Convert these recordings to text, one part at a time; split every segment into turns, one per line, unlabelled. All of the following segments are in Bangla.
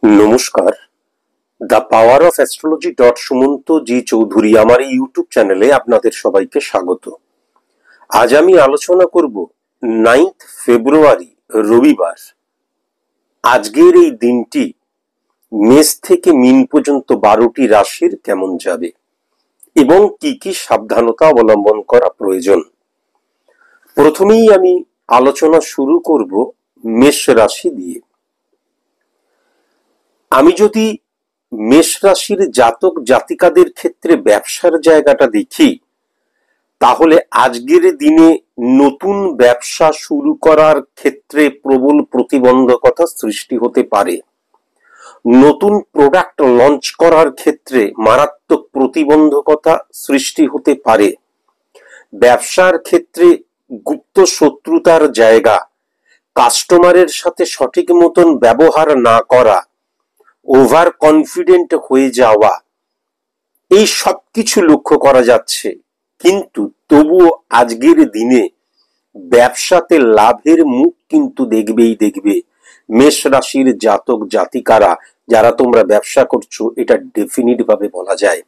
নমস্কার, the power of astrology Sumanta G Chowdhury আমার এই ইউটিউব চ্যানেলে আপনাদের সবাইকে স্বাগত। আজ আমি আলোচনা করব 9 ফেব্রুয়ারি রবিবার। আজকের এই দিনটি মেষ থেকে মীন পর্যন্ত 12টি রাশির কেমন যাবে এবং কি কি সাবধানতা অবলম্বন করা প্রয়োজন। প্রথমেই আমি আলোচনা শুরু করব মেষ রাশি দিয়ে। আমি যদি মেষ রাশির জাতক জাতিকাদের ক্ষেত্রে ব্যবসার জায়গাটা দেখি, তাহলে আজকের দিনে নতুন ব্যবসা শুরু করার ক্ষেত্রে প্রবল প্রতিবন্ধকতা সৃষ্টি হতে পারে। নতুন প্রোডাক্ট লঞ্চ করার ক্ষেত্রে মারাত্মক প্রতিবন্ধকতা সৃষ্টি হতে পারে। ব্যবসার ক্ষেত্রে গুপ্ত শত্রুতার জায়গা, কাস্টমারের সাথে সঠিক মতন ব্যবহার না করা, ওভার কনফিডেন্ট হয়ে যাওয়া, এই সব কিছু লক্ষ্য করা যাচ্ছে। কিন্তু তবুও আজকের দিনে ব্যবসাতে লাভের মুখ কিন্তু দেখবে মেষ রাশির জাতক জাতিকারা যারা তোমরা ব্যবসা করছো, এটা ডেফিনিট ভাবে বলা যায়।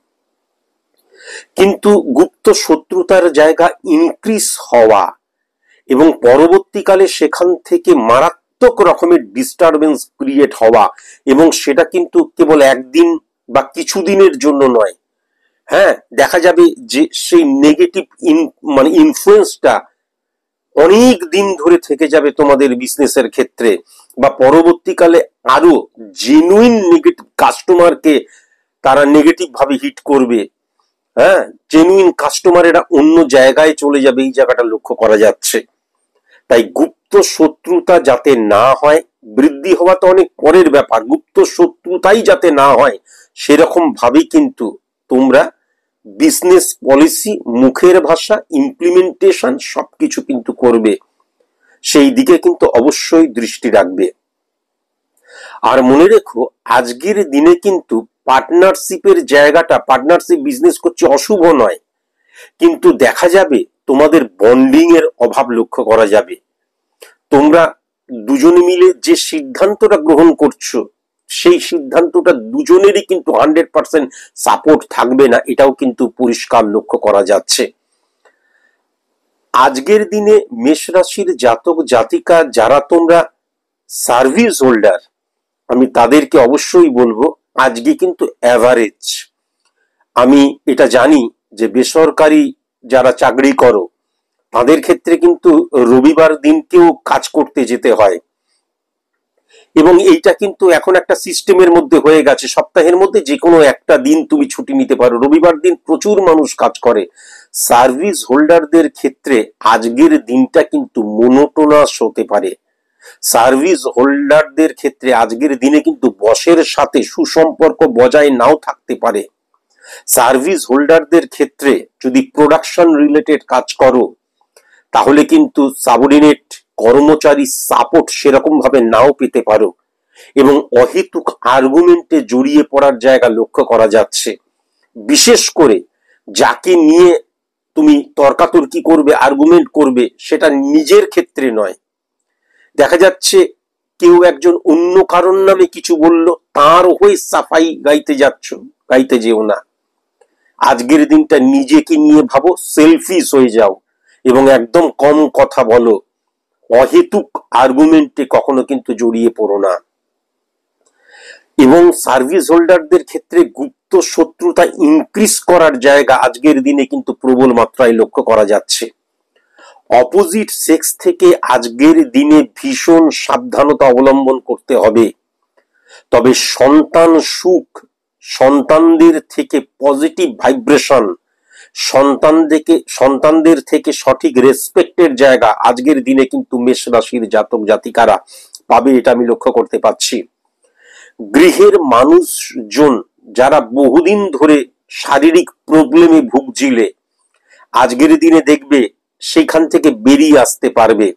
কিন্তু গুপ্ত শত্রুতার জায়গা ইনক্রিজ হওয়া এবং পরবর্তীকালে সেখান থেকে মারাত্মক রকমের ডিস্টারবেন্স ক্রিয়েট হওয়া, এবং সেটা কিন্তু কেবল একদিন বা কিছুদিনের জন্য নয়। হ্যাঁ, দেখা যাবে যে সেই নেগেটিভ ইনফ্লুয়েন্সটা অনেক দিন ধরে থেকে যাবে তোমাদের বিজনেসের ক্ষেত্রে, বা পরবর্তীকালে আরো জেনুইন নেগেটিভ কাস্টমারকে তারা নেগেটিভ ভাবে হিট করবে। হ্যাঁ, জেনুইন কাস্টমারেরা অন্য জায়গায় চলে যাবে, এই জায়গাটা লক্ষ্য করা যাচ্ছে। তাই গুপ্ত শত্রুতা যাতে না হয়, বৃদ্ধি হওয়া তো অনেক পরের ব্যাপার, গুপ্ত শত্রুতাই যাতে না হয় সেরকম ভাবেই কিন্তু তোমরা বিজনেস পলিসি, মুখের ভাষা, ইমপ্লিমেন্টেশন সবকিছু কিন্তু করবে। সেই দিকে কিন্তু অবশ্যই দৃষ্টি রাখবে। আর মনে রেখো, আজকের দিনে কিন্তু পার্টনারশিপের জায়গাটা, পার্টনারশিপ বিজনেস করছে অশুভ নয়, কিন্তু দেখা যাবে তোমাদের বন্ডিং এর অভাব লক্ষ্য করা যাবে। তোমরা দুজনে মিলে যে সিদ্ধান্তটা গ্রহণ করছো, সেই সিদ্ধান্তটা দুজনেরই কিন্তু 100% সাপোর্ট থাকবে না, এটাও কিন্তু পরিষ্কার লক্ষ্য করা যাচ্ছে। আজকের দিনে মেষ রাশির জাতক জাতিকা যারা তোমরা সার্ভিস হোল্ডার, আমি তাদেরকে অবশ্যই বলবো আজকে কিন্তু অ্যাভারেজ। আমি এটা জানি যে বেসরকারি যারা চাকরি করো তাদের ক্ষেত্রে কিন্তু রবিবার দিনকেও কাজ করতে যেতে হয়, এবং এইটা কিন্তু এখন একটা সিস্টেমের মধ্যে হয়ে গেছে। সপ্তাহের মধ্যে যে কোনো একটা দিন তুমি ছুটি নিতে পারো, রবিবার দিন প্রচুর মানুষ কাজ করে। সার্ভিস হোল্ডারদের ক্ষেত্রে আজকের দিনটা কিন্তু মোনোটোনাস হতে পারে। সার্ভিস হোল্ডারদের ক্ষেত্রে আজকের দিনে কিন্তু বসের সাথে সুসম্পর্ক বজায় নাও থাকতে পারে। সার্ভিস হোল্ডারদের ক্ষেত্রে যদি প্রোডাকশন রিলেটেড কাজ করো, তাহলে কিন্তু সাবঅর্ডিনেট কর্মচারী সাপোর্ট সেরকম ভাবে নাও পেতে পারো, এবং অহেতুক আর্গুমেন্টে জড়িয়ে পড়ার জায়গা লক্ষ্য করা যাচ্ছে। বিশেষ করে যাকে নিয়ে তুমি তর্কাতর্কি করবে, আর্গুমেন্ট করবে, সেটা নিজের ক্ষেত্রে নয়। দেখা যাচ্ছে কেউ একজন অন্য কারণ নামে কিছু বলল, তার হয়ে সাফাই গাইতে যেও না। আজকের দিনটা নিজেকে নিয়ে ভাবো, সেলফিশ হয়ে যাও এবং একদম কম কথা বলো, অহেতুক আর্গুমেন্টে কখনো কিন্তু জড়িয়ে পড়ো না। এবং সার্ভিস হোল্ডারদের ক্ষেত্রে গুপ্ত শত্রুতা ইনক্রিজ করার জায়গা আজকের দিনে কিন্তু প্রবল মাত্রায় লক্ষ্য করা যাচ্ছে। অপোজিট সেক্স থেকে আজকের দিনে ভীষণ সাবধানতা অবলম্বন করতে হবে। তবে সন্তান সুখ, সন্তানদের থেকে পজিটিভ ভাইব্রেশন, সন্তানদের থেকে সঠিক রেসপেক্টের জায়গা আজকের দিনে কিন্তু মেষ রাশির জাতক জাতিকারা পাবে, এটা আমি লক্ষ্য করতে পারছি। গৃহের মানুষজন যারা বহুদিন ধরে শারীরিক প্রবলেমে ভুগছিলে, আজকের দিনে দেখবে সেইখান থেকে বেরিয়ে আসতে পারবে।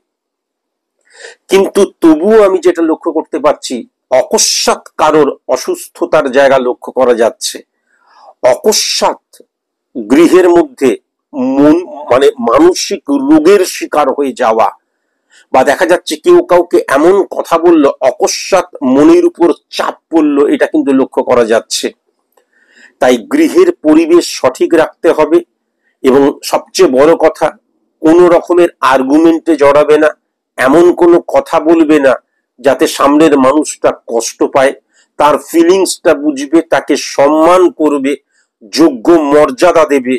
কিন্তু তবুও আমি যেটা লক্ষ্য করতে পারছি, অকস্মাৎ কারোর অসুস্থতার জায়গা লক্ষ্য করা যাচ্ছে। অকস্মাৎ গৃহের মধ্যে মানসিক রোগের শিকার হয়ে যাওয়া, বা দেখা যাচ্ছে কেউ কাউকে এমন কথা বলল, অকস্মাৎ মনের উপর চাপ পড়লো, এটা কিন্তু লক্ষ্য করা যাচ্ছে। তাই গৃহের পরিবেশ সঠিক রাখতে হবে এবং সবচেয়ে বড় কথা, কোনো রকমের আর্গুমেন্টে জড়াবে না, এমন কোনো কথা বলবে না যাতে সামনের মানুষটা কষ্ট পায়। তার ফিলিংসটা বুঝবে, তাকে সম্মান করবে, যোগ্য মর্যাদা দেবে,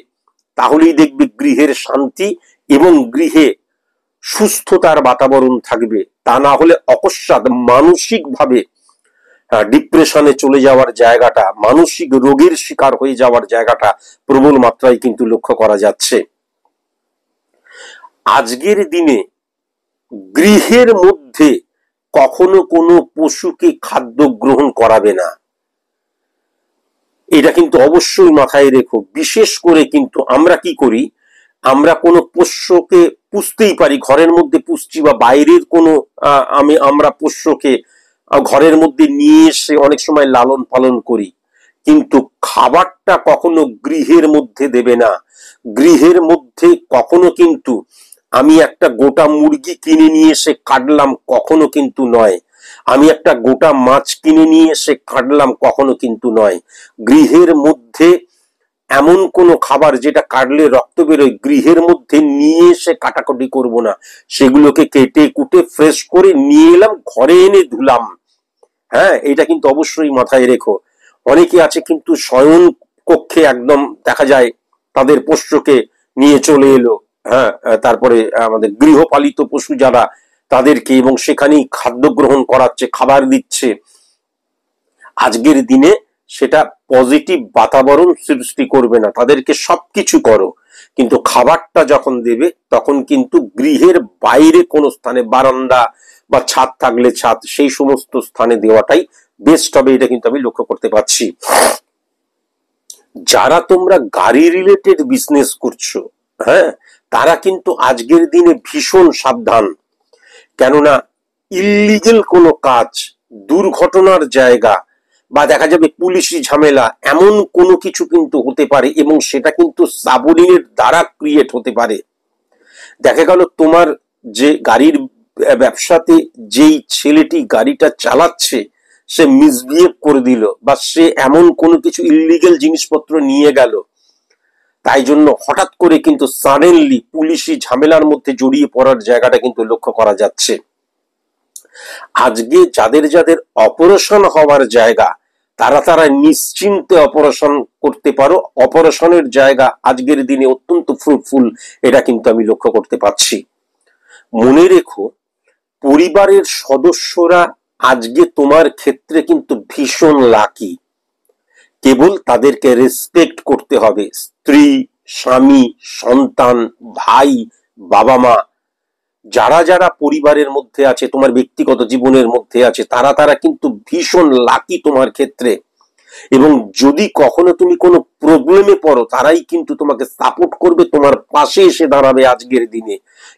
তাহলেই দেখবে গৃহের শান্তি এবং গৃহে সুস্থতার বাতাবরণ থাকবে। তা না হলে অকস্মাৎ মানসিকভাবে ডিপ্রেশনে চলে যাওয়ার জায়গাটা, মানসিক রোগের শিকার হয়ে যাওয়ার জায়গাটা প্রবল মাত্রায় কিন্তু লক্ষ্য করা যাচ্ছে। আজকের দিনে গৃহের মধ্যে কখনো কোনো পশুকে খাদ্য গ্রহণ করাবে না, এটা কিন্তু অবশ্যই মাথায় রেখো। বিশেষ করে কিন্তু আমরা কি করি, আমরা কোনো পোষ্যকে পুষতেই পারি, ঘরের মধ্যে পুষছি বা বাইরের কোনো আমরা পোষ্যকে ঘরের মধ্যে নিয়ে এসে অনেক সময় লালন পালন করি, কিন্তু খাবারটা কখনো গৃহের মধ্যে দেবে না। গৃহের মধ্যে কখনো কিন্তু আমি একটা গোটা মুরগি কিনে নিয়ে এসে কাটলাম, কখনো কিন্তু নয়। আমি একটা গোটা মাছ কিনে নিয়ে এসে কাটলাম, কখনো কিন্তু নয়। গৃহের মধ্যে এমন কোনো খাবার যেটা কাটলে রক্ত বেরোয়, গৃহের মধ্যে নিয়ে এসে কাটাকুটি করব না। সেগুলোকে কেটে কুটে ফ্রেশ করে নিয়ে এলাম, ঘরে এনে ধুলাম। হ্যাঁ, এটা কিন্তু অবশ্যই মাথায় রেখো। অনেকে আছে কিন্তু শয়ন কক্ষে একদম দেখা যায় তাদের পোষ্যকে নিয়ে চলে এলো, হ্যাঁ, তারপরে আমাদের গৃহপালিত পশু যারা তাদেরকে, এবং সেখানেই খাদ্য গ্রহণ করাচ্ছে, খাবার দিচ্ছে। আজকের দিনে সেটা পজিটিভ বাতাবরণ সৃষ্টি করবে না। তাদেরকে সবকিছু করো, কিন্তু খাবারটা যখন দেবে তখন কিন্তু গৃহের বাইরে কোনো স্থানে, বারান্দা বা ছাদ থাকলে ছাদ, সেই সমস্ত স্থানে দেওয়াটাই বেস্ট হবে। এটা কিন্তু আমি লক্ষ্য করতে পারছি। যারা তোমরা গাড়ি রিলেটেড বিজনেস করছো, হ্যাঁ, তারা কিন্তু আজকের দিনে ভীষণ সাবধান। কেননা ইল্লিগেল কোনো কাজ, দুর্ঘটনার জায়গা, বা দেখা যাবে পুলিশি ঝামেলা, এমন কোনো কিছু কিন্তু হতে পারে, এবং সেটা কিন্তু সাবলীলের দ্বারা ক্রিয়েট হতে পারে। দেখা গেল তোমার যে গাড়ির ব্যবসাতে যেই ছেলেটি গাড়িটা চালাচ্ছে, সে মিসবিহেভ করে দিল, বা সে এমন কোনো কিছু ইল্লিগেল জিনিসপত্র নিয়ে গেল, তাই জন্য হঠাৎ করে কিন্তু সাডেনলি পুলিশি ঝামেলার মধ্যে জড়িয়ে পড়ার জায়গাটা কিন্তু লক্ষ্য করা যাচ্ছে। আজকে যাদের যাদের অপারেশন হওয়ার জায়গা, তারা নিশ্চিন্তে অপারেশন করতে পারো। অপারেশনের জায়গা আজকের দিনে অত্যন্ত ফ্রুটফুল, এটা কিন্তু আমি লক্ষ্য করতে পারছি। মনে রেখো, পরিবারের সদস্যরা আজকে তোমার ক্ষেত্রে কিন্তু ভীষণ লাকি। কেবল তাদেরকে রেসপেক্ট করতে হবে। স্ত্রী, স্বামী, সন্তান, ভাই, বাবা মা, যারা যারা পরিবারের মধ্যে আছে, তোমার ব্যক্তিগত জীবনের মধ্যে আছে, তারা কিন্তু ভীষণ লাকি তোমার ক্ষেত্রে। এবং যদি কখনো তুমি কোনো প্রবলেমে পড়ো, তারাই কিন্তু তোমাকে সাপোর্ট করবে, তোমার পাশে এসে দাঁড়াবে আজকের দিনে।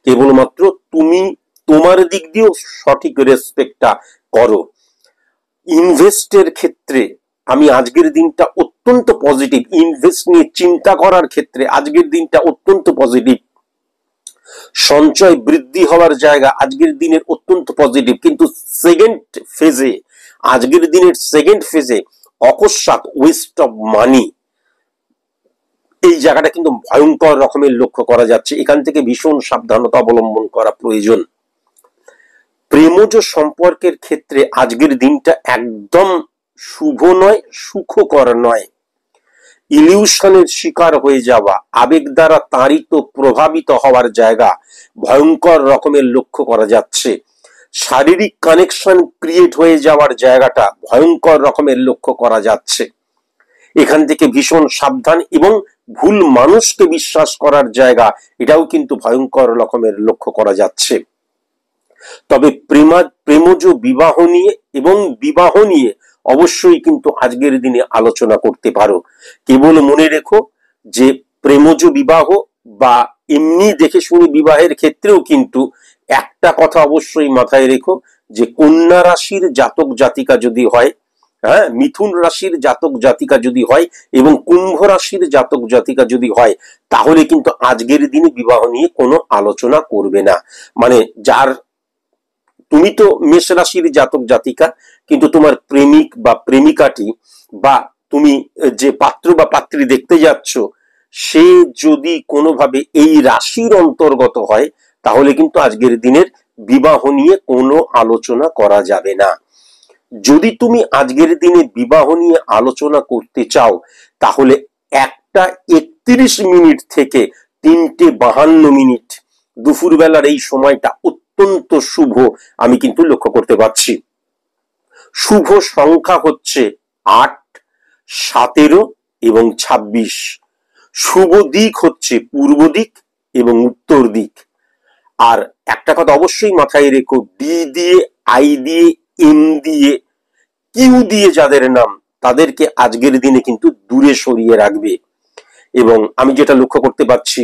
কেবলমাত্র তুমি তোমার দিক দিয়েও সঠিক রেসপেক্টটা করো। ইনভেস্টের ক্ষেত্রে আমি আজকের দিনটা অত্যন্ত পজিটিভ। ইনভেস্ট নিয়ে চিন্তা করার ক্ষেত্রে আজকের দিনটা অত্যন্ত পজিটিভ। সঞ্চয় বৃদ্ধি হওয়ার জায়গা আজকের দিনের অত্যন্ত পজিটিভ। কিন্তু আজকের দিনের সেকেন্ড ফেজে অকস্মাৎ ওয়েস্ট অফ মানি, এই জায়গাটা কিন্তু ভয়ঙ্কর রকমের লক্ষ্য করা যাচ্ছে। এখান থেকে ভীষণ সাবধানতা অবলম্বন করা প্রয়োজন। প্রেমজ সম্পর্কের ক্ষেত্রে আজকের দিনটা একদম শুভ নয়, সুখকর নয়। ইলিউশনের শিকার হয়ে যাওয়া, আবেগ দ্বারা তাড়িত প্রভাবিত হওয়ার জায়গা ভয়ঙ্কর রকমের লক্ষ্য করা যাচ্ছে। শারীরিক কানেকশন ক্রিয়েট হয়ে যাওয়ার জায়গাটা ভয়ঙ্কর রকমের লক্ষ্য করা যাচ্ছে। এখান থেকে ভীষণ সাবধান, এবং ভুল মানুষকে বিশ্বাস করার জায়গা, এটাও কিন্তু ভয়ঙ্কর রকমের লক্ষ্য করা যাচ্ছে। তবে প্রেমজ বিবাহ নিয়ে এবং বিবাহ নিয়ে অবশ্যই কিন্তু আজকের দিনে আলোচনা করতে পারো। কেবল মনে রেখো যে প্রেমজ বিবাহ বা এমনি দেখে শুনে বিবাহের ক্ষেত্রেও কিন্তু একটা কথা অবশ্যই মাথায় রেখো, যে কন্যা রাশির জাতক জাতিকা যদি হয়, হ্যাঁ, মিথুন রাশির জাতক জাতিকা যদি হয় এবং কুম্ভ রাশির জাতক জাতিকা যদি হয়, তাহলে কিন্তু আজকের দিনে বিবাহ নিয়ে কোনো আলোচনা করবে না। মানে যার তুমি তো মেষ রাশির জাতক জাতিকা, কিন্তু তোমার প্রেমিক বা প্রেমিকাটি বা তুমি যে পাত্র বা পাত্রী দেখতে যাচ্ছ সে যদি কোনোভাবে এই রাশির অন্তর্গত হয়, তাহলে কিন্তু আজকের দিনের বিবাহ নিয়ে কোনো আলোচনা করা যাবে না। যদি তুমি আজকের দিনে বিবাহ নিয়ে আলোচনা করতে চাও, তাহলে 1:31 থেকে 3:52 দুপুরবেলার এই সময়টা অত্যন্ত শুভ আমি কিন্তু লক্ষ্য করতে পারছি। শুভ সংখ্যা হচ্ছে 8, 17 এবং 26। শুভ দিক হচ্ছে পূর্ব দিক এবং উত্তর দিক। আর একটা কথা অবশ্যই মাথায় রেখো, ডি দিয়ে, আই দিয়ে, এম দিয়ে, কিউ দিয়ে যাদের নাম, তাদেরকে আজকের দিনে কিন্তু দূরে সরিয়ে রাখবে। এবং আমি যেটা লক্ষ্য করতে পারছি,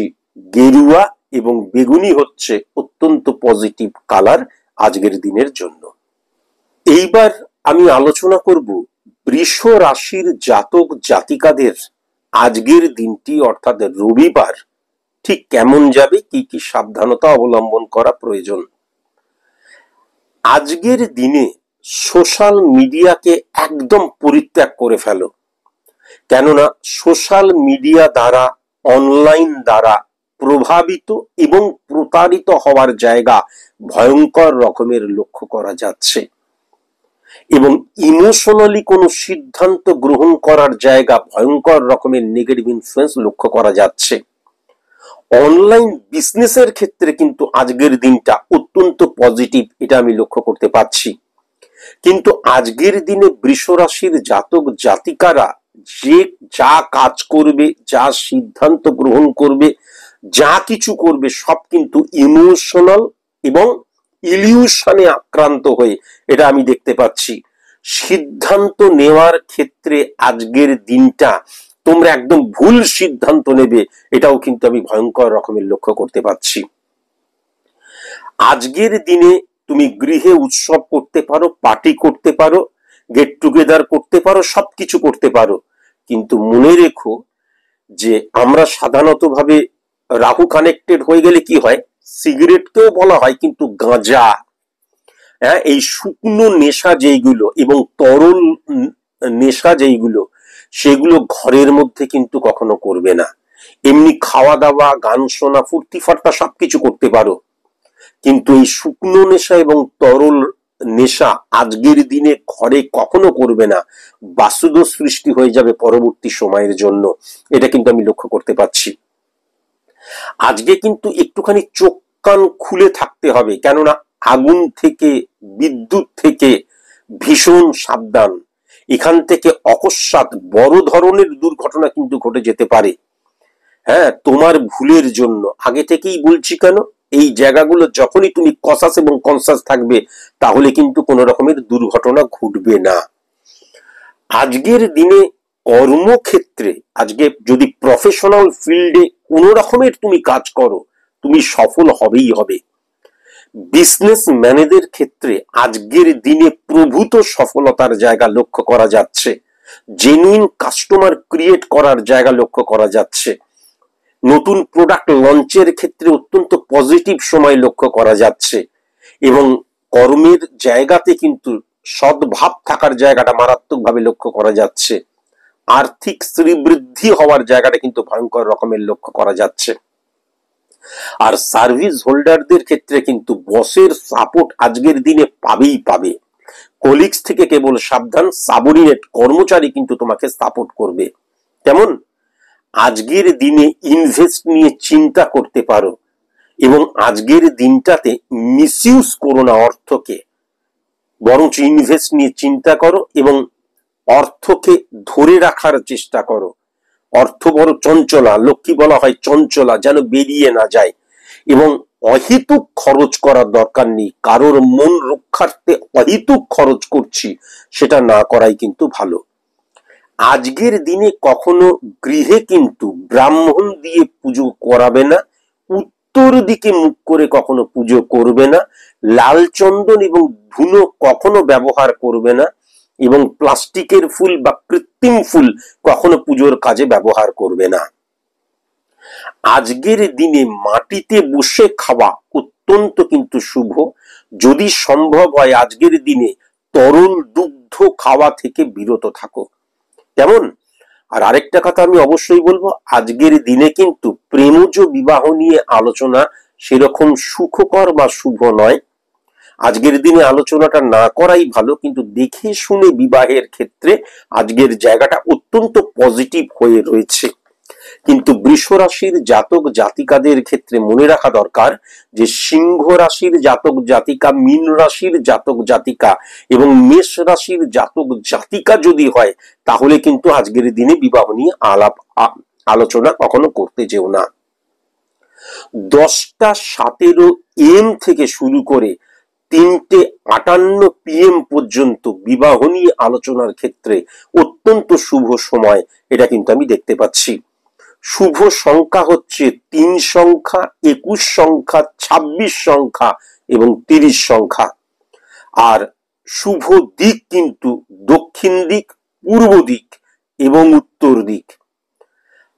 গেরুয়া এবং বেগুনি হচ্ছে অত্যন্ত পজিটিভ কালার আজকের দিনের জন্য। এইবার আমি আলোচনা করব বৃষ রাশির জাতক জাতিকাদের আজকের দিনটি অর্থাৎ রবিবার ঠিক কেমন যাবে, কি কি সাবধানতা অবলম্বন করা প্রয়োজন। আজকের দিনে সোশ্যাল মিডিয়াকে একদম পরিত্যাগ করে ফেলো, কেননা সোশ্যাল মিডিয়া দ্বারা, অনলাইন দ্বারা প্রভাবিত এবং প্রতারিত হওয়ার জায়গা ভয়ঙ্কর রকমের লক্ষ্য করা যাচ্ছে, এবং ইমোশনালি কোনো সিদ্ধান্ত গ্রহণ করার জায়গা ভয়ঙ্কর রকমের নেগেটিভ ইনফ্লুয়েন্স লক্ষ্য করা যাচ্ছে। অনলাইন বিজনেসের ক্ষেত্রে কিন্তু আজকের দিনটা অত্যন্ত পজিটিভ, এটা আমি লক্ষ্য করতে পারছি। কিন্তু আজকের দিনে বৃষ রাশির জাতক জাতিকারা যে যা কাজ করবে, যা সিদ্ধান্ত গ্রহণ করবে, যা কিছু করবে, সব কিন্তু ইমোশনাল এবং ইলিউশনে আক্রান্ত হয়ে, এটা আমি দেখতে পাচ্ছি। সিদ্ধান্ত নেওয়ার ক্ষেত্রে আজকের দিনটা তোমরা একদম ভুল সিদ্ধান্ত নেবে, এটাও কিন্তু আমি ভয়ঙ্কর রকমের লক্ষ্য করতে পারছি। আজকের দিনে তুমি গৃহে উৎসব করতে পারো, পার্টি করতে পারো, গেট টুগেদার করতে পারো, সবকিছু করতে পারো, কিন্তু মনে রেখো যে আমরা সাধারণত ভাবে রাহু কানেক্টেড হয়ে গেলে কি হয়, সিগারেটকেও বলা হয় কিন্তু গাঁজা, হ্যাঁ, এই শুকনো নেশা যেইগুলো এবং তরল নেশা যেইগুলো, সেগুলো ঘরের মধ্যে কিন্তু কখনো করবে না। এমনি খাওয়া দাওয়া, গান শোনা, ফুর্তি ফার্তা সবকিছু করতে পারো, কিন্তু এই শুকনো নেশা এবং তরল নেশা আজকের দিনে ঘরে কখনো করবে না। বাস্তুদোষ সৃষ্টি হয়ে যাবে পরবর্তী সময়ের জন্য, এটা কিন্তু আমি লক্ষ্য করতে পারছি। আজকে কিন্তু একটুখানি চোখ কান খুলে থাকতে হবে, কেননা আগুন থেকে, বিদ্যুৎ থেকে ভীষণ সাবধান। এখান থেকে অকস্মাৎ বড় ধরনের দুর্ঘটনা কিন্তু ঘটে যেতে পারে। হ্যাঁ, তোমার ভুলের জন্য। আগে থেকেই বলছি কেন, এই জায়গাগুলো যখনই তুমি কসাস এবং কনসাস থাকবে, তাহলে কিন্তু কোনো রকমের দুর্ঘটনা ঘটবে না। আজকের দিনে কর্মক্ষেত্রে, আজকে যদি প্রফেশনাল ফিল্ডে কোনো রকমের তুমি কাজ করো, তুমি সফল হবেই হবে। বিজনেস ম্যানেদের ক্ষেত্রে আজকের দিনে প্রভূত সফলতার জায়গা লক্ষ্য করা যাচ্ছে। জেনুইন কাস্টমার ক্রিয়েট করার জায়গা লক্ষ্য করা যাচ্ছে। নতুন প্রোডাক্ট লঞ্চের ক্ষেত্রে অত্যন্ত পজিটিভ সময় লক্ষ্য করা যাচ্ছে, এবং কর্মের জায়গাতে কিন্তু সদ্ভাব থাকার জায়গাটা মারাত্মকভাবে লক্ষ্য করা যাচ্ছে। আর্থিক শ্রীবৃদ্ধি হওয়ার জায়গাটা কিন্তু ভয়ঙ্কর রকমের লক্ষ্য করা যাচ্ছে। আর সার্ভিস হোল্ডারদের ক্ষেত্রে কিন্তু বসের সাপোর্ট আজকের দিনে পাবেই পাবে। কলিগস থেকে কেবল সাবধান, সাবঅর্ডিনেট কর্মচারী কিন্তু তোমাকে সাপোর্ট করবে। কেমন? আজকের দিনে ইনভেস্ট নিয়ে চিন্তা করতে পারো, এবং আজকের দিনটাতে মিসইউজ করো না অর্থকে, বরঞ্চ ইনভেস্ট নিয়ে চিন্তা করো এবং অর্থকে ধরে রাখার চেষ্টা করো। অর্থ বড় চঞ্চলা, লক্ষ্মী বলা হয় চঞ্চলা, যেন বেরিয়ে না যায়, এবং অহেতুক খরচ করার দরকার নেই। কারোর মন রক্ষার্থে অহেতুক খরচ করছি, সেটা না করাই কিন্তু ভালো। আজকের দিনে কখনো গৃহে কিন্তু ব্রাহ্মণ দিয়ে পুজো করাবে না, উত্তর দিকে মুখ করে কখনো পুজো করবে না, লাল চন্দন এবং ধুনো কখনো ব্যবহার করবে না, এবং প্লাস্টিকের ফুল বা কৃত্রিম ফুল কখনো পুজোর কাজে ব্যবহার করবে না। আজকের দিনে মাটিতে বসে খাওয়া অত্যন্ত কিন্তু শুভ। যদি সম্ভব হয় আজকের দিনে তরল দুগ্ধ খাওয়া থেকে বিরত থাকো। কেমন? আর আরেকটা কথা আমি অবশ্যই বলবো, আজকের দিনে কিন্তু প্রেমজ বিবাহ নিয়ে আলোচনা সেরকম সুখকর বা শুভ নয়। আজকের দিনে আলোচনাটা না করাই ভালো, কিন্তু দেখে শুনে বিবাহের ক্ষেত্রে আজকের জায়গাটা অত্যন্ত পজিটিভ হয়ে রয়েছে। কিন্তু বৃষ রাশির জাতক জাতিকাদের ক্ষেত্রে মনে রাখা দরকার যে সিংহ রাশির জাতক জাতিকা, মীন রাশির জাতক জাতিকা এবং মেষ রাশির জাতক জাতিকা যদি হয়, তাহলে কিন্তু আজকের দিনে বিবাহ নিয়ে আলোচনা কখনো করতে যেও না। 10:17 AM থেকে শুরু করে 3:58 PM পর্যন্ত বিবাহ নিয়ে আলোচনার ক্ষেত্রে অত্যন্ত শুভ সময়, এটা কিন্তু আমি দেখতে পাচ্ছি। শুভ সংখ্যা হচ্ছে 3 সংখ্যা, 21 সংখ্যা, 26 সংখ্যা এবং 30 সংখ্যা। আর শুভ দিক কিন্তু দক্ষিণ দিক, পূর্ব দিক এবং উত্তর দিক।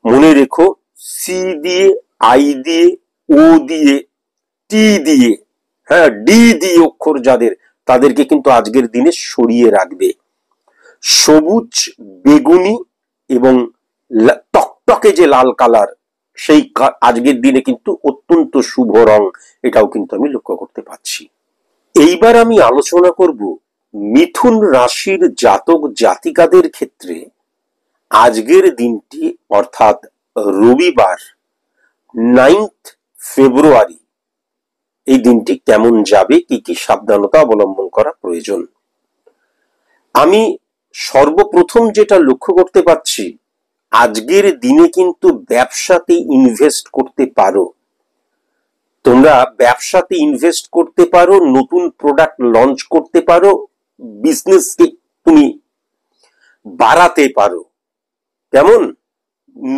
মনে রেখো, সি দিয়ে, আই দিয়ে, ও দিয়ে, টি দিয়ে, হ্যাঁ, ডি দিয়ে অক্ষর যাদের, তাদেরকে কিন্তু আজকের দিনে সরিয়ে রাখবে। সবুজ, বেগুনি এবং টকটকে যে লাল কালার, সেই আজকের দিনে কিন্তু অত্যন্ত শুভ রং, এটাও কিন্তু আমি লক্ষ্য করতে পারছি। এইবার আমি আলোচনা করব মিথুন রাশির জাতক জাতিকাদের ক্ষেত্রে আজকের দিনটি, অর্থাৎ রবিবার 9 ফেব্রুয়ারি, এই দিনটি কেমন যাবে, কি কি সাবধানতা অবলম্বন করা প্রয়োজন। আমি সর্বপ্রথম যেটা লক্ষ্য করতে পারছি, আজকের দিনে কিন্তু ব্যবসাতে ইনভেস্ট করতে পারো। তোমরা ব্যবসাতে ইনভেস্ট করতে পারো, নতুন প্রোডাক্ট লঞ্চ করতে পারো, বিজনেসকে তুমি বাড়াতে পারো। কেমন?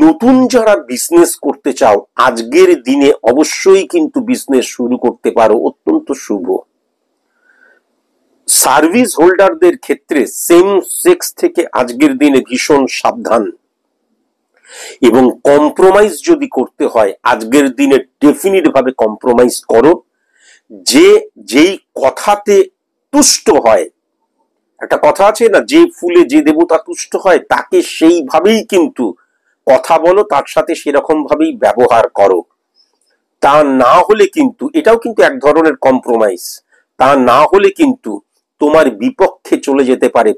নতুন যারা বিজনেস করতে চাও, আজকের দিনে অবশ্যই কিন্তু বিজনেস শুরু করতে পারো, অত্যন্ত শুভ। সার্ভিস হোল্ডারদের ক্ষেত্রে সেম সেক্স থেকে আজকের দিনে ভীষণ সাবধান, এবং কম্প্রোমাইজ যদি করতে হয় আজকের দিনে ডেফিনিট ভাবে কম্প্রোমাইজ করো। যেই কথাতে তুষ্ট হয়, একটা কথা আছে না, যে ফুলে যে দেবতা তুষ্ট হয় তাকে সেইভাবেই কিন্তু কথা বলো, তার সাথে সেরকম ভাবেই ব্যবহার করো। তা না হলে কিন্তু, এটাও কিন্তু এক ধরনের কম্প্রোমাইজ, তা না হলে কিন্তু তোমার বিপক্ষে চলে যেতে পারে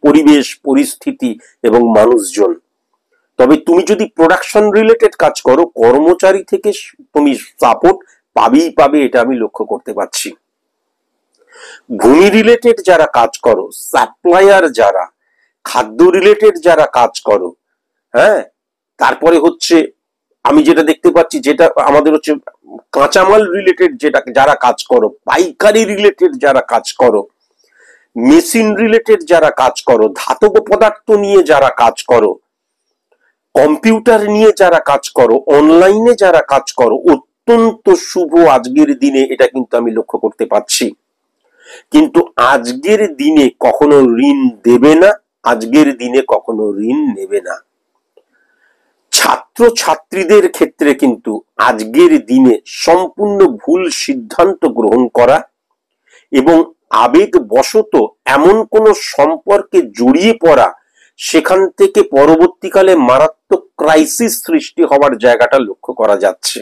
পরিবেশ, পরিস্থিতি এবং মানুষজন। তবে তুমি যদি প্রোডাকশন রিলেটেড কাজ করো, কর্মচারী থেকে তুমি সাপোর্ট পাবেই পাবে, এটা আমি লক্ষ্য করতে পারছি। ভূমি রিলেটেড যারা কাজ করো, সাপ্লায়ার যারা, খাদ্য রিলেটেড যারা কাজ করো, হ্যাঁ, তারপরে হচ্ছে আমি যেটা দেখতে পাচ্ছি, যেটা আমাদের হচ্ছে কাঁচামাল রিলেটেড যেটা যারা কাজ করো, পাইকারি রিলেটেড যারা কাজ করো, মেশিন রিলেটেড যারা কাজ করো, ধাতব পদার্থ নিয়ে যারা কাজ করো, কম্পিউটার নিয়ে যারা কাজ করো, অনলাইনে যারা কাজ করো, অত্যন্ত শুভ আজকের দিনে, এটা কিন্তু আমি লক্ষ্য করতে পারছি। কিন্তু আজকের দিনে কখনো ঋণ দেবে না, আজকের দিনে কখনো ঋণ নেবে না। ছাত্র ছাত্রীদের ক্ষেত্রে কিন্তু আজকের দিনে সম্পূর্ণ ভুল সিদ্ধান্ত গ্রহণ করা এবং আবেগবশত এমন কোন সম্পর্কে জড়িয়ে পড়া, সেখান থেকে পরবর্তীকালে মারাত্মক ক্রাইসিস সৃষ্টি হওয়ার জায়গাটা লক্ষ্য করা যাচ্ছে।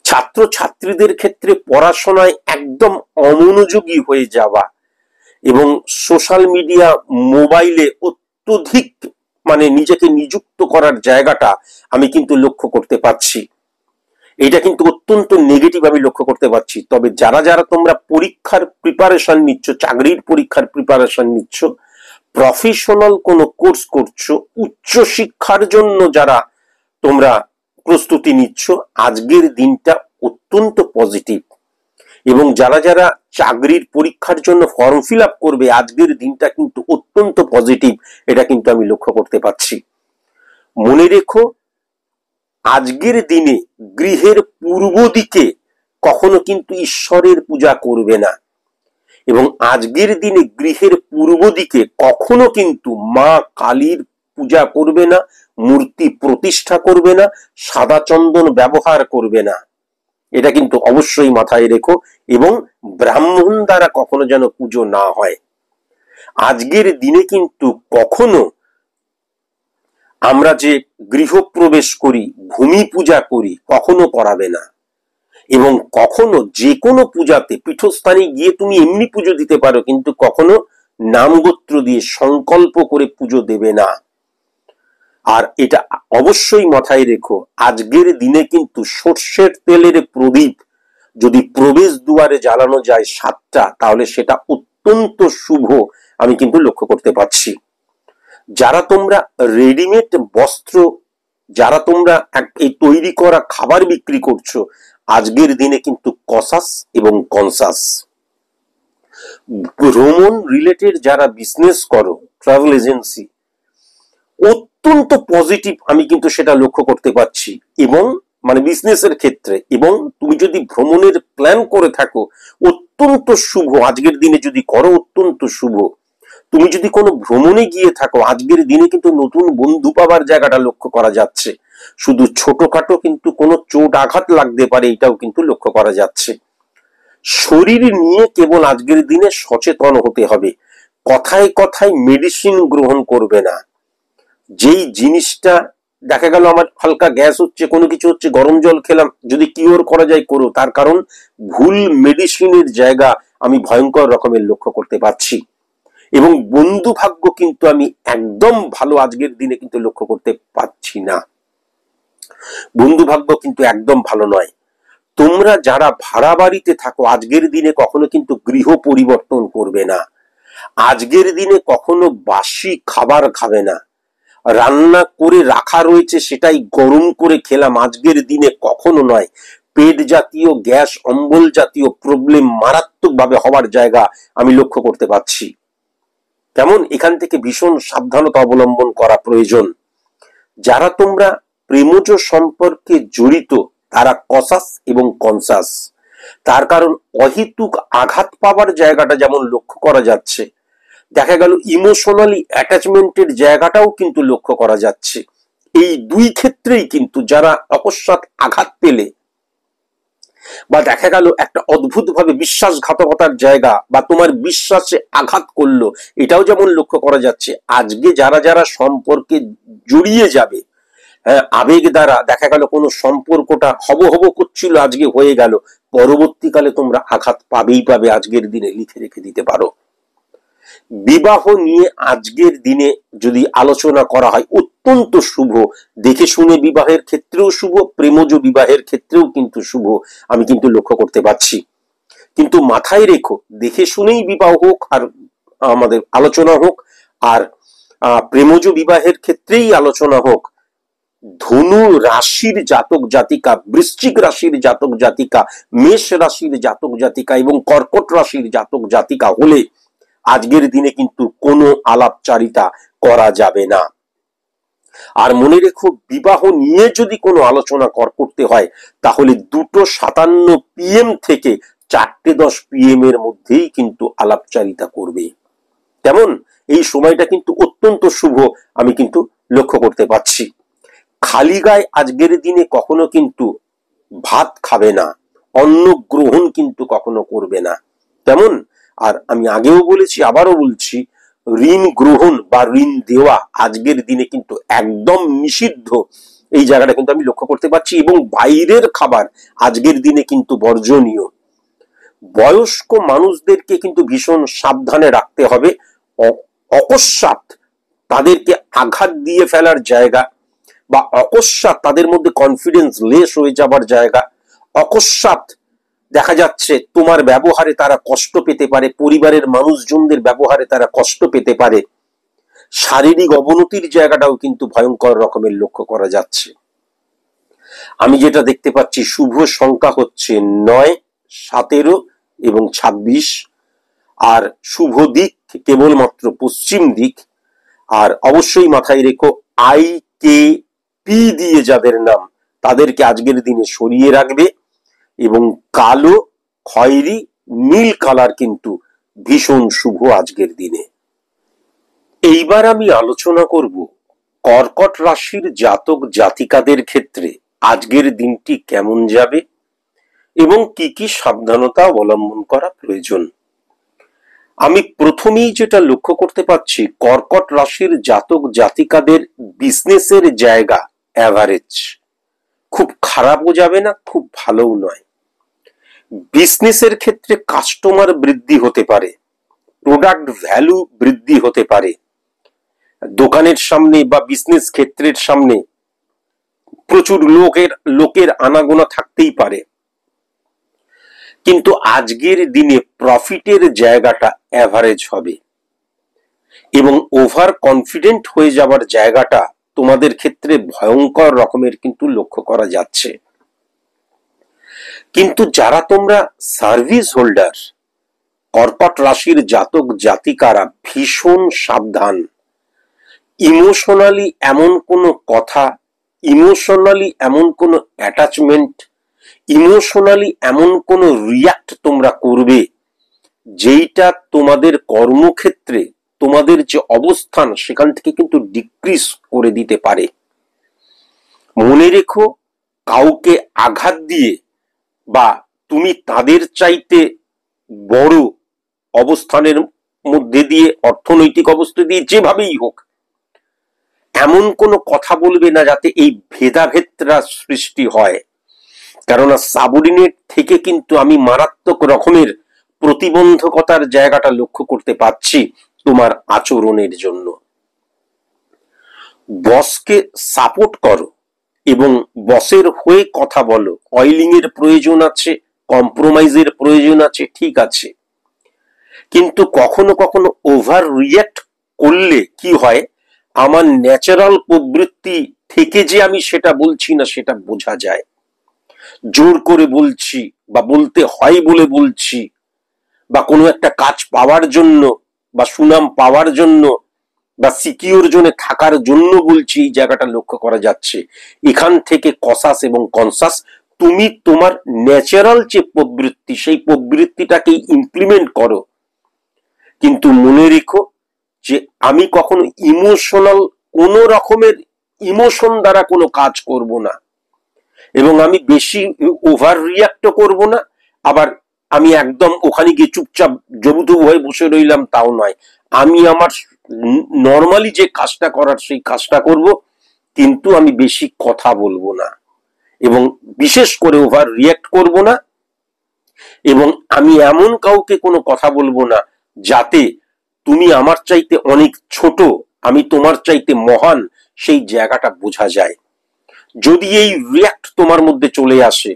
ছাত্র ছাত্রীদের ক্ষেত্রে পড়াশোনায় একদম অমনোযোগী হয়ে যাওয়া এবং সোশ্যাল মিডিয়া, মোবাইলে অত্যধিক নিজেকে নিযুক্ত করার জায়গাটা আমি কিন্তু লক্ষ্য করতে পারছি। এটা কিন্তু অত্যন্ত নেগেটিভ আমি লক্ষ্য করতে পারছি। তবে যারা যারা তোমরা পরীক্ষার প্রিপারেশন নিচ্ছ, চাকরির পরীক্ষার প্রিপারেশন নিচ্ছ, প্রফেশনাল কোনো কোর্স করছো, উচ্চ শিক্ষার জন্য যারা তোমরা প্রস্তুতি নিচ্ছ, আজকের দিনটা অত্যন্ত পজিটিভ। এবং যারা যারা চাকরির পরীক্ষার জন্য ফর্ম ফিল আপ করবে, আজকের দিনটা কিন্তু অত্যন্ত পজিটিভ, এটা কিন্তু আমি লক্ষ্য করতে পারছি। মনে রেখো, আজকের দিনে গৃহের পূর্ব দিকে কখনো কিন্তু ঈশ্বরের পূজা করবে না, এবং আজকের দিনে গৃহের পূর্ব দিকে কখনো কিন্তু মা কালীর পূজা করবে না, মূর্তি প্রতিষ্ঠা করবে না, সাদা চন্দন ব্যবহার করবে না। এটা কিন্তু অবশ্যই মাথায় রেখো, এবং ব্রাহ্মণ দ্বারা কখনো যেন পুজো না হয়। আজকের দিনে কিন্তু কখনো আমরা যে গৃহপ্রবেশ করি, ভূমি পূজা করি, কখনো করাবে না। এবং কখনো যে কোনো পূজাতে পীঠস্থানে গিয়ে তুমি এমনি পুজো দিতে পারো, কিন্তু কখনো নামগোত্র দিয়ে সংকল্প করে পুজো দেবে না। আর এটা অবশ্যই মাথায় রেখো, আজকের দিনে কিন্তু সর্ষের তেলের প্রদীপ যদি প্রবেশ দুয়ারে জ্বালানো যায় 7টা, তাহলে সেটা অত্যন্ত শুভ আমি কিন্তু লক্ষ্য করতে পারছি। যারা তোমরা রেডিমেড বস্ত্র, যারা তোমরা এই তৈরি করা খাবার বিক্রি করছো, আজকের দিনে কিন্তু কসাস এবং কনসাস। ভ্রমণ রিলেটেড যারা বিজনেস করো, ট্রাভেল এজেন্সি, অত্যন্ত পজিটিভ আমি কিন্তু সেটা লক্ষ্য করতে পারছি, এবং মানে বিজনেসের ক্ষেত্রে। এবং তুমি যদি ভ্রমণের প্ল্যান করে থাকো, অত্যন্ত শুভ আজকের দিনে যদি করো, অত্যন্ত শুভ। তুমি যদি কোনো ভ্রমণে গিয়ে থাকো, আজকের দিনে কিন্তু নতুন বন্ধু পাওয়ার জায়গাটা লক্ষ্য করা যাচ্ছে। শুধু ছোটখাটো কিন্তু কোনো চোট আঘাত লাগতে পারে, এটাও কিন্তু লক্ষ্য করা যাচ্ছে। শরীর নিয়ে কেবল আজকের দিনে সচেতন হতে হবে, কথায় কথায় মেডিসিন গ্রহণ করবে না। যেই জিনিসটা দেখা গেল আমার হালকা গ্যাস হচ্ছে, কোনো কিছু হচ্ছে, গরম জল খেলাম, যদি কিওর করা যায় করো, তার কারণ ভুল মেডিসিনের জায়গা আমি ভয়ঙ্কর রকমের লক্ষ্য করতে পারছি। এবং বন্ধু ভাগ্য কিন্তু আমি একদম ভালো আজকের দিনে কিন্তু লক্ষ্য করতে পারছি না। বন্ধু ভাগ্য কিন্তু একদম ভালো নয়। তোমরা যারা ভাড়া বাড়িতে থাকো, আজকের দিনে কখনো কিন্তু গৃহ পরিবর্তন করবে না। আজকের দিনে কখনো বাসি খাবার খাবে না। রান্না করে রাখা রয়েছে সেটাই গরম করে খেলাম, আজকের দিনে কখনো নয়। পেট জাতীয়, গ্যাস অম্বল জাতীয় প্রবলেম মারাত্মক ভাবে হওয়ার জায়গা আমি লক্ষ্য করতে পারছি। কেমন, এখান থেকে ভীষণ সাবধানতা অবলম্বন করা প্রয়োজন। যারা তোমরা প্রেমজ সম্পর্কে জড়িত, তারা কসাস এবং কনসাস। তার কারণ অহেতুক আঘাত পাওয়ার জায়গাটা যেমন লক্ষ্য করা যাচ্ছে, দেখা গেল ইমোশনালি অ্যাটাচমেন্টের জায়গাটাও কিন্তু লক্ষ্য করা যাচ্ছে। এই দুই ক্ষেত্রেই কিন্তু যারা অকস্মাৎ আঘাত পেলে, বা দেখা গেল একটা অদ্ভুত ভাবে বিশ্বাসঘাতকতার জায়গা, বা তোমার বিশ্বাসে আঘাত করলো, এটাও যেমন লক্ষ্য করা যাচ্ছে। আজকে যারা যারা সম্পর্কে জড়িয়ে যাবে, হ্যাঁ, আবেগ দ্বারা দেখা গেল কোনো সম্পর্কটা হব হব করছিল, আজকে হয়ে গেল, পরবর্তীকালে তোমরা আঘাত পাবেই পাবে, আজকের দিনে লিখে রেখে দিতে পারো। বিবাহ নিয়ে আজকের দিনে যদি আলোচনা করা হয়, অত্যন্ত শুভ। দেখে শুনে বিবাহের ক্ষেত্রেও শুভ, প্রেমজ বিবাহের ক্ষেত্রেও কিন্তু শুভ আমি কিন্তু লক্ষ্য করতে পারছি। কিন্তু মাথায় রেখো, দেখে শুনেই বিবাহ হোক আর আমাদের আলোচনা হোক, আর প্রেমজ বিবাহের ক্ষেত্রেই আলোচনা হোক, ধনু রাশির জাতক জাতিকা, বৃশ্চিক রাশির জাতক জাতিকা, মেষ রাশির জাতক জাতিকা এবং কর্কট রাশির জাতক জাতিকা হলে আজকের দিনে কিন্তু কোনো আলাপচারিতা করা যাবে না। আর মনে রেখো, বিবাহ নিয়ে যদি কোনো আলোচনা করতে হয়, তাহলে 2:57 PM থেকে 4:10 PM এর মধ্যেই কিন্তু আলাপচারিতা করবে। তেমন এই সময়টা কিন্তু অত্যন্ত শুভ আমি কিন্তু লক্ষ্য করতে পারছি। খালি গায়ে আজকের দিনে কখনো কিন্তু ভাত খাবে না, অন্ন গ্রহণ কিন্তু কখনো করবে না। তেমন, আর আমি আগেও বলেছি, আবারও বলছি, ঋণ গ্রহণ বা ঋণ দেওয়া আজকের দিনে কিন্তু একদম নিষিদ্ধ, এই জায়গাটা কিন্তু আমি লক্ষ্য করতে পারছি। এবং বাইরের খাবার আজকের দিনে কিন্তু বর্জনীয়। বয়স্ক মানুষদেরকে কিন্তু ভীষণ সাবধানে রাখতে হবে। অকস্মাৎ তাদেরকে আঘাত দিয়ে ফেলার জায়গা, বা অকস্মাৎ তাদের মধ্যে কনফিডেন্স লেস হয়ে যাবার জায়গা, অকস্মাৎ দেখা যাচ্ছে তোমার ব্যবহারে তারা কষ্ট পেতে পারে, পরিবারের মানুষজনদের ব্যবহারে তারা কষ্ট পেতে পারে, শারীরিক অবনতির জায়গাটাও কিন্তু ভয়ঙ্কর রকমের লক্ষ্য করা যাচ্ছে। আমি যেটা দেখতে পাচ্ছি, শুভ সংখ্যা হচ্ছে 9, 17 এবং 26। আর শুভ দিক কেবলমাত্র পশ্চিম দিক। আর অবশ্যই মাথায় রেখো, IKP দিয়ে যাদের নাম, তাদেরকে আজকের দিনে সরিয়ে রাখবে। এবং কালো, খয়েরি, নীল কালার কিন্তু ভীষণ শুভ আজকের দিনে। এইবার আমি আলোচনা করব কর্কট রাশির জাতক জাতিকাদের ক্ষেত্রে আজকের দিনটি কেমন যাবে, এবং কি কি সাবধানতা অবলম্বন করা প্রয়োজন। আমি প্রথমেই যেটা লক্ষ্য করতে পারছি, কর্কট রাশির জাতক জাতিকাদের বিজনেসের জায়গা অ্যাভারেজ, খুব খারাপও যাবে না, খুব ভালোও নয়। বিজনেসের ক্ষেত্রে কাস্টমার বৃদ্ধি হতে পারে, প্রোডাক্ট ভ্যালু বৃদ্ধি হতে পারে, দোকানের সামনে বা বিজনেস ক্ষেত্রের সামনে প্রচুর লোকের আনাগোনা থাকতেই পারে, কিন্তু আজকের দিনে প্রফিটের জায়গাটা অ্যাভারেজ হবে এবং ওভার কনফিডেন্ট হয়ে যাওয়ার জায়গাটা তোমাদের ক্ষেত্রে ভয়ঙ্কর রকমের কিন্তু লক্ষ্য করা যাচ্ছে। কিন্তু যারা তোমরা সার্ভিস হোল্ডার, কর্কট রাশির জাতক জাতিকারা ভীষণ সাবধান। ইমোশনালি এমন কোনো কথা, ইমোশনালি এমন কোনো অ্যাটাচমেন্ট, ইমোশনালি এমন কোনো রিয়াক্ট তোমরা করবে যেইটা তোমাদের কর্মক্ষেত্রে তোমাদের যে অবস্থান সেখান থেকে কিন্তু ডিক্রিজ করে দিতে পারে। মনে রেখো, কাউকে আঘাত দিয়ে বা তুমি তাদের চাইতে বড় অবস্থানের মধ্যে দিয়ে, অর্থনৈতিক অবস্থা দিয়ে, যেভাবেই হোক, এমন কোনো কথা বলবে না যাতে এই ভেদাভেদটা সৃষ্টি হয়। কেননা সাবঅর্ডিনেট থেকে কিন্তু আমি মারাত্মক রকমের প্রতিবন্ধকতার জায়গাটা লক্ষ্য করতে পারছি তোমার আচরণের জন্য। বসকে সাপোর্ট করো এবং বসের হয়ে কথা বলো। অয়েলিং এর প্রয়োজন আছে, কম্প্রোমাইজের প্রয়োজন আছে, ঠিক আছে, কিন্তু কখনো কখনো ওভার রিয়াক্ট করলে কি হয়, আমার ন্যাচারাল প্রবৃত্তি থেকে যে আমি সেটা বলছি না সেটা বোঝা যায়। জোর করে বলছি বা বলতে হয় বলে বলছি, বা কোনো একটা কাজ পাওয়ার জন্য বা সুনাম পাওয়ার জন্য বা সিকিউর জোনে থাকার জন্য বলছি, এই জায়গাটা লক্ষ্য করা যাচ্ছে। এখান থেকে কসাস এবং কনসাস তুমি তোমার ন্যাচারাল যে প্রবৃত্তি সেই প্রবৃত্তিটাকে ইমপ্লিমেন্ট করো। কিন্তু মনে রেখো যে আমি কখনো ইমোশনাল, কোন রকমের ইমোশন দ্বারা কোনো কাজ করব না এবং আমি বেশি ওভার রিয়াক্টও করব না, আবার আমি একদম ওখানে গিয়ে চুপচাপ জবুথবু হয়ে বসে রইলাম তাও নয়। আমি আমার নর্মালি যে কাজটা করার সেই কাজটা করব, কিন্তু আমি বেশি কথা বলবো না এবং বিশেষ করে ওভার রিয়াক্ট করব না, এবং আমি এমন কাউকে কোনো কথা বলবো না যাতে তুমি আমার চাইতে অনেক ছোট, আমি তোমার চাইতে মহান, সেই জায়গাটা বোঝা যায়। যদি এই রিয়াক্ট তোমার মধ্যে চলে আসে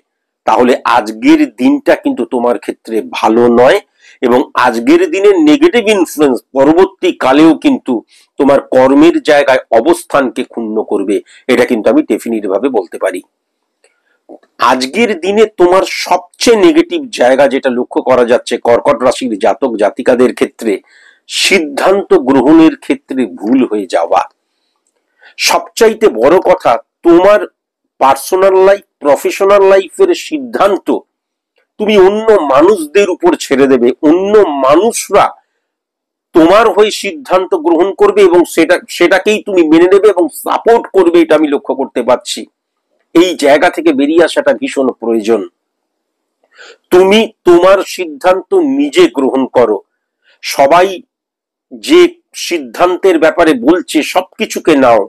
তাহলে আজকের দিনটা কিন্তু তোমার ক্ষেত্রে ভালো নয় এবং আজকের দিনের নেগেটিভ ইনফ্লুয়েন্স পরবর্তী কালেও কিন্তু তোমার কর্মের জায়গায় অবস্থানকে ক্ষুণ্ণ করবে, এটা কিন্তু আমি ডেফিনিট ভাবে বলতে পারি। আজকের দিনে তোমার সবচেয়ে নেগেটিভ জায়গা যেটা লক্ষ্য করা যাচ্ছে কর্কট রাশির জাতক জাতিকাদের ক্ষেত্রে, সিদ্ধান্ত গ্রহণের ক্ষেত্রে ভুল হয়ে যাওয়া। সবচাইতে বড় কথা, তোমার পার্সোনাল লাইফ, প্রফেশনাল লাইফের সিদ্ধান্ত তুমি অন্য মানুষদের উপর ছেড়ে দেবে, অন্য মানুষরা তোমার হয়ে সিদ্ধান্ত গ্রহণ করবে এবং সেটাকেই তুমি মেনে নেবে এবং সাপোর্ট করবে, এটা আমি লক্ষ্য করতে পারছি। এই জায়গা থেকে বেরিয়ে আসাটা ভীষণ প্রয়োজন। তুমি তোমার সিদ্ধান্ত নিজে গ্রহণ করো। সবাই যে সিদ্ধান্তের ব্যাপারে বলছে সবকিছুকে নাও,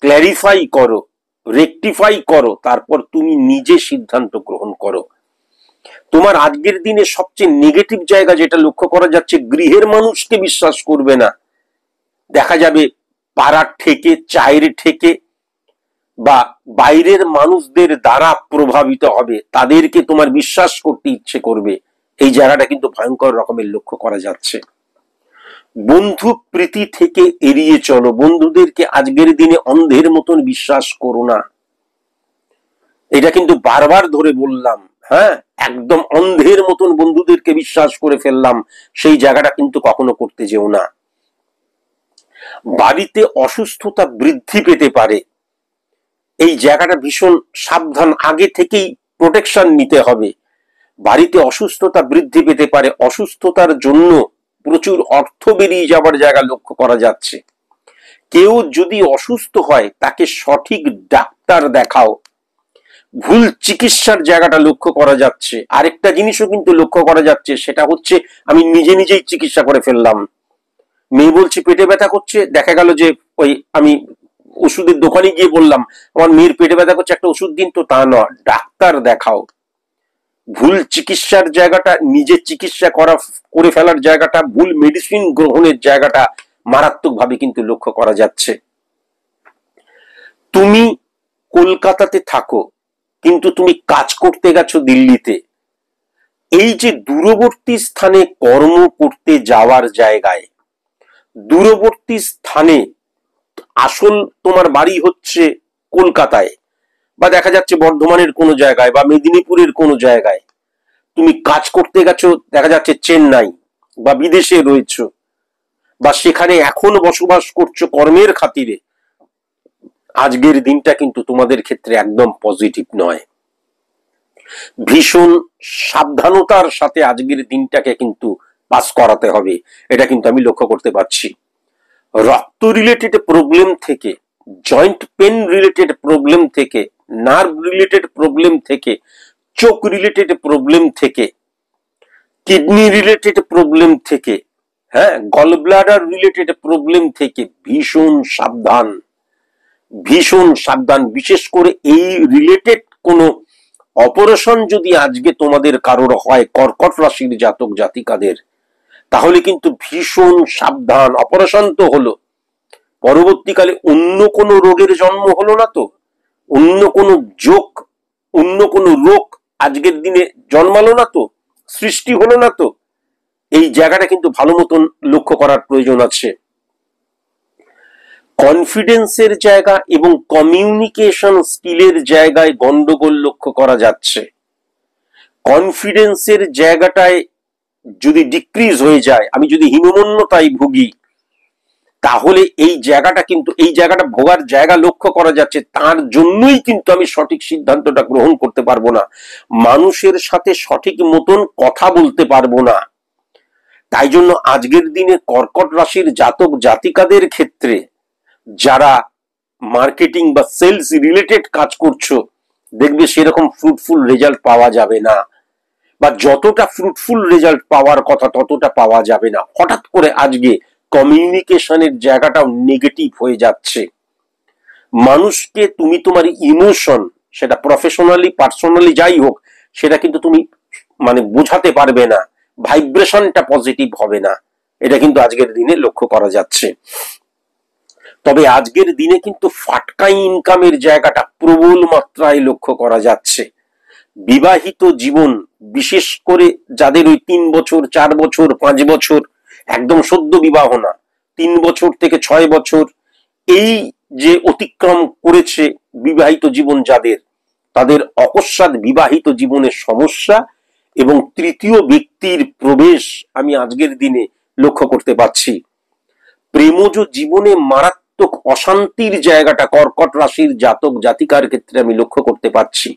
ক্ল্যারিফাই করো, রেকটিফাই করো, তারপর তুমি নিজে সিদ্ধান্ত গ্রহণ করো। তোমার আজকের দিনে সবচেয়ে নেগেটিভ জায়গা যেটা লক্ষ্য করা যাচ্ছে, গৃহের মানুষকে বিশ্বাস করবে না। দেখা যাবে পাড়ার থেকে, চায়ের থেকে বা বাইরের মানুষদের দ্বারা প্রভাবিত হবে, তাদেরকে তোমার বিশ্বাস করতে ইচ্ছে করবে। এই জায়গাটা কিন্তু ভয়ঙ্কর রকমের লক্ষ্য করা যাচ্ছে। বন্ধু প্রীতি থেকে এড়িয়ে চলো। বন্ধুদেরকে আজকের দিনে অন্ধের মতন বিশ্বাস করো না, এটা কিন্তু বারবার ধরে বললাম। হ্যাঁ, একদম অন্ধের মতন বন্ধুদেরকে বিশ্বাস করে ফেললাম, সেই জায়গাটা কিন্তু কখনো করতে যেও না। বাড়িতে অসুস্থতা বৃদ্ধি পেতে পারে, এই জায়গাটা ভীষণ সাবধান, আগে থেকেই প্রোটেকশন নিতে হবে। বাড়িতে অসুস্থতা বৃদ্ধি পেতে পারে, অসুস্থতার জন্য প্রচুর অর্থ বেরিয়ে যাবার জায়গা লক্ষ্য করা যাচ্ছে। কেউ যদি অসুস্থ হয় তাকে সঠিক ডাক্তার দেখাও, ভুল চিকিৎসার জায়গাটা লক্ষ্য করা যাচ্ছে। আরেকটা জিনিসও কিন্তু লক্ষ্য করা যাচ্ছে, সেটা হচ্ছে আমি নিজে নিজেই চিকিৎসা করে ফেললাম। মেয়ে বলছে পেটে ব্যথা করছে, দেখা গেল যে ওই আমি ওষুধের দোকানে গিয়ে বললাম আমার মেয়ের পেটে ব্যথা করছে, একটা ওষুধ দিন, তো তা নয়, ডাক্তার দেখাও। ভুল চিকিৎসার জায়গাটা, নিজের চিকিৎসা করে ফেলার জায়গাটা, ভুল মেডিসিন গ্রহণের জায়গাটা মারাত্মকভাবে কিন্তু লক্ষ্য করা যাচ্ছে। তুমি কলকাতাতে থাকো, কিন্তু তুমি কাজ করতে গেছো দিল্লিতে। এই যে দূরবর্তী স্থানে কর্ম করতে যাওয়ার জায়গায়, দূরবর্তী স্থানে আসল তোমার বাড়ি হচ্ছে কলকাতায়, বা দেখা যাচ্ছে বর্ধমানের কোনো জায়গায় বা মেদিনীপুরের কোনো জায়গায়, তুমি কাজ করতে গেছো দেখা যাচ্ছে চেন্নাই বা বিদেশে রয়েছো, বা সেখানে এখনো বসবাস করছো কর্মের খাতিরে, আজকের দিনটা কিন্তু তোমাদের ক্ষেত্রে একদম পজিটিভ নয়। ভীষণ সাবধানতার সাথে আজকের দিনটাকে কিন্তু পাস করাতে হবে, এটা কিন্তু আমি লক্ষ্য করতে পারছি। রক্ত রিলেটেড প্রবলেম থেকে, জয়েন্ট পেন রিলেটেড প্রবলেম থেকে, নার্ভ রিলেটেড প্রবলেম থেকে, চোখ রিলেটেড প্রবলেম থেকে, কিডনি রিলেটেড প্রবলেম থেকে, হ্যাঁ, গল ব্লাডার রিলেটেড প্রবলেম থেকে ভীষণ সাবধান, ভীষণ সাবধান। বিশেষ করে এই রিলেটেড কোনো অপারেশন যদি আজকে তোমাদের কারোর হয়, কর্কট রাশির জাতক জাতিকাদের, তাহলে কিন্তু ভীষণ সাবধান। অপারেশন তো হলো, পরবর্তীকালে অন্য কোনো রোগের জন্ম হলো না তো, অন্য কোনো যোগ, অন্য কোনো রোগ আজকের দিনে জন্মালো না তো, সৃষ্টি হলো না তো। এই জায়গাটা কিন্তু ভালো মতন লক্ষ্য করার প্রয়োজন আছে। কনফিডেন্সের জায়গা এবং কমিউনিকেশন স্কিলের জায়গায় গন্ডগোল লক্ষ্য করা যাচ্ছে। কনফিডেন্সের জায়গাটায় যদি ডিক্রিজ হয়ে যায়, আমি যদি হীনমন্যতায় ভুগি, তাহলে এই জায়গাটা ভোগার জায়গা লক্ষ্য করা যাচ্ছে। তার জন্যই কিন্তু আমি সঠিক সিদ্ধান্তটা গ্রহণ করতে পারবো না, মানুষের সাথে সঠিক মতন কথা বলতে পারবো না। তাই জন্য আজকের দিনে কর্কট রাশির জাতক জাতিকাদের ক্ষেত্রে যারা মার্কেটিং বা সেলস রিলেটেড কাজ করছো, দেখবে সেরকম ফ্রুটফুল রেজাল্ট পাওয়া যাবে না, বা যতটা ফ্রুটফুল রেজাল্ট পাওয়ার কথা ততটা পাওয়া যাবে না। হঠাৎ করে আজকে কমিউনিকেশনের জায়গাটাও নেগেটিভ হয়ে যাচ্ছে। মানুষকে তুমি তোমার ইমোশন, সেটা প্রফেশনালি পার্সোনালি যাই হোক, সেটা কিন্তু তুমি বোঝাতে পারবে না, ভাইব্রেশনটা পজিটিভ হবে না, এটা কিন্তু আজকের দিনে লক্ষ্য করা যাচ্ছে। তবে আজকের দিনে কিন্তু ফাটকা ইনকামের জায়গাটা প্রবল মাত্রায় লক্ষ্য করা যাচ্ছে। বিবাহিত জীবন, বিশেষ করে যাদের ওই 3 বছর 4 বছর 5 বছর, একদম সদ্য বিবাহ না, 3 বছর থেকে 6 বছর এই যে অতিক্রম করেছে বিবাহিত জীবন যাদের, তাদের অকস্মাৎ বিবাহিত জীবনের সমস্যা এবং তৃতীয় ব্যক্তির প্রবেশ আমি আজকের দিনে লক্ষ্য করতে পারছি। প্রেমজ জীবনে মারাত্মক অশান্তির জায়গাটা কর্কট রাশির জাতক জাতিকার ক্ষেত্রে আমি লক্ষ্য করতে পারছি।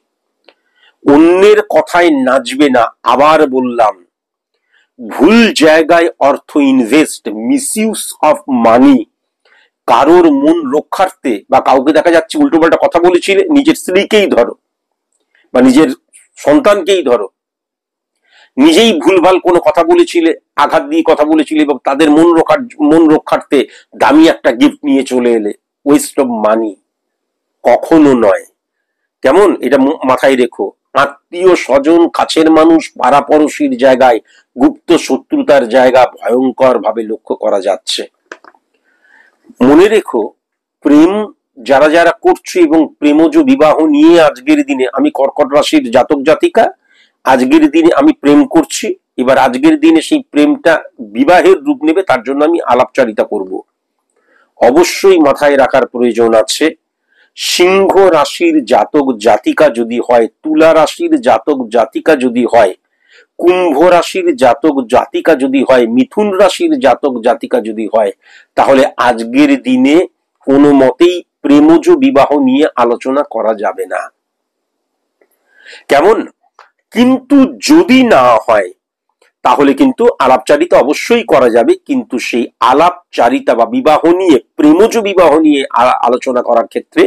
অন্যের কথায় নাচবে না, আবার বললাম, ভুল জায়গায় অর্থ ইনভেস্ট, মিসইউজ অফ মানি, কারোর মন রক্ষার্থে, বা কাউকে দেখা যাচ্ছে উল্টোপাল্টা কথা বলেছিলে, নিজের স্ত্রীকেই ধরো বা নিজের সন্তানকেই ধরো, নিজেই ভুলভাল কোনো কথা বলেছিলে, আঘাত দিয়ে কথা বলেছিলে এবং তাদের মন রক্ষার্থে দামি একটা গিফট নিয়ে চলে এলে, ওয়েস্ট অফ মানি, কখনো নয়। কেমন, এটা মাথায় রেখো। আত্মীয় স্বজন, কাছের মানুষ, পাড়াপড়শির জায়গায় গুপ্ত শত্রুতার জায়গা ভয়ঙ্কর ভাবে লক্ষ্য করা যাচ্ছে। মনে রেখো, প্রেম যারা যারা করছে এবং প্রেমজ বিবাহ নিয়ে আজকের দিনে, আমি কর্কট রাশির জাতক জাতিকা, আজকের দিনে আমি প্রেম করছি, এবার আজকের দিনে সেই প্রেমটা বিবাহের রূপ নেবে, তার জন্য আমি আলাপচারিতা করব। অবশ্যই মাথায় রাখার প্রয়োজন আছে, সিংহ রাশির জাতক জাতিকা যদি হয়, তুলা রাশির জাতক জাতিকা যদি হয়, কুম্ভ রাশির জাতক জাতিকা যদি হয়, মিথুন রাশির জাতক জাতিকা যদি হয়, তাহলে আজকের দিনে কোনো মতেই প্রেমজ বিবাহ নিয়ে আলোচনা করা যাবে না। কেমন, কিন্তু যদি না হয়, তাহলে কিন্তু আলাপচারিতা অবশ্যই করা যাবে, কিন্তু সেই আলাপচারিতা বা বিবাহ নিয়ে, প্রেমজ বিবাহ নিয়ে আলোচনা করার ক্ষেত্রে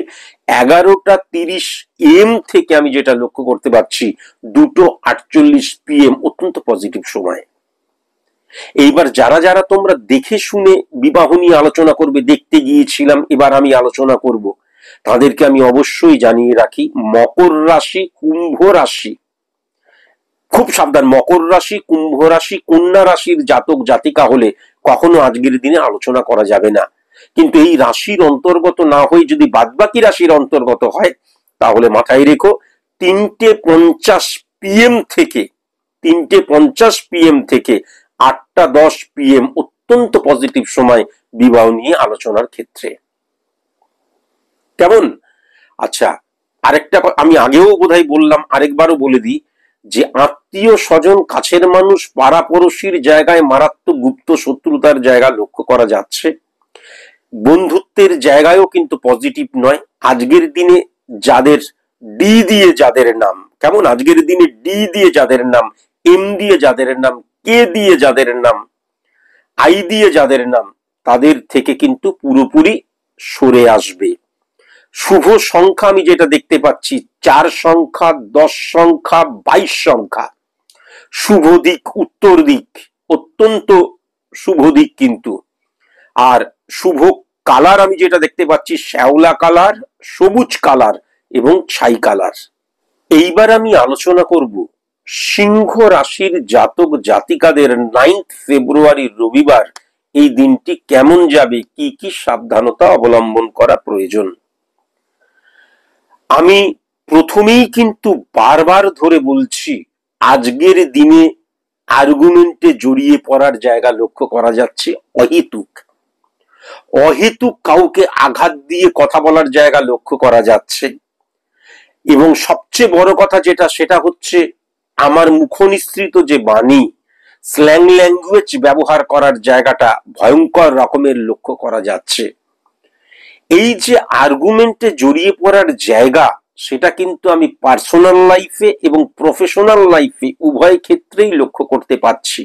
11:30 AM থেকে আমি যেটা লক্ষ্য করতে পারছি 2:48 PM অত্যন্ত পজিটিভ সময়। এইবার যারা যারা তোমরা দেখে শুনে বিবাহ নিয়ে আলোচনা করবে, দেখতে গিয়েছিলাম এবার আমি আলোচনা করব, তাদেরকে আমি অবশ্যই জানিয়ে রাখি, মকর রাশি, কুম্ভ রাশি, খুব সাবধান। মকর রাশি, কুম্ভ রাশি, কন্যা রাশির জাতক জাতিকা হলে কখনো আজকের দিনে আলোচনা করা যাবে না। কিন্তু এই রাশির অন্তর্গত না হয়ে যদি বাদবাকি রাশির অন্তর্গত হয় তাহলে মাথায় রেখো 3:50 PM থেকে 3:50 PM থেকে 8:10 PM অত্যন্ত পজিটিভ সময় বিবাহ নিয়ে আলোচনার ক্ষেত্রে। কেমন? আচ্ছা, আরেকটা আমি আগেও বোধহয় বললাম, আরেকবারও বলে দিই যে আত্মীয় স্বজন, কাছের মানুষ, পাড়াপড়শির জায়গায় মারাত্মক গুপ্ত শত্রুতার জায়গা লক্ষ্য করা যাচ্ছে। বন্ধুত্বের জায়গায়ও কিন্তু পজিটিভ নয়। আজকের দিনে যাদের ডি দিয়ে যাদের নাম, কেমন, আজকের দিনে ডি দিয়ে যাদের নাম, এম দিয়ে যাদের নাম, কে দিয়ে যাদের নাম, আই দিয়ে যাদের নাম, তাদের থেকে কিন্তু পুরোপুরি সরে আসবে। শুভ সংখ্যা আমি যেটা দেখতে পাচ্ছি 4 সংখ্যা, 10 সংখ্যা, 22 সংখ্যা। শুভ দিক উত্তর দিক, অত্যন্ত শুভ দিক কিন্তু। আর শুভ কালার আমি যেটা দেখতে পাচ্ছি শ্যাওলা কালার, সবুজ কালার এবং ছাই কালার। এইবার আমি আলোচনা করব সিংহ রাশির জাতক জাতিকাদের 9 ফেব্রুয়ারি রবিবার এই দিনটি কেমন যাবে, কি কি সাবধানতা অবলম্বন করা প্রয়োজন। আমি প্রথমেই কিন্তু বারবার ধরে বলছি, আজকের দিনে আর্গুমেন্টে জড়িয়ে পড়ার জায়গা লক্ষ্য করা যাচ্ছে অহেতুক। অহেতুক কাউকে আঘাত দিয়ে কথা বলার জায়গা লক্ষ্য করা যাচ্ছে। এবং সবচেয়ে বড় কথা যেটা, সেটা হচ্ছে আমার মুখনিসৃত যে বাণী, স্ল্যাং ল্যাঙ্গুয়েজ ব্যবহার করার জায়গাটা ভয়ঙ্কর রকমের লক্ষ্য করা যাচ্ছে। এই যে আর্গুমেন্টে জড়িয়ে পড়ার জায়গা, সেটা কিন্তু আমি পার্সোনাল লাইফে এবং প্রফেশনাল লাইফে উভয় ক্ষেত্রেই লক্ষ্য করতে পারছি।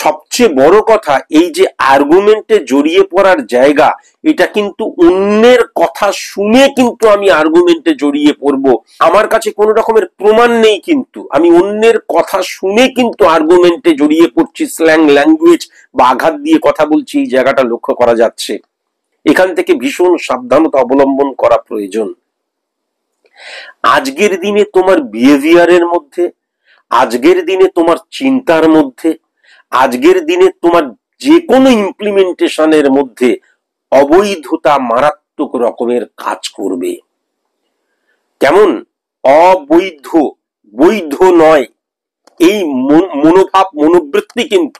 সবচেয়ে বড় কথা, এই যে আর্গুমেন্টে জড়িয়ে পড়ার জায়গা, এটা কিন্তু অন্যের কথা শুনে কিন্তু আমি আর্গুমেন্টে জড়িয়ে পড়ব। আমার কাছে কোনো রকমের প্রমাণ নেই, কিন্তু আমি অন্যের কথা শুনে কিন্তু আর্গুমেন্টে জড়িয়ে পড়ছি, স্ল্যাং ল্যাঙ্গুয়েজ বা আঘাত দিয়ে কথা বলছি, এই জায়গাটা লক্ষ্য করা যাচ্ছে। এখান থেকে ভীষণ সাবধানতা অবলম্বন করা প্রয়োজন। আজকের দিনে তোমার বিহেভিয়ারের মধ্যে, আজকের দিনে তোমার চিন্তার মধ্যে, আজকের দিনে তোমার যে কোনো ইমপ্লিমেন্টেশনের মধ্যে অবৈধতা মারাত্মক রকমের কাজ করবে। কেমন? অবৈধ, বৈধ নয়, এই মনোভাব, মনোবৃত্তি কিন্তু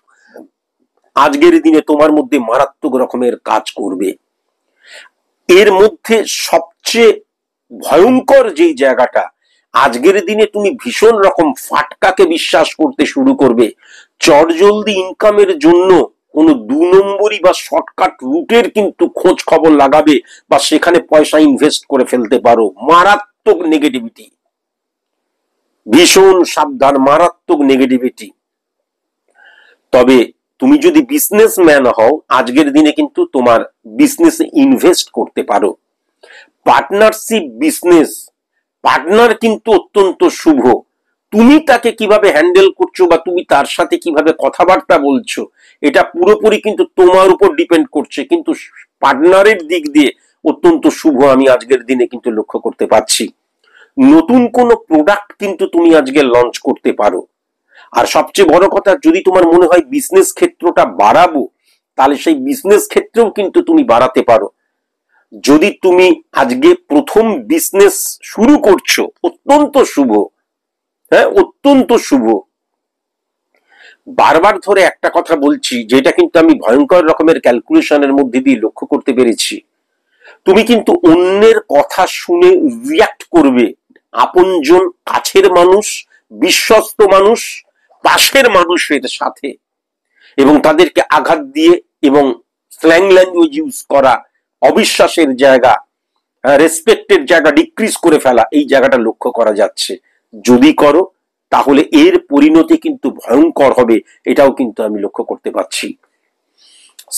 আজকের দিনে তোমার মধ্যে মারাত্মক রকমের কাজ করবে। এর মধ্যে সবচেয়ে ভয়ঙ্কর যেই জায়গাটা, আজকের দিনে তুমি ভীষণ রকম ফাটকাকে বিশ্বাস করতে শুরু করবে। চটজলদি ইনকামের জন্য কোনো 2 নম্বরই বা শর্টকাট রুটের কিন্তু খোঁজ খবর লাগাবে বা সেখানে পয়সা ইনভেস্ট করে ফেলতে পারো। মারাত্মক নেগেটিভিটি, ভীষণ সাবধান, মারাত্মক নেগেটিভিটি। তবে তুমি যদি বিজনেসম্যান হও, আজকের দিনে কিন্তু তোমার বিজনেসে ইনভেস্ট করতে পারো। পার্টনারশিপ বিজনেস, পার্টনার কিন্তু অত্যন্ত শুভ। তুমি তাকে কিভাবে হ্যান্ডেল করছো বা তুমি তার সাথে কিভাবে কথাবার্তা বলছো, এটা পুরোপুরি কিন্তু তোমার উপর ডিপেন্ড করছে, কিন্তু পার্টনারের দিক দিয়ে অত্যন্ত শুভ আমি আজকের দিনে কিন্তু লক্ষ্য করতে পারছি। নতুন কোনো প্রোডাক্ট কিন্তু তুমি আজকে লঞ্চ করতে পারো। আর সবচেয়ে বড় কথা, যদি তোমার মনে হয় বিজনেস ক্ষেত্রটা বাড়াবো, তাহলে সেই বিজনেস ক্ষেত্রেও কিন্তু তুমি বাড়াতে পারো। যদি তুমি আজকে প্রথম বিজনেস শুরু করছো, অত্যন্ত শুভ, হ্যাঁ, অত্যন্ত শুভ। বারবার ধরে একটা কথা বলছি, যেটা কিন্তু আমি ভয়ঙ্কর রকমের ক্যালকুলেশনের মধ্যে দিয়ে লক্ষ্য করতে পেরেছি। তুমি কিন্তু অন্যের কথা শুনে রিয়াক্ট করবে। আপনজন, কাছের মানুষ, বিশ্বস্ত মানুষ, পাশের মানুষের সাথে, এবং তাদেরকে আঘাত দিয়ে এবং স্ল্যাং ল্যাঙ্গুয়েজ ইউজ করা, অবিশ্বাসের জায়গা, রেসপেক্টের জায়গা ডিক্রিজ করে ফেলা, এই জায়গাটা লক্ষ্য করা যাচ্ছে। যদি করো তাহলে এর পরিণতি কিন্তু ভয়ঙ্কর হবে, এটাও কিন্তু আমি লক্ষ্য করতে পারছি।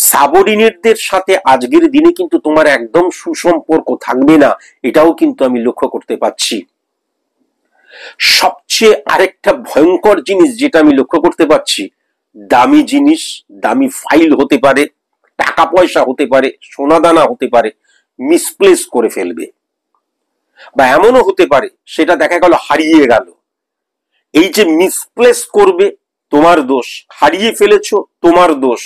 সাবঅর্ডিনেটদের সাথে আজকের দিনে কিন্তু তোমার একদম সুসম্পর্ক থাকবে না, এটাও কিন্তু আমি লক্ষ্য করতে পারছি। সবচেয়ে আরেকটা ভয়ঙ্কর জিনিস যেটা আমি লক্ষ্য করতে পারছি, দামি জিনিস, দামি ফাইল হতে পারে, টাকা পয়সা হতে পারে, সোনাদানা হতে পারে, মিসপ্লেস করে ফেলবে, বা এমনও হতে পারে সেটা দেখা গেল হারিয়ে গেল। এই যে মিসপ্লেস করবে, তোমার দোষ, হারিয়ে ফেলেছো তোমার দোষ,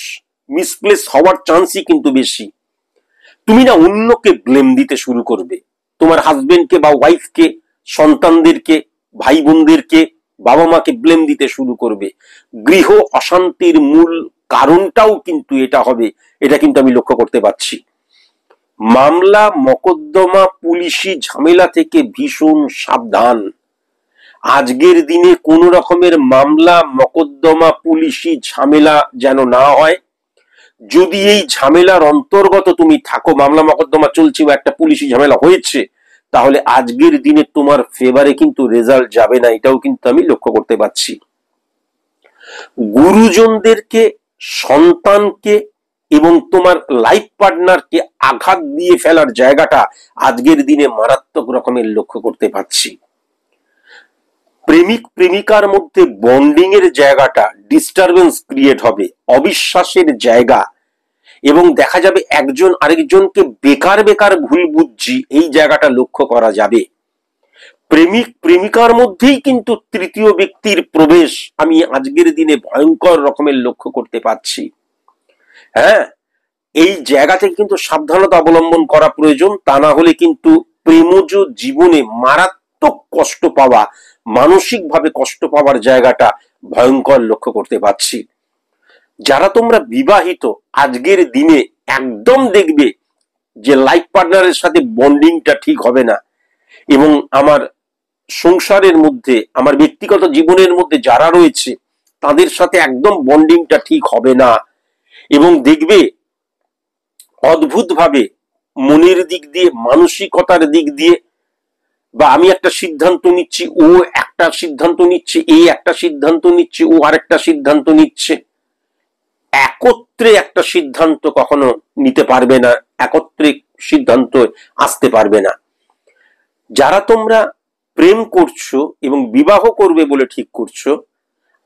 মিসপ্লেস হওয়ার চান্সই কিন্তু বেশি। তুমি না অন্যকে ব্লেম দিতে শুরু করবে, তোমার হাজবেন্ডকে বা ওয়াইফকে, সন্তানদেরকে, ভাই বোনদেরকে, বাবা মাকে ব্লেম দিতে শুরু করবে। গৃহ অশান্তির মূল কারণটাও কিন্তু এটা হবে, এটা কিন্তু আমি লক্ষ্য করতে পারছি। মামলা মকদ্দমা পুলিশি ঝামেলা থেকে ভীষণ সাবধান। আজকের দিনে কোন রকমের মামলা মকদ্দমা পুলিশি ঝামেলা যেন না হয়। যদি এই ঝামেলার অন্তর্গত তুমি থাকো, মামলা মকদ্দমা চলছে বা একটা পুলিশি ঝামেলা হয়েছে, তাহলে আজকের দিনে তোমার ফেভারে কিন্তু রেজাল্ট যাবে না, এটাও কিন্তু আমি লক্ষ্য করতে পারছি। গুরুজনদেরকে, সন্তানকে এবং তোমার লাইফ পার্টনারকে আঘাত দিয়ে ফেলার জায়গাটা আজকের দিনে মারাত্মক রকমের লক্ষ্য করতে পারছি। প্রেমিক প্রেমিকার মধ্যে বন্ডিং এর জায়গাটা ডিস্টারবেন্স ক্রিয়েট হবে, অবিশ্বাসের জায়গা, এবং দেখা যাবে একজন আরেকজনকে বেকার বেকার ভুল বুঝছি, এই জায়গাটা লক্ষ্য করা যাবে। প্রেমিক প্রেমিকার মধ্যেই কিন্তু তৃতীয় ব্যক্তির প্রবেশ আমি আজকের দিনে ভয়ঙ্কর রকমের লক্ষ্য করতে পারছি। হ্যাঁ, এই জায়গা থেকে কিন্তু সাবধানতা অবলম্বন করা প্রয়োজন, তা না হলে কিন্তু প্রেমজ জীবনে মারাত্মক কষ্ট পাওয়া, মানসিকভাবে কষ্ট পাওয়ার জায়গাটা ভয়ঙ্কর লক্ষ্য করতে পারছি। যারা তোমরা বিবাহিত, আজকের দিনে একদম দেখবে যে লাইফ পার্টনারের সাথে বন্ডিংটা ঠিক হবে না, এবং আমার সংসারের মধ্যে, আমার ব্যক্তিগত জীবনের মধ্যে যারা রয়েছে তাদের সাথে একদম বন্ডিংটা ঠিক হবে না, এবং দেখবে অদ্ভুতভাবে মনের দিক দিয়ে, মানসিকতার দিক দিয়ে, বা আমি একটা সিদ্ধান্ত নিচ্ছি, ও একটা সিদ্ধান্ত নিচ্ছে, এই একটা সিদ্ধান্ত নিচ্ছে, ও আরেকটা সিদ্ধান্ত নিচ্ছে, একত্রে একটা সিদ্ধান্ত কখনো নিতে পারবে না, একত্রে সিদ্ধান্ত আসতে পারবে না। যারা তোমরা প্রেম করছো এবং বিবাহ করবে বলে ঠিক করছো,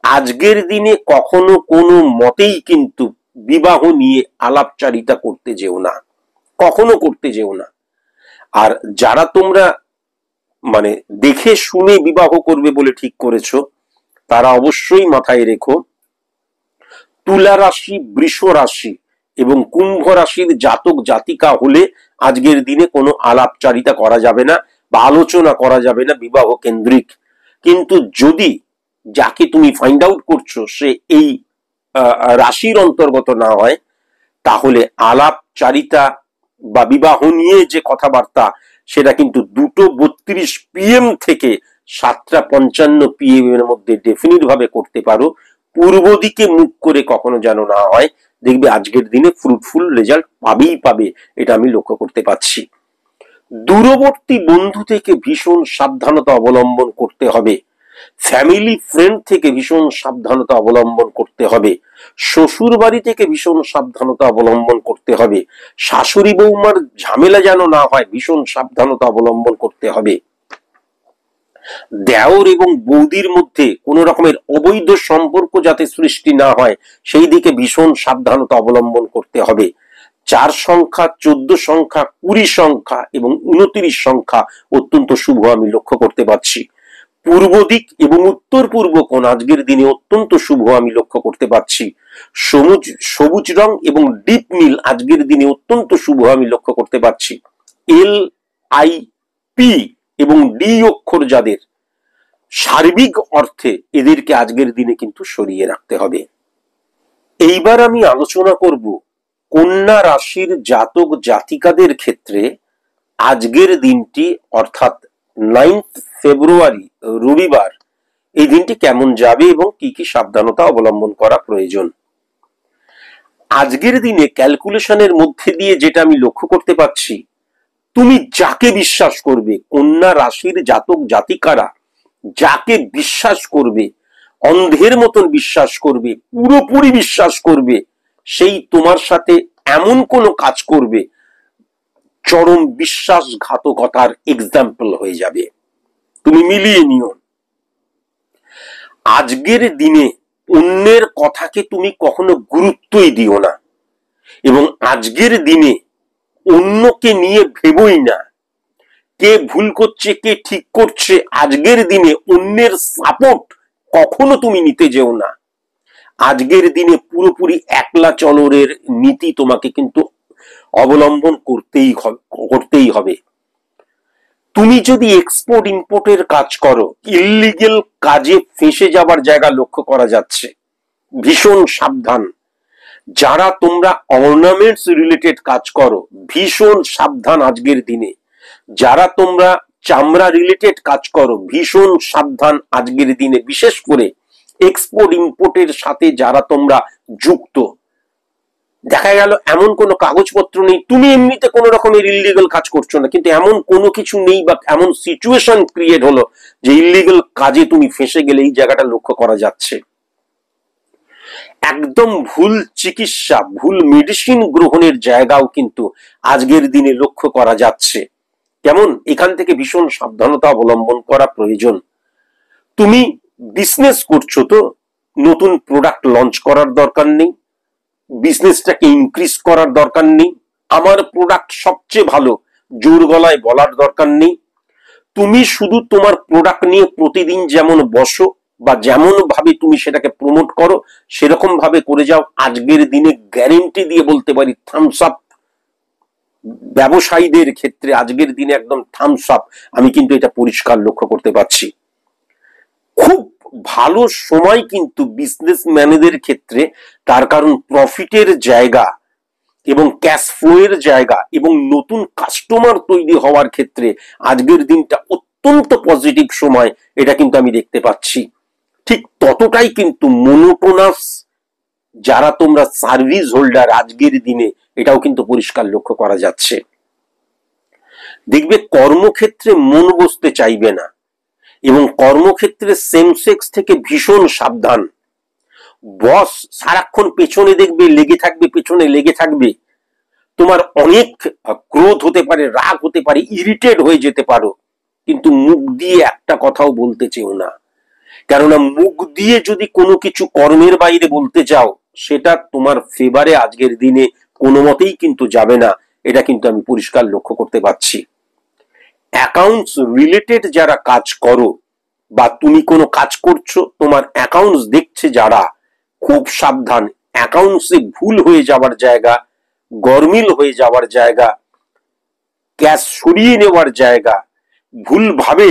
আজকের দিনে কখনো কোনো মতেই কিন্তু বিবাহ নিয়ে আলাপচারিতা করতে যেও না, কখনো করতে যেও না। আর যারা তোমরা মানে দেখে শুনে বিবাহ করবে বলে ঠিক করেছো, তারা অবশ্যই মাথায় রেখো, তুলা রাশি, বৃষ রাশি এবং কুম্ভ রাশির জাতক জাতিকা হলে আজকের দিনে কোনো আলাপচারিতা করা যাবে না বা আলোচনা করা যাবে না বিবাহ কেন্দ্রিক। কিন্তু যদি যাকে তুমি ফাইন্ড আউট করছো সে এই রাশির অন্তর্গত না হয়, তাহলে আলাপচারিতা বা বিবাহ নিয়ে যে কথাবার্তা, সেটা কিন্তু 2:32 PM থেকে 7:55 PM এর মধ্যে ডেফিনিট ভাবে করতে পারো। পূর্ব দিকে মুখ করে কখনো যেন না হয়, দেখবে আজকের দিনে ফ্রুটফুল রেজাল্ট পাবেই পাবে, এটা আমি লক্ষ্য করতে পারছি। দূরবর্তী বন্ধু থেকে ভীষণ সাবধানতা অবলম্বন করতে হবে, ফ্যামিলি ফ্রেন্ড থেকে ভীষণ সাবধানতা অবলম্বন করতে হবে, শ্বশুর বাড়ি থেকে ভীষণ সাবধানতা অবলম্বন করতে হবে, শাশুড়ি বৌমার ঝামেলা যেন না হয়, ভীষণ সাবধানতা অবলম্বন করতে হবে। দেওর এবং বৌদির মধ্যে কোন রকমের অবৈধ সম্পর্ক যাতে সৃষ্টি না হয়, সেই দিকে ভীষণ সাবধানতা অবলম্বন করতে হবে। 4 সংখ্যা, 14 সংখ্যা, 20 সংখ্যা এবং 29 সংখ্যা অত্যন্ত শুভ আমি লক্ষ্য করতে পারছি। পূর্ব দিক এবং উত্তর পূর্ব কোণ আজকের দিনে অত্যন্ত শুভ আমি লক্ষ্য করতে পারছি। সবুজ রং এবং ডিপ নীল আজকের দিনে অত্যন্ত শুভ আমি লক্ষ্য করতে পারছি। LIP এবং ডি অক্ষর যাদের, সার্বিক অর্থে এদেরকে আজকের দিনে কিন্তু সরিয়ে রাখতে হবে। এইবার আমি আলোচনা করব কন্যা রাশির জাতক জাতিকাদের ক্ষেত্রে আজকের দিনটি, অর্থাৎ 9 ফেব্রুয়ারি রবিবার, এই দিনটি কেমন যাবে এবং কি কি সাবধানতা অবলম্বন করা প্রয়োজন। আজকের দিনে ক্যালকুলেশনের মধ্যে দিয়ে যেটা আমি লক্ষ্য করতে পারছি, তুমি যাকে বিশ্বাস করবে, কন্যা রাশির জাতক জাতিকারা যাকে বিশ্বাস করবে, অন্ধের মতন বিশ্বাস করবে, পুরোপুরি বিশ্বাস করবে, সেই তোমার সাথে এমন কোনো কাজ করবে চরম বিশ্বাসঘাতকতার এক্সাম্পল হয়ে যাবে। তুমি মিলিয়ে নিও। আজকের দিনে অন্যের কথাকে তুমি কখনো গুরুত্বই দিও না, এবং আজকের দিনে অন্যকে নিয়ে ভেবোই না কে ভুল করছে কে ঠিক করছে। আজকের দিনে অন্যের সাপোর্ট কখনো তুমি নিতে যেও না। আজকের দিনে পুরোপুরি একলা চলরের নীতি তোমাকে কিন্তু অবলম্বন করতেই হবে। তুমি যদি এক্সপোর্ট ইম্পোর্টের কাজ করো, ইল্লিগেল কাজে ফেঁসে যাবার জায়গা লক্ষ্য করা যাচ্ছে। ভীষণ সাবধান। যারা তোমরা অর্নামেন্টস রিলেটেড কাজ করো, ভীষণ সাবধান আজকের দিনে। যারা তোমরা চামড়া রিলেটেড কাজ করো, ভীষণ সাবধান আজকের দিনে। বিশেষ করে এক্সপোর্ট ইম্পোর্টের সাথে যারা তোমরা যুক্ত, দেখা গেল এমন কোনো কাগজপত্র নেই, তুমি এমনিতে কোনো রকমের ইল্লিগাল কাজ করছো না, কিন্তু এমন কোনো কিছু নেই বা এমন সিচুয়েশন ক্রিয়েট হলো যে ইল্লিগাল কাজে তুমি ফেঁসে গেলে, এই জায়গাটা লক্ষ্য করা যাচ্ছে। একদম ভুল চিকিৎসা, ভুল মেডিসিন গ্রহণের জায়গাও কিন্তু আজকের দিনে লক্ষ্য করা যাচ্ছে। কেমন? এখান থেকে ভীষণ সাবধানতা অবলম্বন করা প্রয়োজন। তুমি বিজনেস করছো তো নতুন প্রোডাক্ট লঞ্চ করার দরকার নেই, বিজনেসটাকে ইনক্রিজ করার দরকার নেই, আমার প্রোডাক্ট সবচেয়ে ভালো জোর গলায় বলার দরকার নেই। তুমি শুধু তোমার প্রোডাক্ট নিয়ে প্রতিদিন যেমন বসো বা যেমন ভাবে তুমি সেটাকে প্রমোট করো, সেরকম ভাবে করে যাও। আজকের দিনে গ্যারেন্টি দিয়ে বলতে পারি, থামস আপ ব্যবসায়ীদের ক্ষেত্রে আজকের দিনে একদম থামস আপ। আমি কিন্তু এটা পরিষ্কার লক্ষ্য করতে পারছি। খুব ভালো সময় কিন্তু বিজনেসম্যানদের ক্ষেত্রে, তার কারণ প্রফিটের জায়গা এবং ক্যাশ ফ্লো এর জায়গা এবং নতুন কাস্টমার তৈরি হওয়ার ক্ষেত্রে আজকের দিনটা অত্যন্ত পজিটিভ সময়, এটা কিন্তু আমি দেখতে পাচ্ছি। ঠিক ততটাই কিন্তু মোনোটোনাস যারা তোমরা সার্ভিস হোল্ডার আজকের দিনে, এটাও কিন্তু পরিষ্কার লক্ষ্য করা যাচ্ছে। দেখবে কর্মক্ষেত্রে মন বসতে চাইবে না, এবং কর্মক্ষেত্রে সেম সেক্স থেকে ভীষণ সাবধান। বস সারাক্ষণ পেছনে দেখবে লেগে থাকবে, পেছনে লেগে থাকবে। তোমার অনেক ক্রোধ হতে পারে, রাগ হতে পারে, ইরিটেট হয়ে যেতে পারো, কিন্তু মুখ দিয়ে একটা কথাও বলতে চেও না। কেননা মুখ দিয়ে যদি কোনো কিছু কর্মের বাইরে বলতে চাও, সেটা তোমার ফেভারে আজকের দিনে কোনো মতেই কিন্তু যাবে না। এটা কিন্তু আমি পরিষ্কার লক্ষ্য করতে পারছি। অ্যাকাউন্টস রিলেটেড যারা কাজ করো বা তুমি কোনো কাজ করছো, তোমার অ্যাকাউন্টস দেখছে যারা, খুব সাবধান। অ্যাকাউন্টসে ভুল হয়ে যাওয়ার জায়গা, গরমিল হয়ে যাওয়ার জায়গা, ক্যাশ সরিয়ে নেওয়ার জায়গা, ভুলভাবে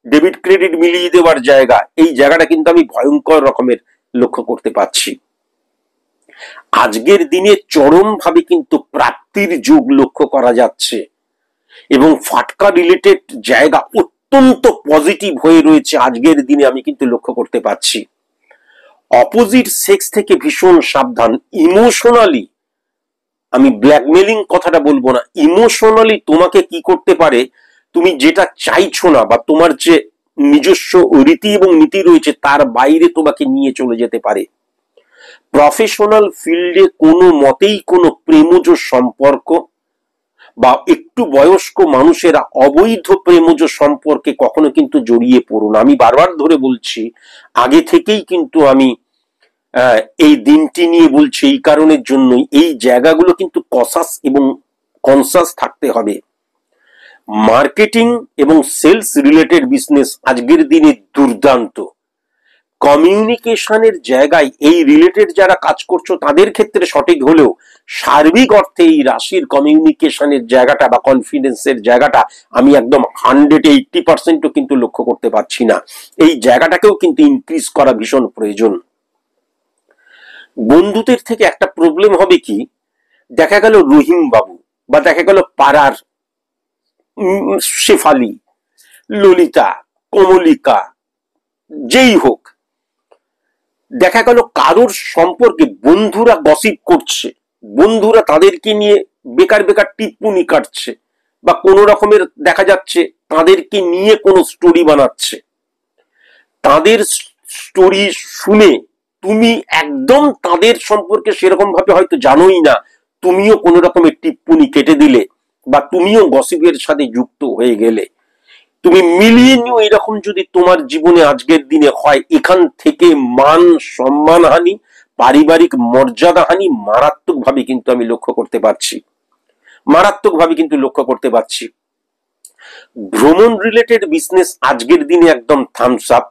ডেবিট ক্রেডিট মিলিয়ে দেওয়ার জায়গা, এই জায়গাটা কিন্তু আমি ভয়ঙ্কর রকমের লক্ষ্য করতে পারছি। আজকের দিনে চরম ভাবে কিন্তু প্রাপ্তির যুগ লক্ষ্য করা যাচ্ছে, এবং ফাটকা রিলেটেড জায়গা অত্যন্ত পজিটিভ হয়ে রয়েছে আজকের দিনে, আমি কিন্তু লক্ষ্য করতে পারছি। অপোজিট সেক্স থেকে ভীষণ সাবধান। ইমোশনালি, আমি ব্ল্যাকমেলিং কথাটা বলবো না, ইমোশনালি তোমাকে কি করতে পারে, তুমি যেটা চাইছো না বা তোমার যে নিজস্ব রীতি এবং নীতি রয়েছে তার বাইরে তোমাকে নিয়ে চলে যেতে পারে। প্রফেশনাল ফিল্ডে কোনো মতেই কোনো প্রেমজ সম্পর্ক বা একটু বয়স্ক মানুষেরা অবৈধ প্রেমজ সম্পর্কে কখনো কিন্তু জড়িয়ে পড়ো না। আমি বারবার ধরে বলছি, আগে থেকেই কিন্তু আমি এই দিনটি নিয়ে বলছি এই কারণের জন্যই, এই জায়গাগুলো কিন্তু কসাস এবং কনসাস থাকতে হবে। মার্কেটিং এবং সেলস রিলেটেড বিজনেস আজকের দিনে দুর্দান্ত। কমিউনিকেশনের জায়গায় এই রিলেটেড যারা কাজ করছো তাদের ক্ষেত্রে সঠিক হলেও সার্বিক অর্থে এই রাশির কমিউনিকেশনের জায়গাটা বা কনফিডেন্সের জায়গাটা আমি একদম 180% কিন্তু লক্ষ্য করতে পারছি না। এই জায়গাটাকেও কিন্তু ইনক্রিজ করা ভীষণ প্রয়োজন। বন্ধুদের থেকে একটা প্রবলেম হবে কি, দেখা গেল রহিম বাবু বা দেখা গেল পাড়ার শেফালি, ললিতা, কমলিকা, যেই হোক, দেখা গেল কারোর সম্পর্কে বন্ধুরা গসিপ করছে, বন্ধুরা তাদেরকে নিয়ে বেকার বেকার টিপ্পনি কাটছে বা কোনো রকমের দেখা যাচ্ছে তাদেরকে নিয়ে কোনো স্টোরি বানাচ্ছে। তাদের স্টোরি শুনে তুমি একদম তাদের সম্পর্কে সেরকম ভাবে হয়তো জানোই না, তুমিও কোনো রকমের টিপ্পনি কেটে দিলে বা তুমিও গসিপের সাথে যুক্ত হয়ে গেলে, তুমি মিলিয়ে নিও এরকম যদি তোমার জীবনে আজকের দিনে হয়, এখান থেকে মান সম্মান হানি, পারিবারিক মর্যাদা হানি মারাত্মক ভাবে কিন্তু আমি লক্ষ্য করতে পারছি, মারাত্মক ভাবে কিন্তু লক্ষ্য করতে পারছি। ভ্রমণ রিলেটেড বিজনেস আজকের দিনে একদম থামস আপ।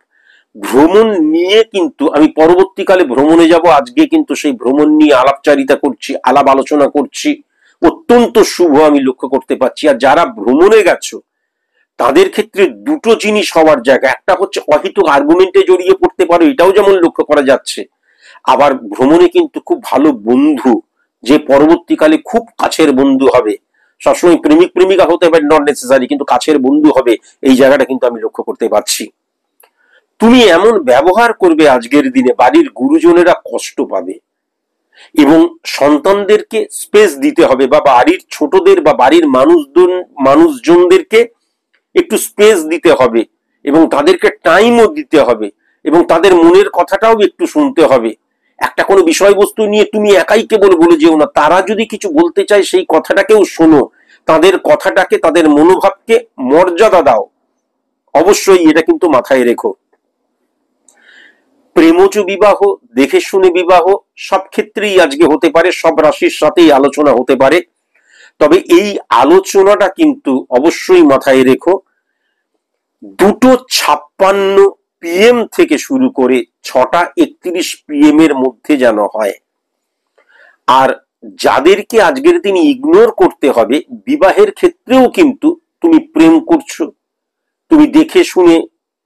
ভ্রমণ নিয়ে কিন্তু আমি পরবর্তীকালে ভ্রমণে যাব, আজকে কিন্তু সেই ভ্রমণ নিয়ে আলাপচারিতা করছি, আলাপ আলোচনা করছি, অত্যন্ত শুভ আমি লক্ষ্য করতে পারছি। আর যারা ভ্রমণে গেছো তাদের ক্ষেত্রে দুটো জিনিস হওয়ার জায়গা, একটা হচ্ছে অহেতুক আর্গুমেন্টে জড়িয়ে পড়তে পারো, এটাও যেমন লক্ষ্য করা যাচ্ছে, আবার ভ্রমণে কিন্তু খুব ভালো বন্ধু, যে পরবর্তীকালে খুব কাছের বন্ধু হবে, সবসময় প্রেমিক প্রেমিকা হতে পারে নট নেসেসারি, কিন্তু কাছের বন্ধু হবে, এই জায়গাটা কিন্তু আমি লক্ষ্য করতে পারছি। তুমি এমন ব্যবহার করবে আজকের দিনে বাড়ির গুরুজনেরা কষ্ট পাবে, এবং সন্তানদেরকে স্পেস দিতে হবে, বা বাড়ির ছোটদের বা বাড়ির মানুষজনদেরকে একটু স্পেস দিতে হবে, এবং তাদেরকে টাইমও দিতে হবে, এবং তাদের মনের কথাটাও একটু শুনতে হবে। একটা কোনো বিষয়বস্তু নিয়ে তুমি একাই কেবল বলে যেও না, তারা যদি কিছু বলতে চায় সেই কথাটাকেও শোনো, তাদের কথাটাকে, তাদের মনোভাবকে মর্যাদা দাও। অবশ্যই এটা কিন্তু মাথায় রেখো। প্রেমজ বিবাহ, দেখে শুনে বিবাহ সব ক্ষেত্রেই আজকে হতে পারে, সব রাশির সাথেই আলোচনা হতে পারে, তবে এই আলোচনাটা কিন্তু অবশ্যই মাথায় রেখো 2:56 PM থেকে শুরু করে 6:31 PM এর মধ্যে যেন হয়। আর যাদেরকে আজকের দিন ইগনোর করতে হবে, বিবাহের ক্ষেত্রেও কিন্তু তুমি প্রেম করছো, তুমি দেখে শুনে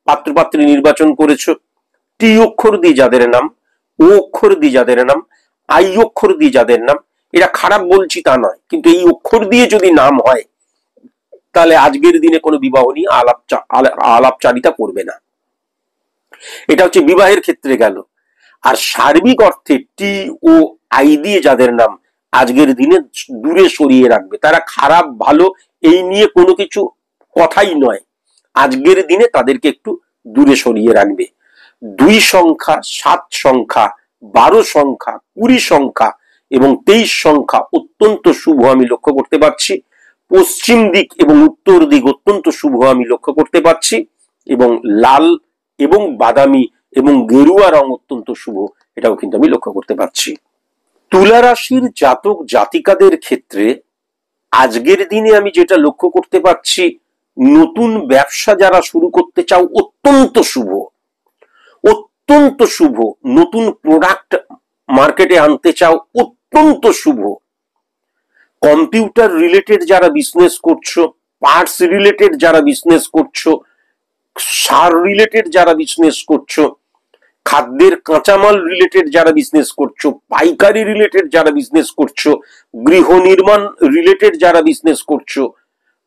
পাত্রপাত্রী নির্বাচন করেছো, টি অক্ষর দিয়ে যাদের নাম, ও অক্ষর দিয়ে যাদের নাম, আই অক্ষর দিয়ে যাদের নাম, এরা খারাপ বলছি তা নয়, কিন্তু এই অক্ষর দিয়ে যদি নাম হয় তাহলে আজকের দিনে কোনো বিবাহ নিয়ে আলাপচারিতা করবে না। এটা হচ্ছে বিবাহের ক্ষেত্রে গেল। আর সার্বিক অর্থে টি ও আই দিয়ে যাদের নাম আজকের দিনে দূরে সরিয়ে রাখবে, তারা খারাপ ভালো এই নিয়ে কোনো কিছু কথাই নয়, আজকের দিনে তাদেরকে একটু দূরে সরিয়ে রাখবে। 2 সংখ্যা, 7 সংখ্যা, 12 সংখ্যা, 20 সংখ্যা এবং 23 সংখ্যা অত্যন্ত শুভ আমি লক্ষ্য করতে পারছি। পশ্চিম দিক এবং উত্তর দিক অত্যন্ত শুভ আমি লক্ষ্য করতে পারছি, এবং লাল এবং বাদামি এবং গেরুয়া রং অত্যন্ত শুভ, এটাও কিন্তু আমি লক্ষ্য করতে পারছি। তুলা রাশির জাতক জাতিকাদের ক্ষেত্রে আজকের দিনে আমি যেটা লক্ষ্য করতে পারছি, নতুন ব্যবসা যারা শুরু করতে চাও অত্যন্ত শুভ, অত্যন্ত শুভ। নতুন প্রোডাক্ট মার্কেটে আনতে চাও অত্যন্ত শুভ। কম্পিউটার রিলেটেড যারা বিজনেস করছো, পার্টস রিলেটেড যারা বিজনেস করছো, সার রিলেটেড যারা বিজনেস করছো, খাদ্যের কাঁচামাল রিলেটেড যারা বিজনেস করছো, পাইকারি রিলেটেড যারা বিজনেস করছো, গৃহ নির্মাণ রিলেটেড যারা বিজনেস করছো,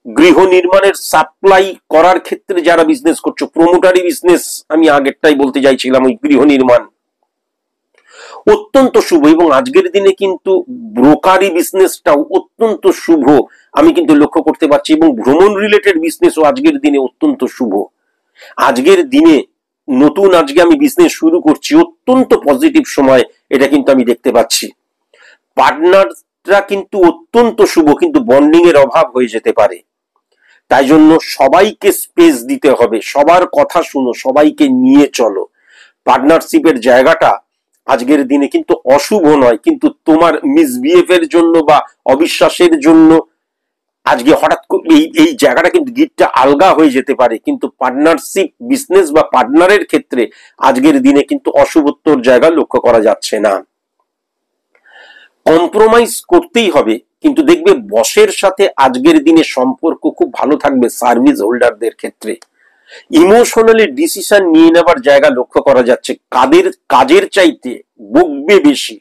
গৃহ নির্মাণের সাপ্লাই করার ক্ষেত্রে যারা বিজনেস করছো, প্রমোটারি বিজনেস আমি আগেরটাই বলতে চাইছিলাম, ওই গৃহ নির্মাণ অত্যন্ত শুভ। এবং আজকের দিনে কিন্তু ব্রোকারি বিজনেসটাও অত্যন্ত শুভ আমি কিন্তু লক্ষ্য করতে পারছি, এবং ভ্রমণ রিলেটেড বিজনেসও আজকের দিনে অত্যন্ত শুভ। আজকের দিনে নতুন আজকে আমি বিজনেস শুরু করছি, অত্যন্ত পজিটিভ সময় এটা কিন্তু আমি দেখতে পাচ্ছি। পার্টনাররা কিন্তু অত্যন্ত শুভ, কিন্তু বন্ডিং এর অভাব হয়ে যেতে পারে, তাই জন্য সবাইকে স্পেস দিতে হবে, সবার কথা শুনো, সবাইকে নিয়ে চলো। পার্টনারশিপের জায়গাটা আজকের দিনে কিন্তু অশুভ নয়, কিন্তু তোমার মিসবিহেভ এর জন্য বা অবিশ্বাসের জন্য আজকে হঠাৎ এই জায়গাটা কিন্তু গিটটা আলগা হয়ে যেতে পারে, কিন্তু পার্টনারশিপ বিজনেস বা পার্টনারের ক্ষেত্রে আজকের দিনে কিন্তু অশুভত্বর জায়গা লক্ষ্য করা যাচ্ছে না। কম্প্রোমাইজ করতেই হবে, কিন্তু দেখবে বসের সাথে আজকের দিনে সম্পর্ক খুব ভালো থাকবে সার্ভিস হোল্ডারদের ক্ষেত্রে। ইমোশনালি ডিসিশন নিয়ে নেবার জায়গা লক্ষ্য করা যাচ্ছে, কাজের চাইতে বকবে বেশি,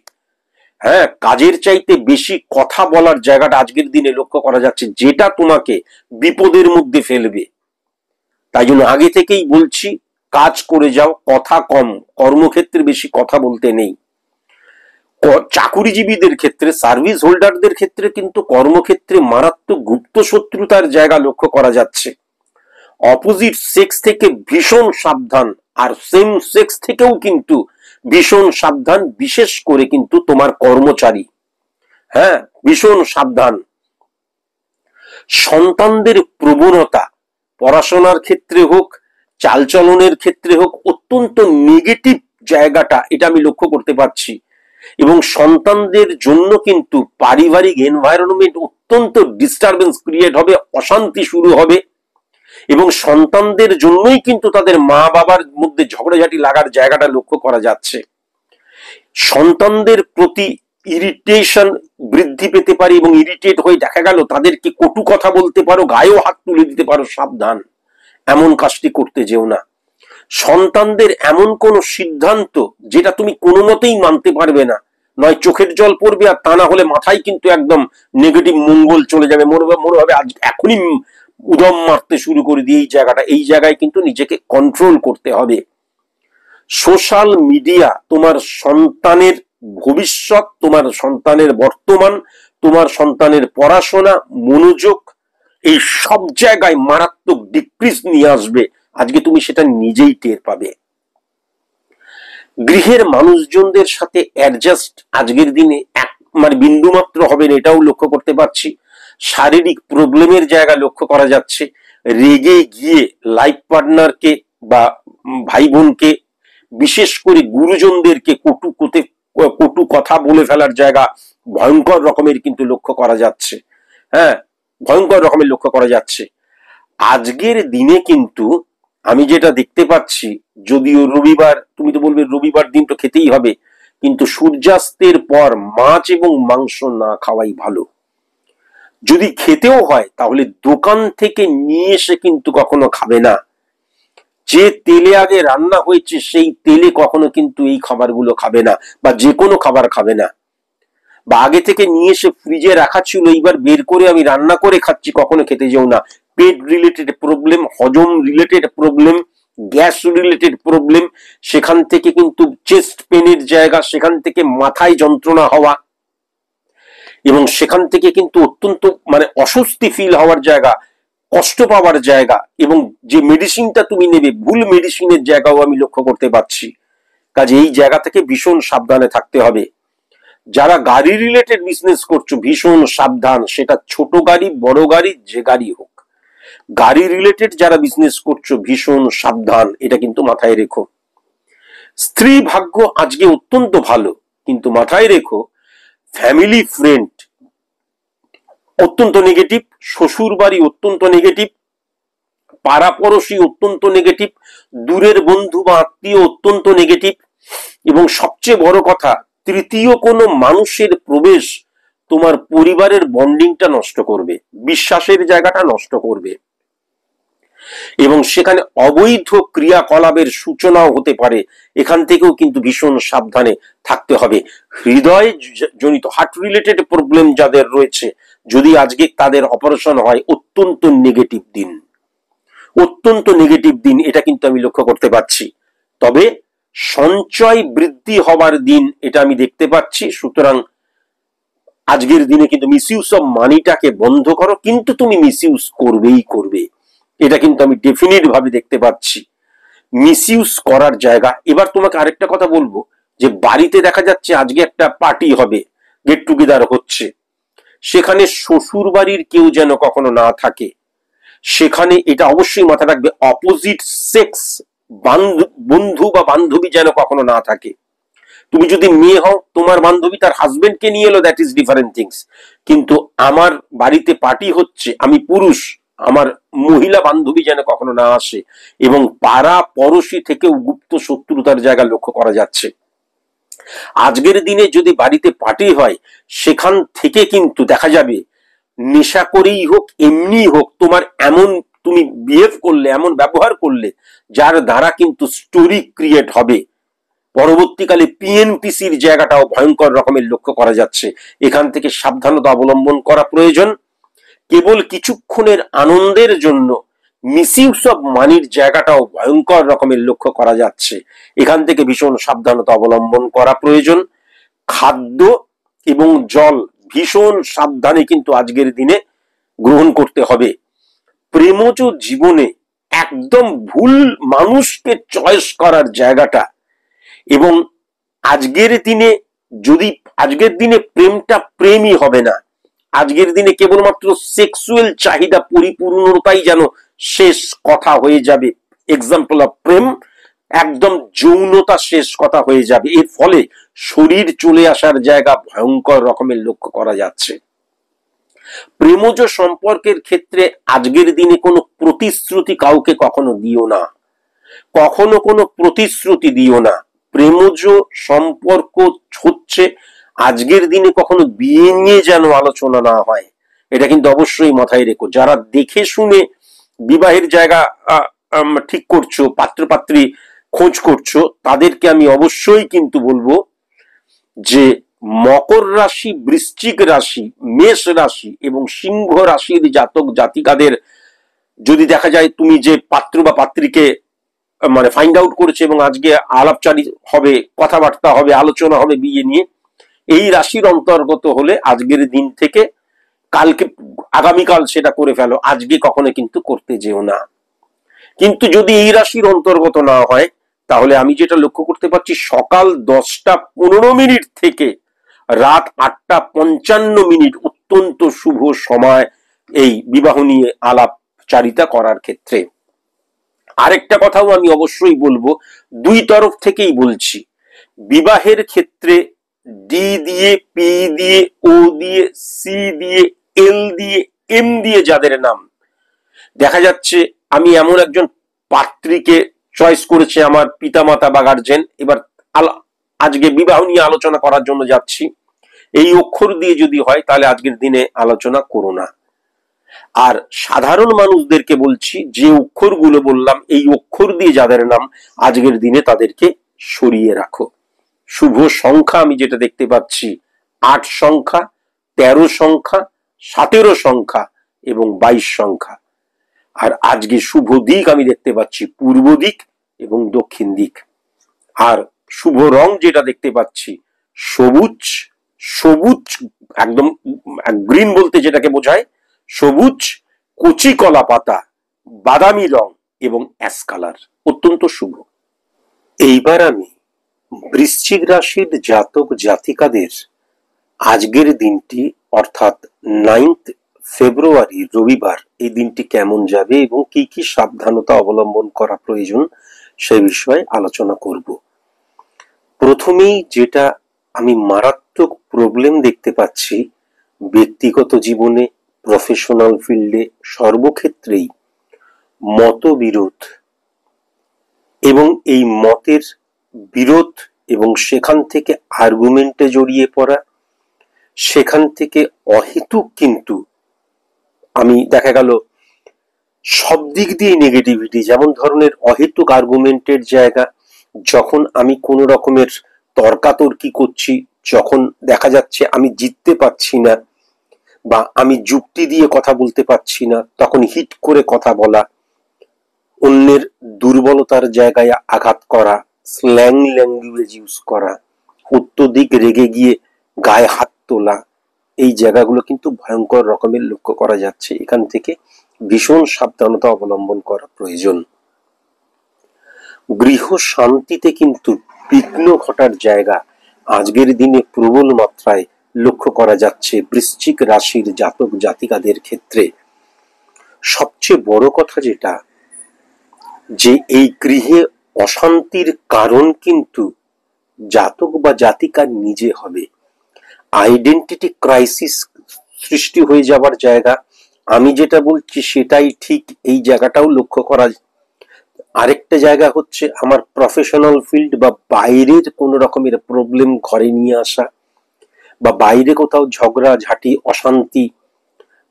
হ্যাঁ কাজের চাইতে বেশি কথা বলার জায়গাটা আজকের দিনে লক্ষ্য করা যাচ্ছে, যেটা তোমাকে বিপদের মধ্যে ফেলবে। তাই জন্য আগে থেকেই বলছি, কাজ করে যাও, কথা কম, কর্মক্ষেত্রে বেশি কথা বলতে নেই। চাকুরিজীবীদের ক্ষেত্রে, সার্ভিস হোল্ডারদের ক্ষেত্রে কিন্তু কর্মক্ষেত্রে মারাত্মক গুপ্ত শত্রুতার জায়গা লক্ষ্য করা যাচ্ছে। অপোজিট সেক্স থেকে ভীষণ সাবধান আর সেম সেক্স থেকেও কিন্তু ভীষণ সাবধান, বিশেষ করে কিন্তু তোমার কর্মচারী। হ্যাঁ, ভীষণ সাবধান। সন্তানদের প্রবণতা পড়াশোনার ক্ষেত্রে হোক, চালচলনের ক্ষেত্রে হোক, অত্যন্ত নেগেটিভ জায়গাটা এটা আমি লক্ষ্য করতে পারছি। এবং সন্তানদের জন্য কিন্তু পারিবারিক এনভায়রনমেন্ট অত্যন্ত ডিস্টারবেন্স ক্রিয়েট হবে, অশান্তি শুরু হবে। এবং সন্তানদের জন্যই কিন্তু তাদের মা বাবার মধ্যে ঝগড়াঝাটি লাগার জায়গাটা লক্ষ্য করা যাচ্ছে। সন্তানদের প্রতি ইরিটেশন বৃদ্ধি পেতে পারে এবং ইরিটেট হয়ে দেখা গেল তাদেরকে কটু কথা বলতে পারো, গায়েও হাত তুলে দিতে পারো। সাবধান, এমন কাজটি করতে যেও না। সন্তানদের এমন কোন সিদ্ধান্ত যেটা তুমি কোনো মতেই মানতে পারবে না, নয় চোখের জল পড়বে, আর তা না হলে মাথায় কিন্তু একদম নেগেটিভ মঙ্গল চলে যাবে, মনে হবে আজ এখনই উদম মারতে শুরু করে দিয়ে এই জায়গায় কিন্তু নিজেকে কন্ট্রোল করতে হবে। সোশ্যাল মিডিয়া তোমার সন্তানের ভবিষ্যৎ, তোমার সন্তানের বর্তমান, তোমার সন্তানের পড়াশোনা, মনোযোগ, এই সব জায়গায় মারাত্মক ডিক্রিজ নিয়ে আসবে। আজকে তুমি সেটা নিজেই টের পাবে। গৃহের মানুষজনদের সাথে অ্যাডজাস্ট আজকের দিনে মানে বিন্দুমাত্র হবে না, এটাও লক্ষ্য করতে পারছি। শারীরিক প্রবলেমের জায়গা লক্ষ্য করা যাচ্ছে। রেগে গিয়ে লাইফ পার্টনারকে বা ভাই বোনকে, বিশেষ করে গুরুজনদেরকে কটু কথা বলে ফেলার জায়গা ভয়ঙ্কর রকমের কিন্তু লক্ষ্য করা যাচ্ছে। হ্যাঁ, ভয়ঙ্কর রকমের লক্ষ্য করা যাচ্ছে আজকের দিনে। কিন্তু আমি যেটা দেখতে পাচ্ছি, যদিও রবিবার, তুমি তো বলবে রবিবার দিন তো খেতেই হবে, কিন্তু সূর্যাস্তের পর মাছ এবং মাংস না খাওয়াই ভালো। যদি খেতেও হয় তাহলে দোকান থেকে নিয়ে এসে কিন্তু কখনো খাবে না। যে তেলে আগে রান্না হয়েছে সেই তেলে কখনো কিন্তু এই খাবারগুলো খাবে না, বা যে কোনো খাবার খাবে না। বা আগে থেকে নিয়ে এসে ফ্রিজে রাখা ছিল, এইবার বের করে আমি রান্না করে খাচ্ছি, কখনো খেতে যেও না। পেট রিলেটেড প্রবলেম, হজম related problem, gas related problem, সেখান থেকে কিন্তু চেস্ট পেনের জায়গা, সেখান থেকে মাথায় যন্ত্রণা হওয়া, এবং সেখান থেকে কিন্তু অত্যন্ত মানে অস্বস্তি ফিল হওয়ার জায়গা, কষ্ট পাওয়ার জায়গা, এবং যে মেডিসিনটা তুমি নেবে ভুল মেডিসিনের জায়গাও আমি লক্ষ্য করতে পারছি। কাজে এই জায়গা থেকে ভীষণ সাবধানে থাকতে হবে। যারা গাড়ি রিলেটেড বিজনেস করছো ভীষণ সাবধান, সেটা ছোট গাড়ি বড় গাড়ি যে গাড়ি হোক। গাড়ি রিলেটেড যারা বিজনেস করছো ভীষণ সাবধান, এটা কিন্তু মাথায় রেখো। স্ত্রী ভাগ্য আজকে অত্যন্ত ভালো, কিন্তু মাথায় রেখো ফ্যামিলি ফ্রেন্ড অত্যন্ত নেগেটিভ, শ্বশুর বাড়ি অত্যন্ত নেগেটিভ, পাড়াপড়শি অত্যন্ত নেগেটিভ, দূরের বন্ধু বা আত্মীয় অত্যন্ত নেগেটিভ, এবং সবচেয়ে বড় কথা তৃতীয় কোনো মানুষের প্রবেশ তোমার পরিবারের বন্ডিংটা নষ্ট করবে, বিশ্বাসের জায়গাটা নষ্ট করবে, এবং সেখানে অবৈধ ক্রিয়াকলাপের সূচনাও হতে পারে। এখান থেকেও কিন্তু ভীষণ সাবধানে থাকতে হবে। হৃদয় জনিত হার্ট রিলেটেড প্রবলেম যাদের রয়েছে, যদি আজকে তাদের অপারেশন হয়, অত্যন্ত নেগেটিভ দিন, অত্যন্ত নেগেটিভ দিন, এটা কিন্তু আমি লক্ষ্য করতে পারছি। তবে সঞ্চয় বৃদ্ধি হবার দিন এটা আমি দেখতে পাচ্ছি। সুতরাং আজকের দিনে কিন্তু মিসইউজ অফ মানিটাকে বন্ধ করো, কিন্তু তুমি মিসইউজ করবেই করবে, এটা কিন্তু আমি ডেফিনিট ভাবে দেখতে পাচ্ছি মিসইউজ করার জায়গা। এবার তোমাকে আরেকটা কথা বলবো, যে বাড়িতে দেখা যাচ্ছে আজকে একটা পার্টি হবে, গেট টুগেদার হচ্ছে, সেখানে শ্বশুর বাড়ির কেউ যেন কখনো না থাকে। সেখানে এটা অবশ্যই মাথা রাখবে, অপোজিট সেক্স বন্ধু বা বান্ধবী যেন কখনো না থাকে। তুমি যদি মেয়ে হও, তোমার বান্ধবী তার হাজবেন্ডকে নিয়ে এলো, দ্যাট ইজ ডিফারেন্ট থিংস। কিন্তু আমার বাড়িতে পার্টি হচ্ছে, আমি পুরুষ, আমার মহিলা বান্ধবী যেন কখনো না আসে। এবং পাড়া পড়শি থেকেও গুপ্ত শত্রুতার জায়গা লক্ষ্য করা যাচ্ছে। আজকের দিনে যদি বাড়িতে পার্টি হয়, সেখান থেকে কিন্তু দেখা যাবে নেশা করেই হোক এমনি হোক, তোমার এমন তুমি বিহেভ করলে, এমন ব্যবহার করলে, যার দ্বারা কিন্তু স্টোরি ক্রিয়েট হবে। পরবর্তীকালে পিএনপিসির জায়গাটাও ভয়ঙ্কর রকমের লক্ষ্য করা যাচ্ছে। এখান থেকে সাবধানতা অবলম্বন করা প্রয়োজন। কেবল কিছুক্ষণের আনন্দের জন্য মিসইউজ অফ মানির জায়গাটাও ভয়ঙ্কর রকমের লক্ষ্য করা যাচ্ছে। এখান থেকে ভীষণ সাবধানতা অবলম্বন করা প্রয়োজন। খাদ্য এবং জল ভীষণ সাবধানে কিন্তু আজকের দিনে গ্রহণ করতে হবে। প্রেমজ জীবনে একদম ভুল মানুষকে চয়েস করার জায়গাটা, এবং আজকের দিনে যদি আজকের দিনে প্রেমটা প্রেমই হবে না, আজকের দিনে কেবলমাত্র সেক্সুয়াল চাহিদা পরিপূর্ণতাই যেন শেষ কথা হয়ে যাবে, এক্সাম্পল অফ প্রেম, একদম যৌনতা শেষ কথা হয়ে যাবে। এর ফলে শরীর চলে আসার জায়গা ভয়ঙ্কর রকমের লক্ষ্য করা যাচ্ছে। প্রেমজ সম্পর্কের ক্ষেত্রে আজকের দিনে কোনো প্রতিশ্রুতি কাউকে কখনো দিও না, কখনো কোনো প্রতিশ্রুতি দিও না। প্রেমজ সম্পর্ক হচ্ছে আজকের দিনে কখনো বিয়ে নিয়ে যেন আলোচনা না হয়, এটা কিন্তু অবশ্যই মাথায় রেখো। যারা দেখে শুনে বিবাহের জায়গা ঠিক করছো, পাত্রপাত্রী খোঁজ করছো, তাদেরকে আমি অবশ্যই কিন্তু বলবো যে মকর রাশি, বৃশ্চিক রাশি, মেষ রাশি এবং সিংহ রাশির জাতক জাতিকাদের যদি দেখা যায় তুমি যে পাত্র বা পাত্রীকে মানে ফাইন্ড আউট করেছে এবং আজকে আলাপচারি হবে, কথাবার্তা হবে, আলোচনা হবে বিয়ে নিয়ে, এই রাশির অন্তর্গত হলে আজকের দিন থেকে কালকে আগামীকাল সেটা করে ফেলো, আজকে কখনো কিন্তু করতে যেও না। কিন্তু যদি এই রাশির অন্তর্গত না হয়, তাহলে আমি যেটা লক্ষ্য করতে পারছি সকাল 10টা 15 থেকে রাত 8টা 55 অত্যন্ত শুভ সময় এই বিবাহ নিয়ে আলাপচারিতা করার ক্ষেত্রে। আরেকটা কথাও আমি অবশ্যই বলবো, দুই তরফ থেকেই বলছি, বিবাহের ক্ষেত্রে ডি দিয়ে, পি দিয়ে, ও দিয়ে, সি দিয়ে, এল দিয়ে, এম দিয়ে যাদের নাম দেখা যাচ্ছে, আমি এমন একজন পাত্রীকে চয়েস করেছে আমার পিতামাতা বা গার্জেন, এবার আজকে বিবাহ নিয়ে আলোচনা করার জন্য যাচ্ছি, এই অক্ষর দিয়ে যদি হয় তাহলে আজকের দিনে আলোচনা করো না। আর সাধারণ মানুষদেরকে বলছি, যে অক্ষরগুলো বললাম এই অক্ষর দিয়ে যাদের নাম আজকের দিনে তাদেরকে সরিয়ে রাখো। শুভ সংখ্যা আমি যেটা দেখতে পাচ্ছি 8 সংখ্যা, 13 সংখ্যা, 17 সংখ্যা এবং 22 সংখ্যা। আর আজকে শুভ দিক আমি দেখতে পাচ্ছি পূর্ব দিক এবং দক্ষিণ দিক। আর শুভ রং যেটা দেখতে পাচ্ছি সবুজ, সবুজ একদম গ্রিন বলতে যেটাকে বোঝায়, সবুজ, কচি কলা পাতা, বাদামি রং এবং অ্যাশ কালার, অত্যন্ত শুভ। এইবার আমি বৃশ্চিক রাশির জাতক জাতিকাদের আজকের দিনটি অর্থাৎ 9 ফেব্রুয়ারি রবিবার এই দিনটি কেমন যাবে এবং কি কি সাবধানতা অবলম্বন করা প্রয়োজন সে বিষয়ে আলোচনা করব। প্রথমেই যেটা আমি মারাত্মক প্রবলেম দেখতে পাচ্ছি ব্যক্তিগত জীবনে, প্রফেশনাল ফিল্ডে, সর্বক্ষেত্রেই মতবিরোধ, এবং এই মতের বিরোধ এবং সেখান থেকে আর্গুমেন্টে জড়িয়ে পড়া, সেখান থেকে অহেতুক কিন্তু আমি দেখা গেল সব দিক দিয়ে নেগেটিভিটি, যেমন ধরনের অহেতুক আর্গুমেন্টের জায়গা, যখন আমি কোনো রকমের তর্কাতর্কি করছি, যখন দেখা যাচ্ছে আমি জিততে পারছি না বা আমি যুক্তি দিয়ে কথা বলতে পারছি না, তখন হিট করে কথা বলা, অন্যের দুর্বলতার জায়গায় আঘাত করা, স্ল্যাং ল্যাঙ্গুয়েজ ইউজ করা, অত্যধিক রেগে গিয়ে গায়ে হাত তোলা, এই জায়গাগুলো কিন্তু ভয়ঙ্কর রকমের লক্ষ্য করা যাচ্ছে। এখান থেকে ভীষণ সাবধানতা অবলম্বন করা প্রয়োজন। গৃহ শান্তিতে কিন্তু বিঘ্ন ঘটার জায়গা আজকের দিনে প্রবল মাত্রায় লক্ষ্য করা যাচ্ছে বৃশ্চিক রাশির জাতক জাতিকাদের ক্ষেত্রে। সবচেয়ে বড় কথা যেটা, যে এই গৃহে অশান্তির কারণ কিন্তু জাতক বা জাতিকার নিজে হবে। আইডেন্টিটি ক্রাইসিস সৃষ্টি হয়ে যাবার জায়গা, আমি যেটা বলছি সেটাই ঠিক, এই জায়গাটাও লক্ষ্য করা। আরেকটা জায়গা হচ্ছে আমার প্রফেশনাল ফিল্ড বা বাইরের কোনো রকমের প্রবলেম ঘরে নিয়ে আসা, বা বাইরে কোথাও ঝগড়া ঝাঁটি, অশান্তি,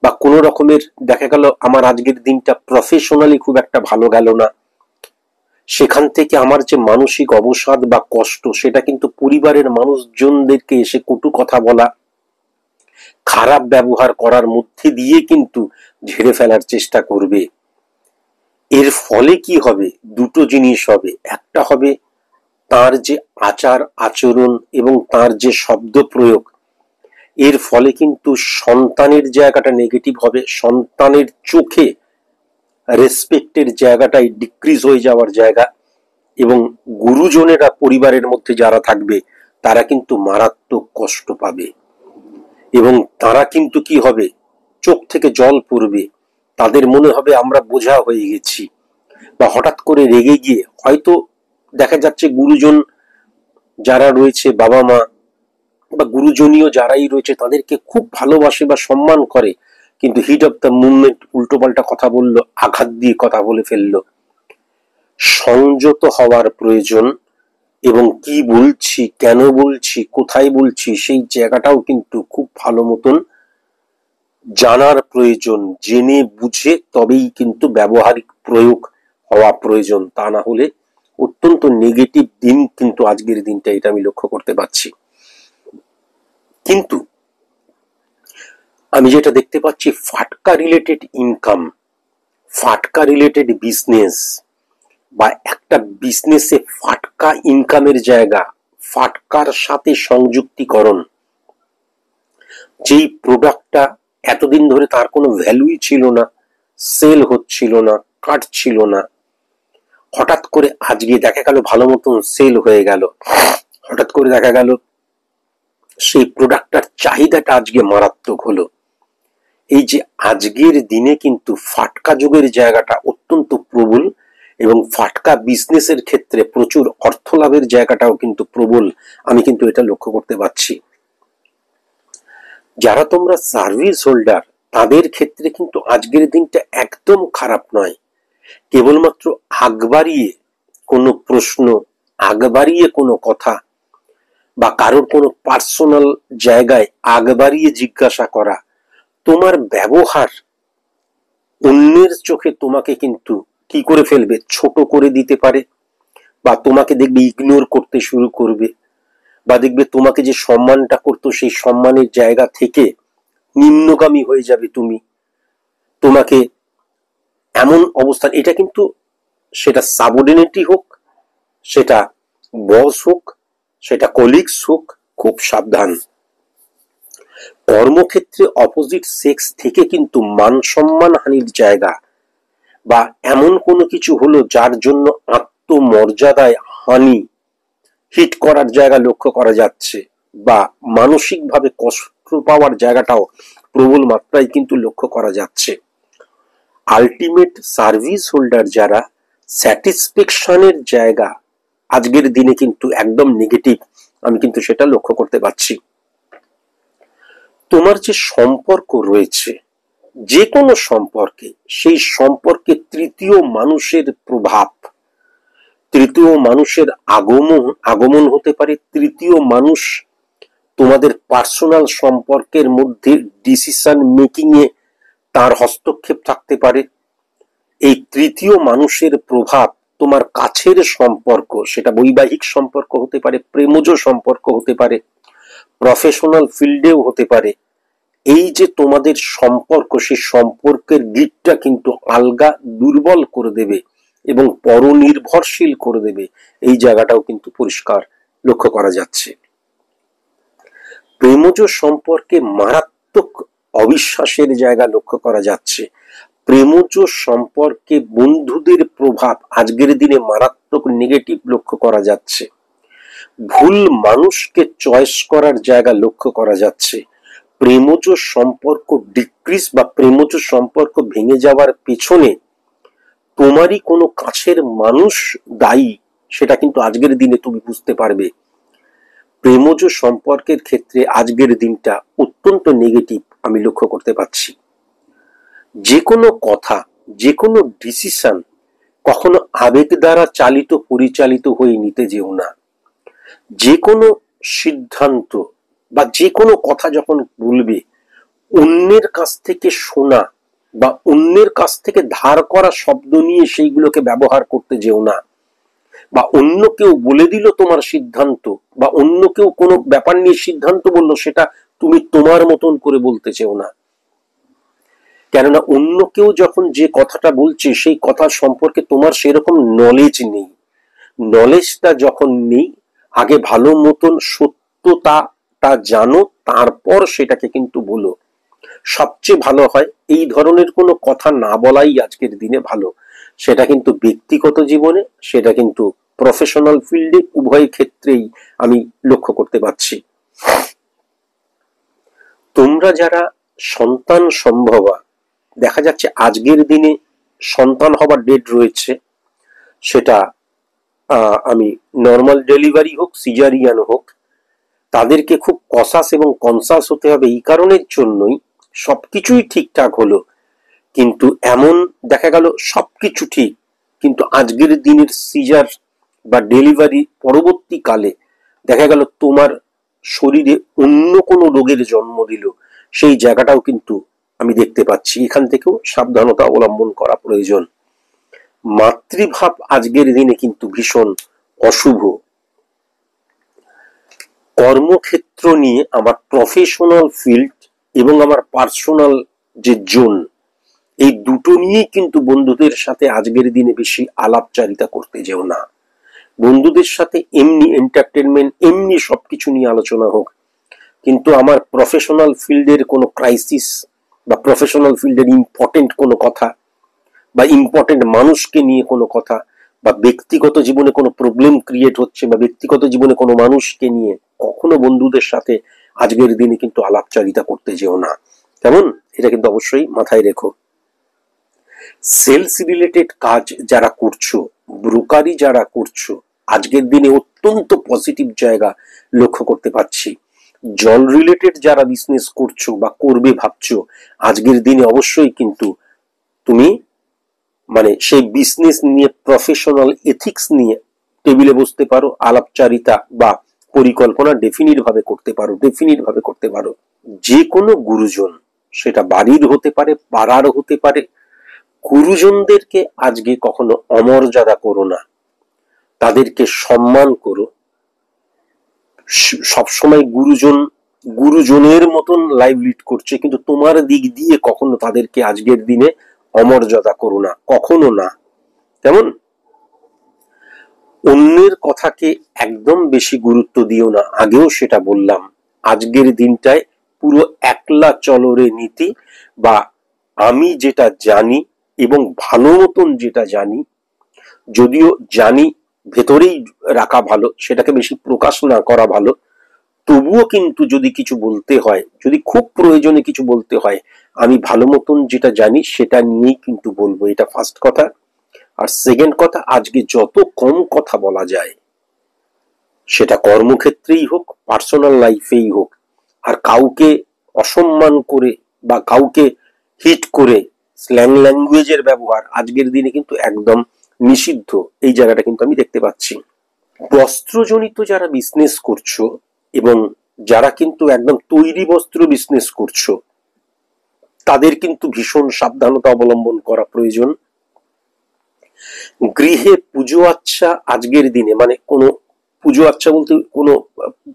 বা কোনো রকমের দেখা গেল আমার আজকের দিনটা প্রফেশনালি খুব একটা ভালো গেল না, সেখান থেকে আমার যে মানসিক অবসাদ বা কষ্ট, সেটা কিন্তু পরিবারের মানুষজনদেরকে এসে কটু কথা বলা, খারাপ ব্যবহার করার মধ্যে দিয়ে কিন্তু ঝেড়ে ফেলার চেষ্টা করবে। এর ফলে কি হবে? দুটো জিনিস হবে। একটা হবে তার যে আচার আচরণ এবং তার যে শব্দ প্রয়োগ, এর ফলে কিন্তু সন্তানের জায়গাটা নেগেটিভ হবে, সন্তানের চোখে রেসপেক্টের জায়গাটাই ডিক্রিজ হয়ে যাওয়ার জায়গা, এবং গুরুজনেরা পরিবারের মধ্যে যারা থাকবে তারা কিন্তু মারাত্মক কষ্ট পাবে, এবং তারা কিন্তু কি হবে, চোখ থেকে জল পড়বে, তাদের মনে হবে আমরা বোঝা হয়ে গেছি, বা হঠাৎ করে রেগে গিয়ে হয়তো দেখা যাচ্ছে গুরুজন যারা রয়েছে, বাবা মা বা গুরুজনীয় যারাই রয়েছে তাদেরকে খুব ভালোবাসে বা সম্মান করে, কিন্তু হিট অফ দ্য মুভমেন্ট উল্টোপাল্টা কথা বললো, আঘাত দিয়ে কথা বলে ফেললো। সংযত হওয়ার প্রয়োজন, এবং কি বলছি, কেন বলছি, কোথায় বলছি সেই জায়গাটাও কিন্তু খুব ভালো মতন জানার প্রয়োজন। জেনে বুঝে তবেই কিন্তু ব্যবহারিক প্রয়োগ হওয়া প্রয়োজন, তা না হলে অত্যন্ত নেগেটিভ দিন কিন্তু আজকের দিনটা, এটা আমি লক্ষ্য করতে পারছি। কিন্তু আমি যেটা দেখতে পাচ্ছি, ফাটকা রিলেটেড ইনকাম, ফাটকা রিলেটেড বিজনেস, বা একটা বিজনেসে ফাটকা ইনকামের জায়গা, ফাটকার সাথে সংযুক্তিকরণ, যেই প্রোডাক্টটা এতদিন ধরে তার কোনো ভ্যালুই ছিল না, সেল হচ্ছিল না, কাটছিল না, হঠাৎ করে আজকে দেখা গেল ভালো মতন সেল হয়ে গেল, হঠাৎ করে দেখা গেল সেই প্রোডাক্টটার চাহিদাটা আজকে মারাত্মক হলো। এই যে আজকের দিনে কিন্তু ফাটকা যুগের জায়গাটা অত্যন্ত প্রবল, এবং ফাটকা বিজনেসের ক্ষেত্রে প্রচুর অর্থ লাভের জায়গাটাও কিন্তু প্রবল, আমি কিন্তু এটা লক্ষ্য করতে পারছি। যারা তোমরা সার্ভিস হোল্ডার, তাদের ক্ষেত্রে কিন্তু আজকের দিনটা একদম খারাপ নয়। কেবলমাত্র আগ বাড়িয়ে কোনো প্রশ্ন, আগ বাড়িয়ে কোনো কথা, বা কারোর কোনো পার্সোনাল জায়গায় আগ বাড়িয়ে জিজ্ঞাসা করা, তোমার ব্যবহার অন্যের চোখে তোমাকে কিন্তু কি করে ফেলবে, ছোট করে দিতে পারে, বা তোমাকে দেখবে ইগনোর করতে শুরু করবে, বা দেখবে তোমাকে যে সম্মানটা করতো সেই সম্মানের জায়গা থেকে নিম্নগামী হয়ে যাবে তুমি, তোমাকে এমন অবস্থান, এটা কিন্তু সেটা সাবঅর্ডিনেটই হোক, সেটা বস হোক, সেটা কলিগস হোক, খুব সাবধান। কর্মক্ষেত্রে অপোজিট সেক্স থেকে কিন্তু মান সম্মান হানির জায়গা, বা এমন কোনো কিছু হলো যার জন্য আত্মমর্যাদায় হানি, হিট করার জায়গা লক্ষ্য করা যাচ্ছে, বা মানসিকভাবে কষ্ট পাওয়ার জায়গাটাও প্রবল মাত্রায় কিন্তু লক্ষ্য করা যাচ্ছে। আলটিমেট সার্ভিস হোল্ডার যারা, স্যাটিসফ্যাকশনের জায়গা আজকের দিনে কিন্তু একদম নেগেটিভ, আমি কিন্তু সেটা লক্ষ্য করতে পারছি। তোমার যে সম্পর্ক রয়েছে, যে কোনো সম্পর্কে, সেই সম্পর্কে তৃতীয় মানুষের প্রভাব, তৃতীয় মানুষের আগমন হতে পারে, তৃতীয় মানুষ তোমাদের পার্সোনাল সম্পর্কের মধ্যে ডিসিশন মেকিং এ তার হস্তক্ষেপ থাকতে পারে। এই তৃতীয় মানুষের প্রভাব তোমার কাছের সম্পর্ক, সেটা বৈবাহিক সম্পর্ক হতে পারে, প্রেমজ সম্পর্ক হতে পারে, প্রফেশনাল ফিল্ডেও হতে পারে। এই যে তোমাদের সম্পর্ক, সেই সম্পর্কের দিকটা কিন্তু আলগা, দুর্বল করে দেবে এবং পরনির্ভরশীল করে দেবে, এই জায়গাটাও কিন্তু পরিষ্কার লক্ষ্য করা যাচ্ছে। প্রেমজ সম্পর্কে মারাত্মক অবিশ্বাসের জায়গা লক্ষ্য করা যাচ্ছে। প্রেমজ সম্পর্কে বন্ধুদের প্রভাব আজকের দিনে মারাত্মক নেগেটিভ লক্ষ্য করা যাচ্ছে। ভুল মানুষকে চয়েস করার জায়গা লক্ষ্য করা যাচ্ছে। প্রেমজ সম্পর্ক ডিক্রিজ বা প্রেমজ সম্পর্ক ভেঙে যাওয়ার পেছনে তোমারই কোনো কাছের মানুষ দায়ী, সেটা কিন্তু আজকের দিনে তুমি বুঝতে পারবে। প্রেমজ সম্পর্কের ক্ষেত্রে আজকের দিনটা অত্যন্ত নেগেটিভ আমি লক্ষ্য করতে পারছি। যে কোনো কথা, যে কোনো ডিসিশন কখনো আবেগ দ্বারা চালিত পরিচালিত হয়ে নিতে যেও না। যে কোনো সিদ্ধান্ত বা যে কোনো কথা যখন বলবে, অন্যের কাছ থেকে শোনা বা অন্যের কাছ থেকে ধার করা শব্দ নিয়ে সেইগুলোকে ব্যবহার করতে যেও না, বা অন্য কেউ বলে দিল তোমার সিদ্ধান্ত, বা অন্য কেউ কোনো ব্যাপার নিয়ে সিদ্ধান্ত বললো, সেটা তুমি তোমার মতন করে বলতে চেও না। কেননা অন্য কেউ যখন যে কথাটা বলছে সেই কথা সম্পর্কে তোমার সেরকম নলেজ নেই। নলেজটা যখন নেই, আগে ভালো মতন সত্যতাটা জানো, তারপর সেটাকে কিন্তু বলো। সবচেয়ে ভালো হয় এই ধরনের কোনো কথা না বলাই আজকের দিনে ভালো। সেটা কিন্তু ব্যক্তিগত জীবনে, সেটা কিন্তু প্রফেশনাল ফিল্ডে, উভয় ক্ষেত্রেই আমি লক্ষ্য করতে পারছি। তোমরা যারা সন্তান সম্ভবা, দেখা যাচ্ছে আজকের দিনে সন্তান হবার ডেট রয়েছে, সেটা আমি নর্মাল ডেলিভারি হোক, সিজারিয়ান হোক, তাদেরকে খুব কসাস এবং কনসাস হতে হবে। এই কারণের জন্যই সবকিছুই ঠিকঠাক হলো, কিন্তু এমন দেখা গেল সবকিছু ঠিক, কিন্তু আজকের দিনের সিজার বা ডেলিভারি পরবর্তীকালে দেখা গেল তোমার শরীরে অন্য কোনো রোগের জন্ম দিল, সেই জায়গাটাও কিন্তু আমি দেখতে পাচ্ছি। এখান থেকেও সাবধানতা অবলম্বন করা প্রয়োজন। মাতৃভাব আজকের দিনে কিন্তু ভীষণ অশুভ। কর্মক্ষেত্র নিয়ে আমার প্রফেশনাল ফিল্ড এবং আমার পার্সোনাল যে জোন, এই দুটো নিয়েই কিন্তু বন্ধুদের সাথে আজকের দিনে বেশি আলাপচারিতা করতে যেও না। বন্ধুদের সাথে এমনি এন্টারটেনমেন্ট, এমনি সবকিছু নিয়ে আলোচনা হোক, কিন্তু আমার প্রফেশনাল ফিল্ডের কোনো ক্রাইসিস বা প্রফেশনাল ফিল্ডের ইম্পর্টেন্ট কোনো কথা বা ইম্পর্টেন্ট মানুষকে নিয়ে কোনো কথা বা ব্যক্তিগত জীবনে কোনো প্রবলেম ক্রিয়েট হচ্ছে বা ব্যক্তিগত জীবনে কোনো মানুষকে নিয়ে কখনো বন্ধুদের সাথে আজকের দিনে কিন্তু আলাপচারিতা করতে যেও না। কেমন? এটা কিন্তু অবশ্যই মাথায় রেখো। সেলস রিলেটেড কাজ যারা করছো, ব্রোকারি যারা করছো, আজকের দিনে অত্যন্ত পজিটিভ জায়গা লক্ষ্য করতে পারছি। জল রিলেটেড যারা বিজনেস করছো বা করবে ভাবছো, আজকের দিনে অবশ্যই কিন্তু তুমি মানে সেই বিজনেস নিয়ে প্রফেশনাল এথিক্স নিয়ে টেবিলে বসতে পারো, আলাপচারিতা বা পরিকল্পনা ডেফিনিট ভাবে করতে পারো। যে কোনো গুরুজন, সেটা বাড়ির হতে পারে, পাড়ার হতে পারে, গুরুজনদেরকে আজকে কখনো অমর্যাদা করো না, তাদেরকে সম্মান করো। সবসময় গুরুজনের মতন লাইফ লিড করছে, কিন্তু তোমার দিক দিয়ে কখনো তাদেরকে আজকের দিনে অমর্যাদা করো না, কখনো না। কেমন? অন্যের কথাকে একদম বেশি গুরুত্ব দিও না, আগেও সেটা বললাম। আজকের দিনটায় পুরো একলা চলরে নীতি, বা আমি যেটা জানি এবং ভালো মতন যেটা জানি, যদিও জানি ভেতরেই রাখা ভালো, সেটাকে বেশি প্রকাশ না করা ভালো, তবুও কিন্তু যদি কিছু বলতে হয়, যদি খুব প্রয়োজনে কিছু বলতে হয়, আমি ভালো মতন যেটা জানি সেটা নিয়েই কিন্তু বলবো। এটা ফার্স্ট কথা। আর সেকেন্ড কথা, আজকে যত কম কথা বলা যায়, সেটা কর্মক্ষেত্রেই হোক, পার্সোনাল লাইফেই হোক, আর কাউকে অসম্মান করে বা কাউকে হিট করে স্ল্যাং ল্যাঙ্গুয়েজের ব্যবহার আজকের দিনে কিন্তু একদম নিষিদ্ধ। এই জায়গাটা কিন্তু আমি দেখতে পাচ্ছি। বস্ত্রজনিত যারা বিজনেস করছো এবং যারা কিন্তু একদম তৈরি বস্ত্র বিজনেস করছো, তাদের কিন্তু ভীষণ সাবধানতা অবলম্বন করা প্রয়োজন। গৃহে পুজো আচ্ছা আজকের দিনে, মানে কোনো পুজো আচ্ছা বলতে কোনো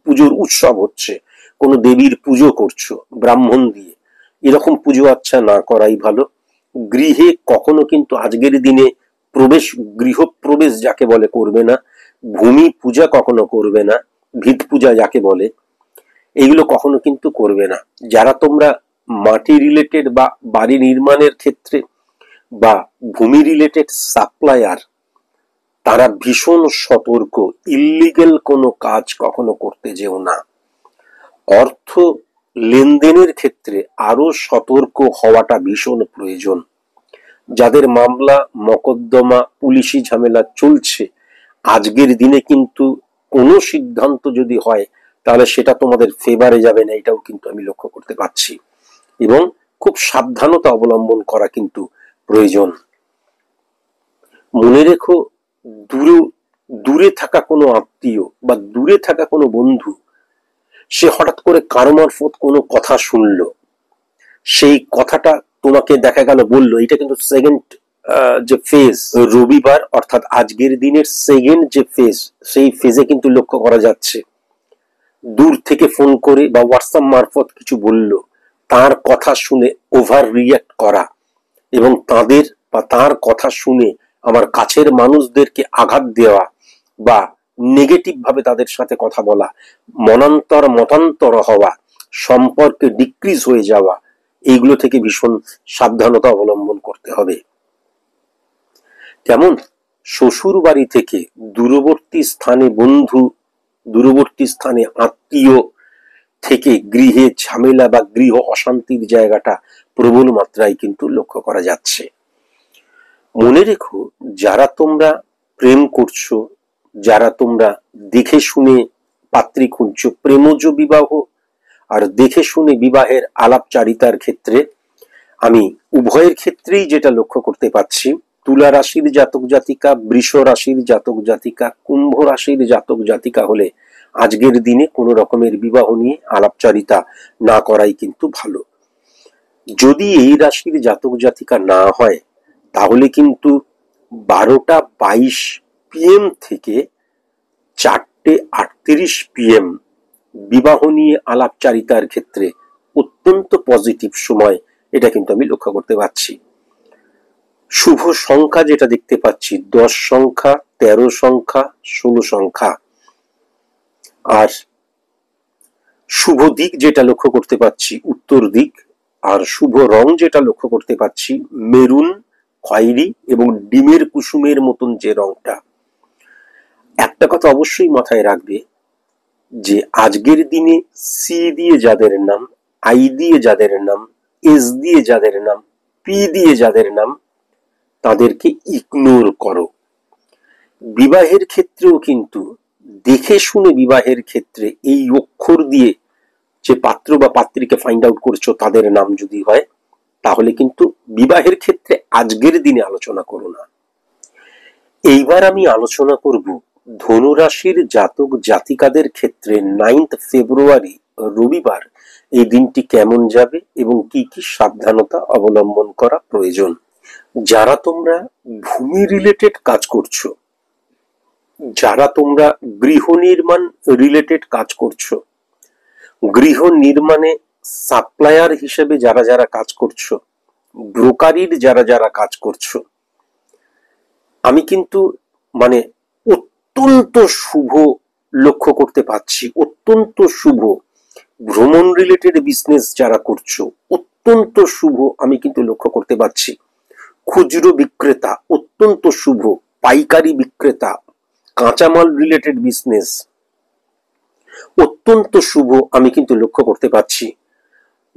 পুজোর উৎসব হচ্ছে, কোনো দেবীর পুজো করছো ব্রাহ্মণ দিয়ে, এরকম পুজো আচ্ছা না করাই ভালো। গৃহে কখনো কিন্তু আজকের দিনে গৃহপ্রবেশ যাকে বলে করবে না, ভূমি পূজা কখনো করবে না, ভিত পূজা যাকে বলে, এইগুলো কখনো কিন্তু করবে না। যারা তোমরা মাটি রিলেটেড বা বাড়ি নির্মাণের ক্ষেত্রে বা ভূমি রিলেটেড সাপ্লায়ার, তারা ভীষণ সতর্ক। ইল্লিগেল কোনো কাজ কখনো করতে যেও না। অর্থ লেনদেনের ক্ষেত্রে আরো সতর্ক হওয়াটা ভীষণ প্রয়োজন। যাদের মামলা মকদ্দমা পুলিশি ঝামেলা চলছে, আজকের দিনে কিন্তু কোনো সিদ্ধান্ত যদি হয় তাহলে সেটা তোমাদের ফেভারে যাবে না, এটাও কিন্তু আমি লক্ষ্য করতে পারছি। এবং খুব সাবধানতা অবলম্বন করা কিন্তু প্রয়োজন। মনে রেখো, দূরে থাকা কোনো আত্মীয় বা দূরে থাকা কোনো বন্ধু, সে হঠাৎ করে কারো মারফত কোনো কথা শুনলো, সেই কথাটা তোমাকে দেখা গেল বললো, এটা কিন্তু সেকেন্ড যে ফেজ, রবিবার অর্থাৎ আজকের দিনের সেকেন্ড যে ফেজ, সেই ফেজে কিন্তু লক্ষ্য করা যাচ্ছে দূর থেকে ফোন করে বা হোয়াটসঅ্যাপ মারফত কিছু বললো, তার কথা শুনে ওভার রিয়াক্ট করা এবং তার কথা শুনে আমার কাছের মানুষদেরকে আঘাত দেওয়া বা নেগেটিভ ভাবে তাদের সাথে কথা বলা, মতান্তর হওয়া, সম্পর্কে ডিক্রিজ হয়ে যাওয়া, এইগুলো থেকে ভীষণ সাবধানতা অবলম্বন করতে হবে। যেমন শ্বশুর বাড়ি থেকে দূরবর্তী স্থানে বন্ধু, দূরবর্তী স্থানে আত্মীয় থেকে গৃহে ঝামেলা বা গৃহ অশান্তির জায়গাটা প্রবল মাত্রায় কিন্তু লক্ষ্য করা যাচ্ছে। মনে রেখো, যারা তোমরা প্রেম করছো, যারা তোমরা দেখে শুনে পাত্রী খুঁজছো, প্রেমজ বিবাহ আর দেখে শুনে বিবাহের আলাপচারিতার ক্ষেত্রে আমি উভয়ের ক্ষেত্রেই যেটা লক্ষ্য করতে পারছি, তুলা রাশির জাতক জাতিকা, বৃষ রাশির জাতক জাতিকা, কুম্ভ রাশির জাতক জাতিকা হলে আজকের দিনে কোনো রকমের বিবাহ নিয়ে আলাপচারিতা না করাই কিন্তু ভালো। যদি এই রাশির জাতক জাতিকা না হয় তাহলে কিন্তু 12টা 22 PM থেকে 4টে 38 PM বিবাহ নিয়ে আলাপচারিতার ক্ষেত্রে অত্যন্ত পজিটিভ সময়, এটা কিন্তু আমি লক্ষ্য করতে পারছি। শুভ সংখ্যা যেটা দেখতে পাচ্ছি 10 সংখ্যা, 13 সংখ্যা, 16 সংখ্যা। আর শুভ দিক যেটা লক্ষ্য করতে পাচ্ছি উত্তর দিক, আর শুভ রং যেটা লক্ষ্য করতে পাচ্ছি মেরুন, খয়েরি এবং ডিমের কুসুমের মতন যে রংটা। একটা কথা অবশ্যই মাথায় রাখবে যে আজকের দিনে সি দিয়ে যাদের নাম, আই দিয়ে যাদের নাম, এস দিয়ে যাদের নাম, পি দিয়ে যাদের নাম, তাদেরকে ইগনোর করো। বিবাহের ক্ষেত্রেও কিন্তু দেখে শুনে বিবাহের ক্ষেত্রে এই অক্ষর দিয়ে যে পাত্র বা পাত্রীকে ফাইন্ড আউট করছো তাদের নাম যদি হয় তাহলে কিন্তু বিবাহের ক্ষেত্রে আজকের দিনে আলোচনা করো না। এইবার আমি আলোচনা করব ধনুরাশির জাতক জাতিকাদের ক্ষেত্রে 9 ফেব্রুয়ারি রবিবার এই দিনটি কেমন যাবে এবং কি কি সাবধানতা অবলম্বন করা প্রয়োজন। যারা তোমরা ভূমি রিলেটেড কাজ করছো, যারা তোমরা গৃহ নির্মাণ রিলেটেড কাজ করছো, গৃহ নির্মাণে সাপ্লায়ার হিসেবে যারা যারা কাজ করছো, ব্রোকারির যারা যারা কাজ করছো, আমি কিন্তু মানে অত্যন্ত শুভ লক্ষ্য করতে পারছি। অত্যন্ত শুভ ভ্রমণ রিলেটেড বিজনেস যারা করছো অত্যন্ত শুভ আমি কিন্তু লক্ষ্য করতে পারছি। খুচরো বিক্রেতা অত্যন্ত শুভ, পাইকারি বিক্রেতা, কাঁচামাল রিলেটেড বিজনেস অত্যন্ত শুভ আমি কিন্তু লক্ষ্য করতে পারছি।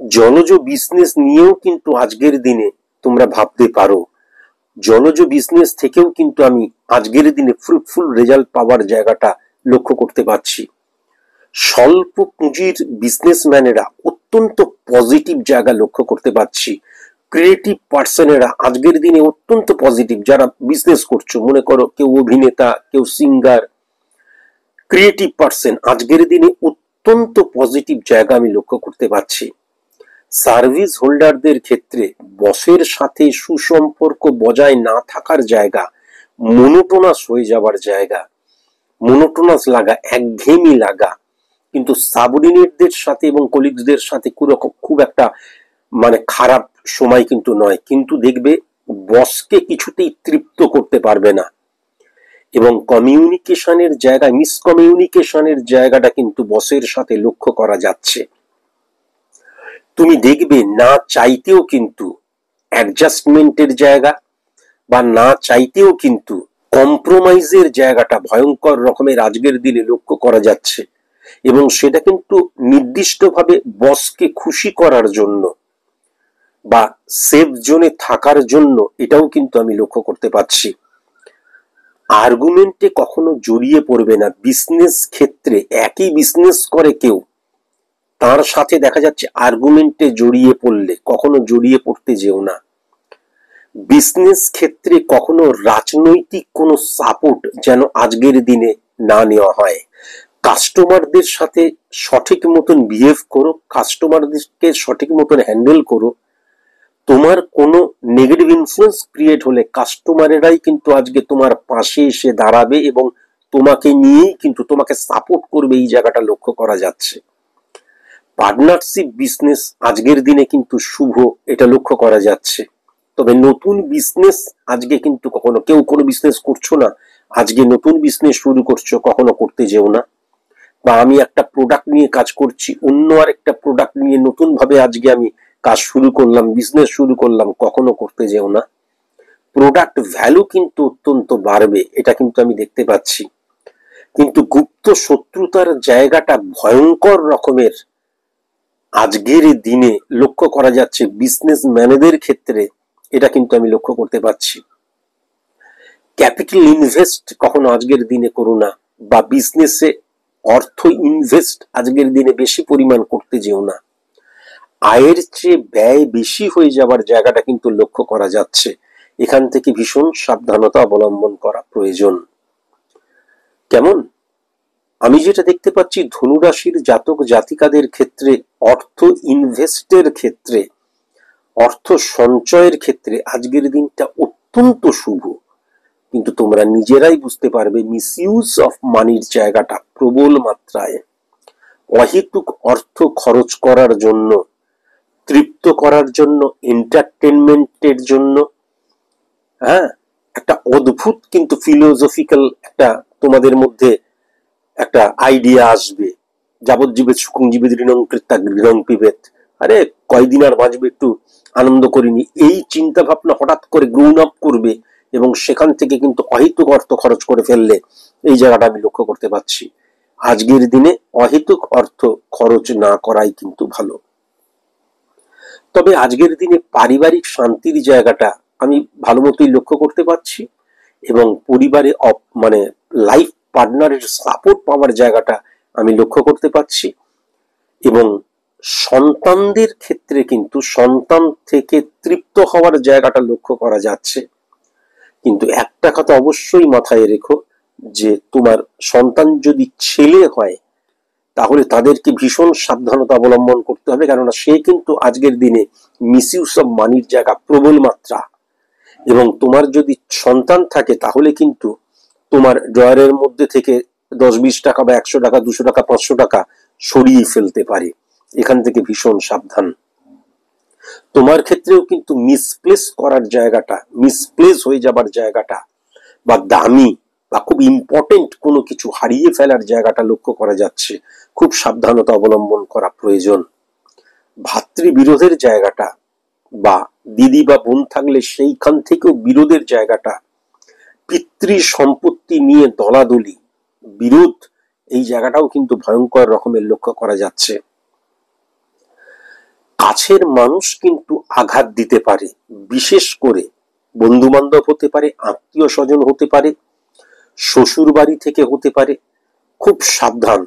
জলজ বিজনেস নিয়েও কিন্তু আজকের দিনে তোমরা ভাবতে পারো। জলজ বিজনেস থেকেও কিন্তু আমি আজকের দিনে ফ্রুটফুল রেজাল্ট পাওয়ার জায়গাটা লক্ষ্য করতে পারছি। স্বল্প পুঁজির বিজনেসম্যানেরা অত্যন্ত পজিটিভ জায়গা লক্ষ্য করতে পারছি। ক্রিয়েটিভ পার্সনেরা আজকের দিনে অত্যন্ত পজিটিভ, যারা বিজনেস করছো, মনে করো কেউ অভিনেতা, কেউ সিঙ্গার, ক্রিয়েটিভ পার্সন, আজকের দিনে অত্যন্ত পজিটিভ জায়গা আমি লক্ষ্য করতে পারছি। সার্ভিস হোল্ডারদের ক্ষেত্রে বসের সাথে সুসম্পর্ক বজায় না থাকার জায়গা, মনোটোনাস হয়ে যাওয়ার জায়গা, মনোটোনাস লাগা, একঘেয়েমি লাগা, কিন্তু সাবঅর্ডিনেটদের সাথে এবং কলিগসদের সাথে খুব একটা মানে খারাপ সময় কিন্তু নয়, কিন্তু দেখবে বসকে কিছুতেই তৃপ্ত করতে পারবে না এবং কমিউনিকেশনের জায়গা, মিসকমিউনিকেশনের জায়গাটা কিন্তু বসের সাথে লক্ষ্য করা যাচ্ছে। তুমি দেখবে না চাইতেও কিন্তু অ্যাডজাস্টমেন্টের জায়গা বা না চাইতেও কিন্তু কম্প্রোমাইজের জায়গাটা ভয়ঙ্কর রকমের আজকের দিনে লক্ষ্য করা যাচ্ছে এবং সেটা কিন্তু নির্দিষ্টভাবে বসকে খুশি করার জন্য বা সেফ জোনে থাকার জন্য, এটাও কিন্তু আমি লক্ষ্য করতে পারছি। আর্গুমেন্টে কখনো জড়িয়ে পড়বে না। বিজনেস ক্ষেত্রে একই বিজনেস করে কেউ, তার সাথে দেখা যাচ্ছে আর্গুমেন্টে জড়িয়ে পড়লে কখনো জড়িয়ে পড়তে যেও না। বিজনেস ক্ষেত্রে কখনো রাজনৈতিক কোনো সাপোর্ট যেন আজকের দিনে না নেওয়া হয়। কাস্টমারদের সাথে সঠিক মতন বিহেভ করো, কাস্টমারদেরকে সঠিক মতন হ্যান্ডেল করো। তোমার কোনো নেগেটিভ ইনফ্লুয়েন্স ক্রিয়েট হলে কাস্টমারেরাই কিন্তু আজকে তোমার পাশে এসে দাঁড়াবে এবং তোমাকে নিয়েই কিন্তু তোমাকে সাপোর্ট করবে, এই জায়গাটা লক্ষ্য করা যাচ্ছে। পার্টনারশিপ বিজনেস আজকের দিনে কিন্তু শুভ, এটা লক্ষ্য করা যাচ্ছে। তবে নতুন বিজনেস আজকে কিন্তু কখনো, কেউ কোনো বিজনেস করছো না আজকে নতুন বিজনেস শুরু করছো, কখনো করতে যেও না। বা আমি একটা প্রোডাক্ট নিয়ে কাজ করছি, অন্য আর একটা প্রোডাক্ট নিয়ে নতুন ভাবে আজকে আমি কাজ শুরু করলাম, বিজনেস শুরু করলাম, কখনো করতে যেও না। প্রোডাক্ট ভ্যালু কিন্তু অত্যন্ত বাড়বে, এটা কিন্তু আমি দেখতে পাচ্ছি। কিন্তু গুপ্ত শত্রুতার জায়গাটা ভয়ঙ্কর রকমের আজকের দিনে লক্ষ্য করা যাচ্ছে বিজনেস ম্যানেদের ক্ষেত্রে, এটা কিন্তু আমি লক্ষ্য করতে পারছি। ক্যাপিটাল ইনভেস্ট কখনো আজকের দিনে করো না, বা বিজনেসে অর্থ ইনভেস্ট আজকের দিনে বেশি পরিমাণ করতে যেও না। আয়ের চেয়ে ব্যয় বেশি হয়ে যাবার জায়গাটা কিন্তু লক্ষ্য করা যাচ্ছে। এখান থেকে ভীষণ সাবধানতা অবলম্বন করা প্রয়োজন। কেমন? আমি যেটা দেখতে পাচ্ছি ধনুরাশির জাতক জাতিকাদের ক্ষেত্রে অর্থ ইনভেস্টের ক্ষেত্রে, অর্থ সঞ্চয়ের ক্ষেত্রে আজকের দিনটা অত্যন্ত শুভ। কিন্তু তোমরা নিজেরাই বুঝতে পারবে মিসইউজ অফ মানির জায়গাটা প্রবল মাত্রায়। অহেতুক অর্থ খরচ করার জন্য, তৃপ্ত করার জন্য, এন্টারটেনমেন্টের জন্য, হ্যাঁ, একটা অদ্ভুত কিন্তু ফিলোসফিক্যাল একটা তোমাদের মধ্যে একটা আইডিয়া আসবে। যাবজ্জীবেত সুখং জীবেত ঋণং কৃত্যা গৃহং পিবেত। আরে কয়দিন আর বাঁচবে, একটু আনন্দ করিনি, এই চিন্তা ভাবনা হঠাৎ করে গ্রোন আপ করবে, এবং সেখান থেকে কিন্তু অহেতুক অর্থ খরচ করে ফেললে, এই জায়গাটা আমি লক্ষ্য করতে পারছি। আজকের দিনে অহেতুক অর্থ খরচ না করাই কিন্তু ভালো। তবে আজকের দিনে পারিবারিক শান্তির জায়গাটা আমি ভালো মতোই লক্ষ্য করতে পারছি, এবং পরিবারে মানে লাইফ পার্টনারের সাপোর্ট পাওয়ার জায়গাটা আমি লক্ষ্য করতে পারছি। এবং সন্তানদের ক্ষেত্রে কিন্তু সন্তান থেকে তৃপ্ত হওয়ার জায়গাটা লক্ষ্য করা যাচ্ছে। কিন্তু একটা কথা অবশ্যই মাথায় রেখো, যে তোমার সন্তান যদি ছেলে হয় তাহলে তাদেরকে ভীষণ সাবধানতা অবলম্বন করতে হবে, কেননা সে কিন্তু আজকের দিনে মিসইউজ অফ মানির জায়গা প্রবল মাত্রা। এবং তোমার যদি সন্তান থাকে তাহলে কিন্তু তোমার ড্রয়ারের মধ্যে থেকে 10-20 টাকা বা 100 টাকা, 200 টাকা, 500 টাকা সরিয়ে ফেলতে পারে। এখান থেকে ভীষণ সাবধান। তোমার ক্ষেত্রেও কিন্তু মিসপ্লেস করার জায়গাটা, মিসপ্লেস হয়ে যাবার জায়গাটা, বা দামি বা খুব ইম্পর্টেন্ট কোনো কিছু হারিয়ে ফেলার জায়গাটা লক্ষ্য করা যাচ্ছে। খুব সাবধানতা অবলম্বন করা প্রয়োজন। ভাতৃবিরোধের জায়গাটা, বা দিদি বা বোন থাকলে সেইখান থেকেও বিরোধের জায়গাটা, পিতৃ সম্পত্তি নিয়ে দলাদলি, বিরোধ, এই জায়গাটাও কিন্তু ভয়ঙ্কর রকমের লক্ষ্য করা যাচ্ছে। কাছের মানুষ কিন্তু আঘাত দিতে পারে, বিশেষ করে বন্ধু বান্ধব হতে পারে, আত্মীয় স্বজন হতে পারে, শ্বশুর বাড়ি থেকে হতে পারে। খুব সাবধান।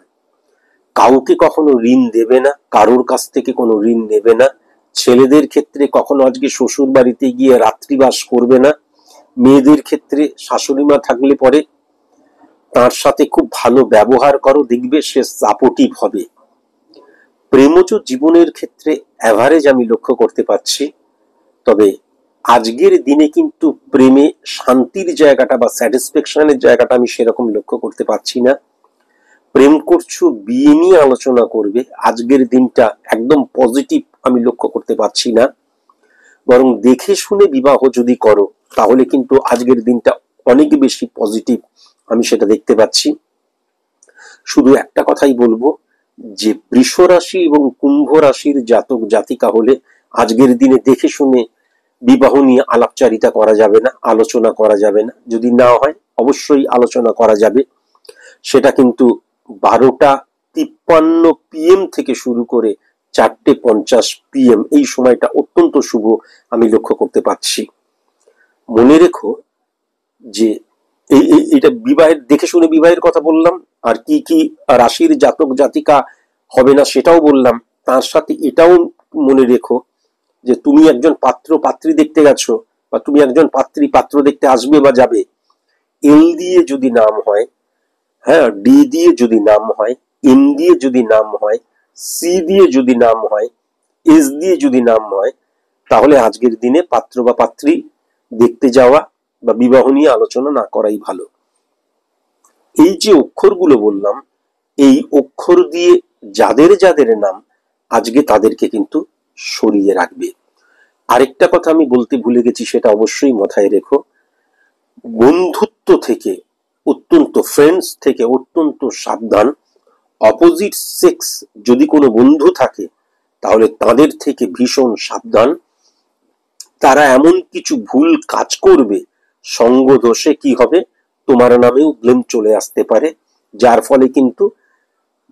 কাউকে কখনো ঋণ দেবে না, কারোর কাছ থেকে কোনো ঋণ নেবে না। ছেলেদের ক্ষেত্রে কখনো আজকে শ্বশুর বাড়িতে গিয়ে রাত্রিবাস করবে না। মেয়েদের ক্ষেত্রে শাশুড়ি মা থাকলে পরে তার সাথে খুব ভালো ব্যবহার করো, দেখবে সে সাপোর্টিভ হবে। প্রেমজ জীবনের ক্ষেত্রে অ্যাভারেজ আমি লক্ষ্য করতে পারছি। তবে আজকের দিনে কিন্তু প্রেমে শান্তির জায়গাটা বা স্যাটিসফ্যাকশনের জায়গাটা আমি সেরকম লক্ষ্য করতে পারছি না। প্রেম করছো, বিয়ে নিয়ে আলোচনা করবে, আজকের দিনটা একদম পজিটিভ আমি লক্ষ্য করতে পারছি না। বরং দেখে শুনে বিবাহ যদি করো তাহলে কিন্তু আজকের দিনটা অনেক বেশি পজিটিভ আমি সেটা দেখতে পাচ্ছি। শুধু একটা কথাই বলবো, যে বৃষ রাশি এবং কুম্ভ রাশির জাতক জাতিকা হলে আজকের দিনে দেখে শুনে বিবাহ নিয়ে আলাপচারিতা করা যাবে না, আলোচনা করা যাবে না। যদি না হয় অবশ্যই আলোচনা করা যাবে, সেটা কিন্তু 12:53 PM থেকে শুরু করে 4:50 PM এই সময়টা অত্যন্ত শুভ আমি লক্ষ্য করতে পারছি। মনে রেখো যে এটা বিবাহের, দেখে শুনে বিবাহের কথা বললাম, আর কি কি রাশির জাতক জাতিকা হবে না সেটাও বললাম। তার সাথে এটাও মনে রেখো যে তুমি একজন পাত্র পাত্রী দেখতে গেছো, বা তুমি একজন পাত্রী পাত্র দেখতে আসবে বা যাবে, এল দিয়ে যদি নাম হয়, হ্যাঁ, ডি দিয়ে যদি নাম হয়, এম দিয়ে যদি নাম হয়, সি দিয়ে যদি নাম হয়, এস দিয়ে যদি নাম হয়, তাহলে আজকের দিনে পাত্র বা পাত্রী দেখতে যাওয়া বা বিবাহ নিয়ে আলোচনা না করাই ভালো। এই যে অক্ষরগুলো বললাম, এই অক্ষর দিয়ে যাদের যাদের নাম, আজকে তাদেরকে কিন্তু সরিয়ে রাখবে। আরেকটা কথা আমি বলতে ভুলে গেছি, সেটা অবশ্যই মাথায় রেখো। বন্ধুত্ব থেকে অত্যন্ত, ফ্রেন্ডস থেকে অত্যন্ত সাবধান। অপোজিট সেক্স যদি কোনো বন্ধু থাকে তাহলে তাদের থেকে ভীষণ সাবধান। তারা এমন কিছু ভুল কাজ করবে, সঙ্গ দোষে কি হবে, তোমার নামেও ব্লেম চলে আসতে পারে, যার ফলে কিন্তু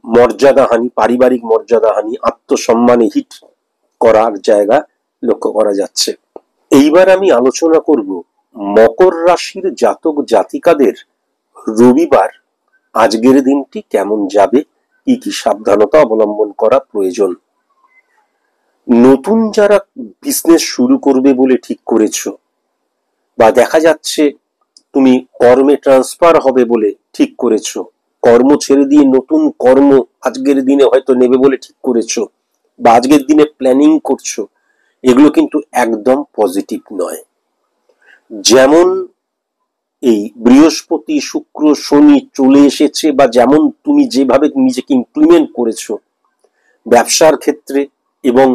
মর্যাদাহানি, পারিবারিক মর্যাদাহানি, আত্মসম্মানে হিট করার জায়গা লক্ষ্য করা যাচ্ছে। এইবার আমি আলোচনা করব মকর রাশির জাতক জাতিকাদের রবিবার আজকের দিনটি কেমন যাবে, কি কি সাবধানতা অবলম্বন করা প্রয়োজন। নতুন যারা বিজনেস শুরু করবে বলে ঠিক করেছো, বা দেখা যাচ্ছে তুমি কর্মে ট্রান্সফার হবে বলে ঠিক করেছো, কর্ম ছেড়ে দিয়ে নতুন কর্ম আজকের দিনে হয়তো নেবে বলে ঠিক করেছো, বা আজকের দিনে প্ল্যানিং করছো, এগুলো কিন্তু একদম পজিটিভ নয়। যেমন এই বৃহস্পতি, শুক্র, শনি চলে এসেছে, বা যেমন তুমি যেভাবে নিজেকে ইমপ্লিমেন্ট করেছো ব্যবসার ক্ষেত্রে এবং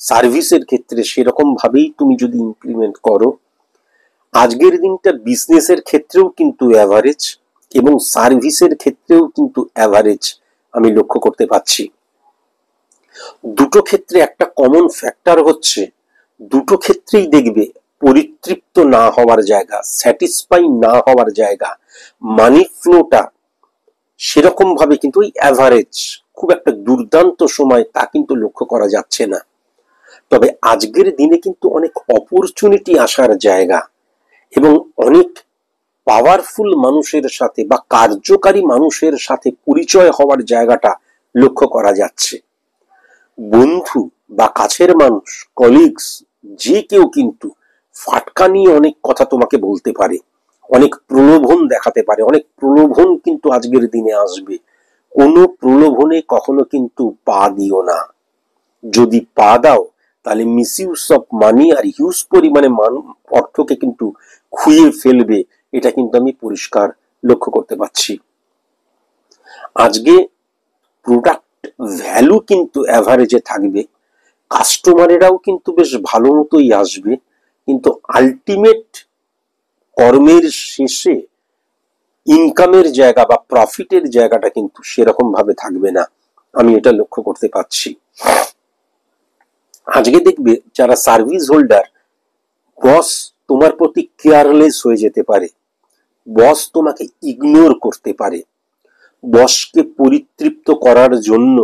সার্ভিসের ক্ষেত্রে, সেরকম ভাবেই তুমি যদি ইমপ্লিমেন্ট করো, আজকের দিনটা বিজনেসের ক্ষেত্রেও কিন্তু অ্যাভারেজ এবং সার্ভিসের ক্ষেত্রেও কিন্তু অ্যাভারেজ আমি লক্ষ্য করতে পাচ্ছি। দুটো ক্ষেত্রে একটা কমন ফ্যাক্টর হচ্ছে, দুটো ক্ষেত্রেই দেখবে পরিতৃপ্ত না হওয়ার জায়গা, স্যাটিসফাই না হওয়ার জায়গা, মানি ফ্লোটা সেরকম ভাবে কিন্তু ওই অ্যাভারেজ, খুব একটা দুর্দান্ত সময় তা কিন্তু লক্ষ্য করা যাচ্ছে না। তবে আজকের দিনে কিন্তু অনেক অপরচুনিটি আসার জায়গা এবং অনেক পাওয়ারফুল মানুষের সাথে বা কার্যকারী মানুষের সাথে পরিচয় হওয়ার জায়গাটা লক্ষ্য করা যাচ্ছে। বন্ধু বা কাছের মানুষ, কলিগস, যে কেউ কিন্তু ফাটকা নিয়ে অনেক কথা তোমাকে বলতে পারে, অনেক প্রলোভন দেখাতে পারে, অনেক প্রলোভন কিন্তু আজকের দিনে আসবে। কোনো প্রলোভনে কখনো কিন্তু পা দিও না। যদি পা দাও তাহলে মিসইউজ অফ মানি আর হিউজ পরিমাণে অর্থকে কিন্তু খুইয়ে ফেলবে, এটা কিন্তু আমি পরিষ্কার লক্ষ্য করতে পারছি। আজকে প্রোডাক্ট ভ্যালু কিন্তু অ্যাভারেজে থাকবে, কাস্টমারেরাও কিন্তু বেশ ভালো মতোই আসবে, কিন্তু আলটিমেট কর্মের শেষে ইনকামের জায়গা বা প্রফিটের জায়গাটা কিন্তু সেরকম ভাবে থাকবে না, আমি এটা লক্ষ্য করতে পারছি। আজকে দেখবে যারা সার্ভিস হোল্ডার, বস তোমার প্রতি কেয়ারলেস হয়ে যেতে পারে, বস তোমাকে ইগনোর করতে পারে। বসকে পরিতৃপ্ত করার জন্য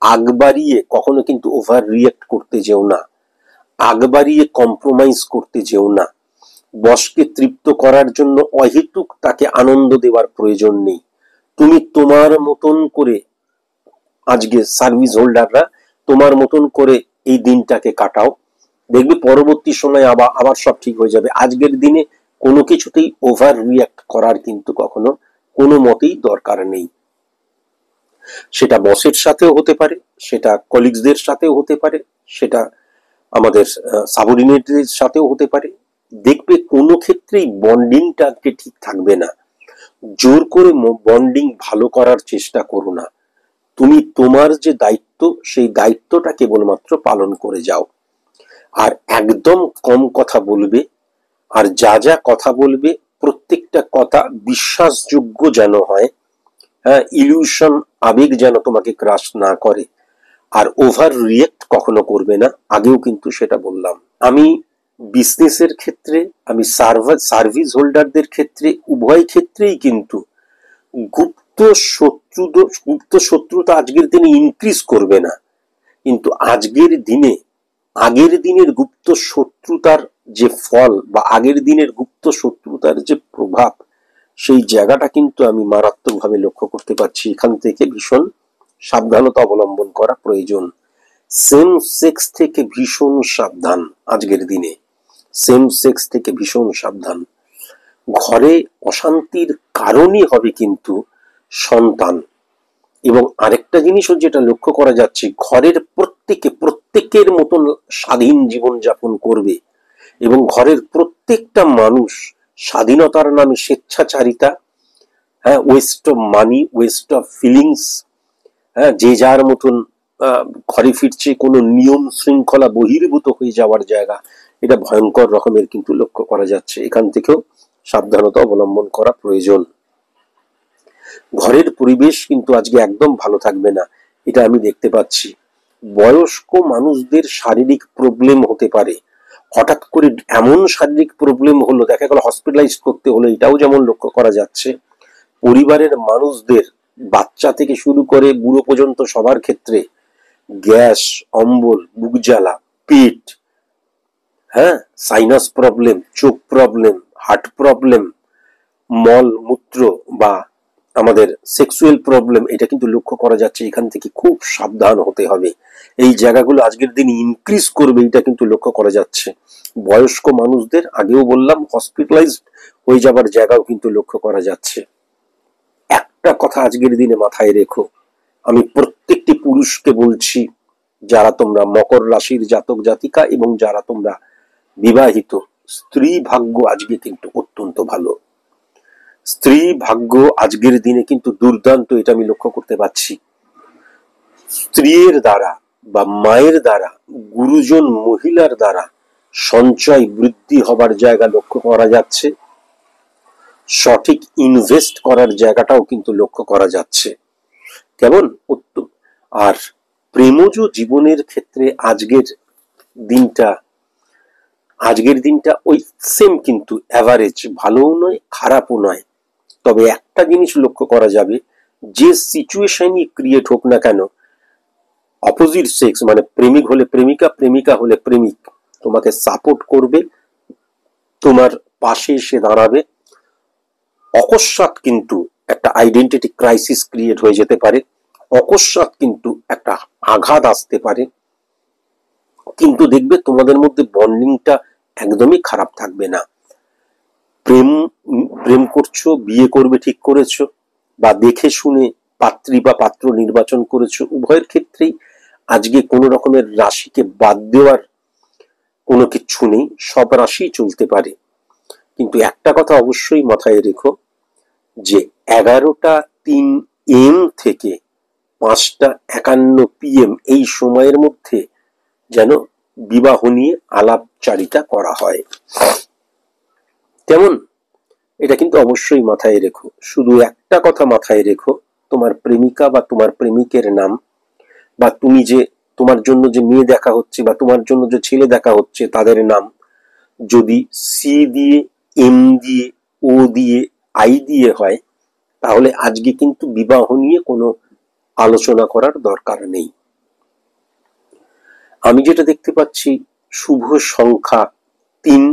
আগ বাড়িয়ে কখনো কিন্তু ওভার রিয়েক্ট করতে যেও না, আগ বাড়িয়ে কম্প্রোমাইজ করতে যেও না। বসকে তৃপ্ত করার জন্য অহেতুক তাকে আনন্দ দেওয়ার প্রয়োজন নেই। তুমি তোমার মতন করে, আজকে সার্ভিস হোল্ডাররা তোমার মতন করে এই দিনটাকে কাটাও, দেখবে পরবর্তী সময় আবার সব ঠিক হয়ে যাবে। আজকের দিনে কোনো কিছুতেই ওভার রিয়াক্ট করার কিন্তু কখনো কোনো মতেই দরকার নেই। সেটা বসের সাথেও হতে পারে, সেটা কলিগসদের সাথেও হতে পারে, সেটা আমাদের সাবঅর্ডিনেটদের সাথেও হতে পারে। দেখবে কোনো ক্ষেত্রেই বন্ডিংটা আজকে ঠিক থাকবে না। জোর করে বন্ডিং ভালো করার চেষ্টা করো না। তুমি তোমার যে দায়িত্ব, সেই দায়িত্বটা কেবলমাত্র পালন করে যাও। আর একদম কম কথা বলবে, আর যা যা কথা বলবে প্রত্যেকটা কথা বিশ্বাসযোগ্য যেন হয়। হ্যাঁ, ইলিউশন, আবেগ যেন তোমাকে ক্রাশ না করে। আর ওভার রিয়েক্ট কখনো করবে না, আগেও কিন্তু সেটা বললাম। আমি বিজনেসের ক্ষেত্রে, আমি সার্ভিস হোল্ডারদের ক্ষেত্রে, উভয় ক্ষেত্রেই কিন্তু গুপ্ত শত্রুতা আজকের দিনে ইনক্রিজ করবে না, কিন্তু আজকের দিনে আগের দিনের গুপ্ত শত্রুতার যে ফল বা আগের দিনের গুপ্ত শত্রুতার যে প্রভাব, সেই জায়গাটা কিন্তু আমি মারাত্মকভাবে লক্ষ্য করতে পারছি। এখান থেকে ভীষণ সাবধানতা অবলম্বন করা প্রয়োজন। সেম সেক্স থেকে ভীষণ সাবধান আজকের দিনে, সেম সেক্স থেকে ভীষণ সাবধান। ঘরে অশান্তির কারণই হবে কিন্তু সন্তান। এবং আরেকটা জিনিসও যেটা লক্ষ্য করা যাচ্ছে, ঘরের প্রত্যেকের মতন স্বাধীন জীবন যাপন করবে এবং ঘরের প্রত্যেকটা মানুষ স্বাধীনতার নামে স্বেচ্ছাচারিতা, হ্যাঁ, West of money, West of feelings, হ্যাঁ, যে যার মতন ঘরে ফিরছে, কোনো নিয়ম শৃঙ্খলা বহির্ভূত হয়ে যাওয়ার জায়গা, এটা ভয়ঙ্কর রকমের কিন্তু লক্ষ্য করা যাচ্ছে। এখান থেকেও সাবধানতা অবলম্বন করা প্রয়োজন। ঘরের পরিবেশ কিন্তু আজকে একদম ভালো থাকবে না, এটা আমি দেখতে পাচ্ছি। বয়স্ক মানুষদের শারীরিক প্রবলেম হতে পারে, হঠাৎ করে এমন শারীরিক প্রবলেম হলো, দেখা গেল হসপিটালাইজ করতে হলো, এটাও যেমন লক্ষ্য করা যাচ্ছে। পরিবারের মানুষদের, বাচ্চা থেকে শুরু করে বুড়ো পর্যন্ত সবার ক্ষেত্রে গ্যাস, অম্বল, বুক জ্বালা, পেট, হ্যাঁ, সাইনাস প্রবলেম, চোখ প্রবলেম, হার্ট প্রবলেম, মল মূত্র বা আমাদের সেক্সুয়াল প্রবলেম, এটা কিন্তু লক্ষ্য করা যাচ্ছে। এখান থেকে খুব সাবধান হতে হবে। এই জায়গাগুলো আজকের দিনে ইনক্রিজ করবে, এটা কিন্তু লক্ষ্য করা যাচ্ছে। বয়স্ক মানুষদের, আগেও বললাম, হসপিটালাইজড হয়ে যাবার জায়গাও কিন্তু লক্ষ্য করা যাচ্ছে। একটা কথা আজকের দিনে মাথায় রেখো, আমি প্রত্যেকটি পুরুষকে বলছি, যারা তোমরা মকর রাশির জাতক জাতিকা এবং যারা তোমরা বিবাহিত, স্ত্রী ভাগ্য আজকে কিন্তু অত্যন্ত ভালো। স্ত্রী ভাগ্য আজকের দিনে কিন্তু দুর্দান্ত, এটা আমি লক্ষ্য করতে পারছি। স্ত্রীর দ্বারা বা মায়ের দ্বারা, গুরুজন মহিলার দ্বারা সঞ্চয় বৃদ্ধি হবার জায়গা লক্ষ্য করা যাচ্ছে। সঠিক ইনভেস্ট করার জায়গাটাও কিন্তু লক্ষ্য করা যাচ্ছে। কেমন? আর প্রেমজ জীবনের ক্ষেত্রে আজকের দিনটা ওই সেম, কিন্তু অ্যাভারেজ, ভালোও নয় খারাপও নয়। তবে একটা জিনিস লক্ষ্য করা যাবে, যে সিচুয়েশনই ক্রিয়েট হোক না কেন, অপোজিট সেক্স মানে প্রেমিক হলে প্রেমিকা, প্রেমিকা হলে প্রেমিক তোমাকে সাপোর্ট করবে, তোমার পাশে এসে দাঁড়াবে। অকস্মাৎ কিন্তু একটা আইডেন্টিটি ক্রাইসিস ক্রিয়েট হয়ে যেতে পারে, অকস্মাৎ কিন্তু একটা আঘাত আসতে পারে, কিন্তু দেখবে তোমাদের মধ্যে বন্ডিংটা একদমই খারাপ থাকবে না। প্রেম করছো, বিয়ে করবে ঠিক করেছো, বা দেখে শুনে পাত্রী বা পাত্র নির্বাচন করেছো, উভয়ের ক্ষেত্রেই আজকে কোনো রকমের রাশিকে বাদ দেওয়ার কোনো কিছু নেই, সব রাশি চলতে পারে। কিন্তু একটা কথা অবশ্যই মাথায় রেখো, যে 11:03 AM থেকে 5:51 PM এই সময়ের মধ্যে যেন বিবাহ নিয়ে আলাপচারিতা করা হয়। কেমন? এটা কিন্তু অবশ্যই মাথায় রেখো। শুধু একটা কথা মাথায় রেখো, তোমার প্রেমিকা বা তোমার প্রেমিকের নাম, বা তোমার জন্য যে মেয়ে দেখা হচ্ছে বা তোমার জন্য যে ছেলে দেখা হচ্ছে তাদের নাম যদি সি দিয়ে, এম দিয়ে, ও দিয়ে, আই দিয়ে হয়, তাহলে আজকে কিন্তু বিবাহ নিয়ে কোনো আলোচনা করার দরকার নেই। আমি যেটা দেখতে পাচ্ছি, শুভ সংখ্যা 3,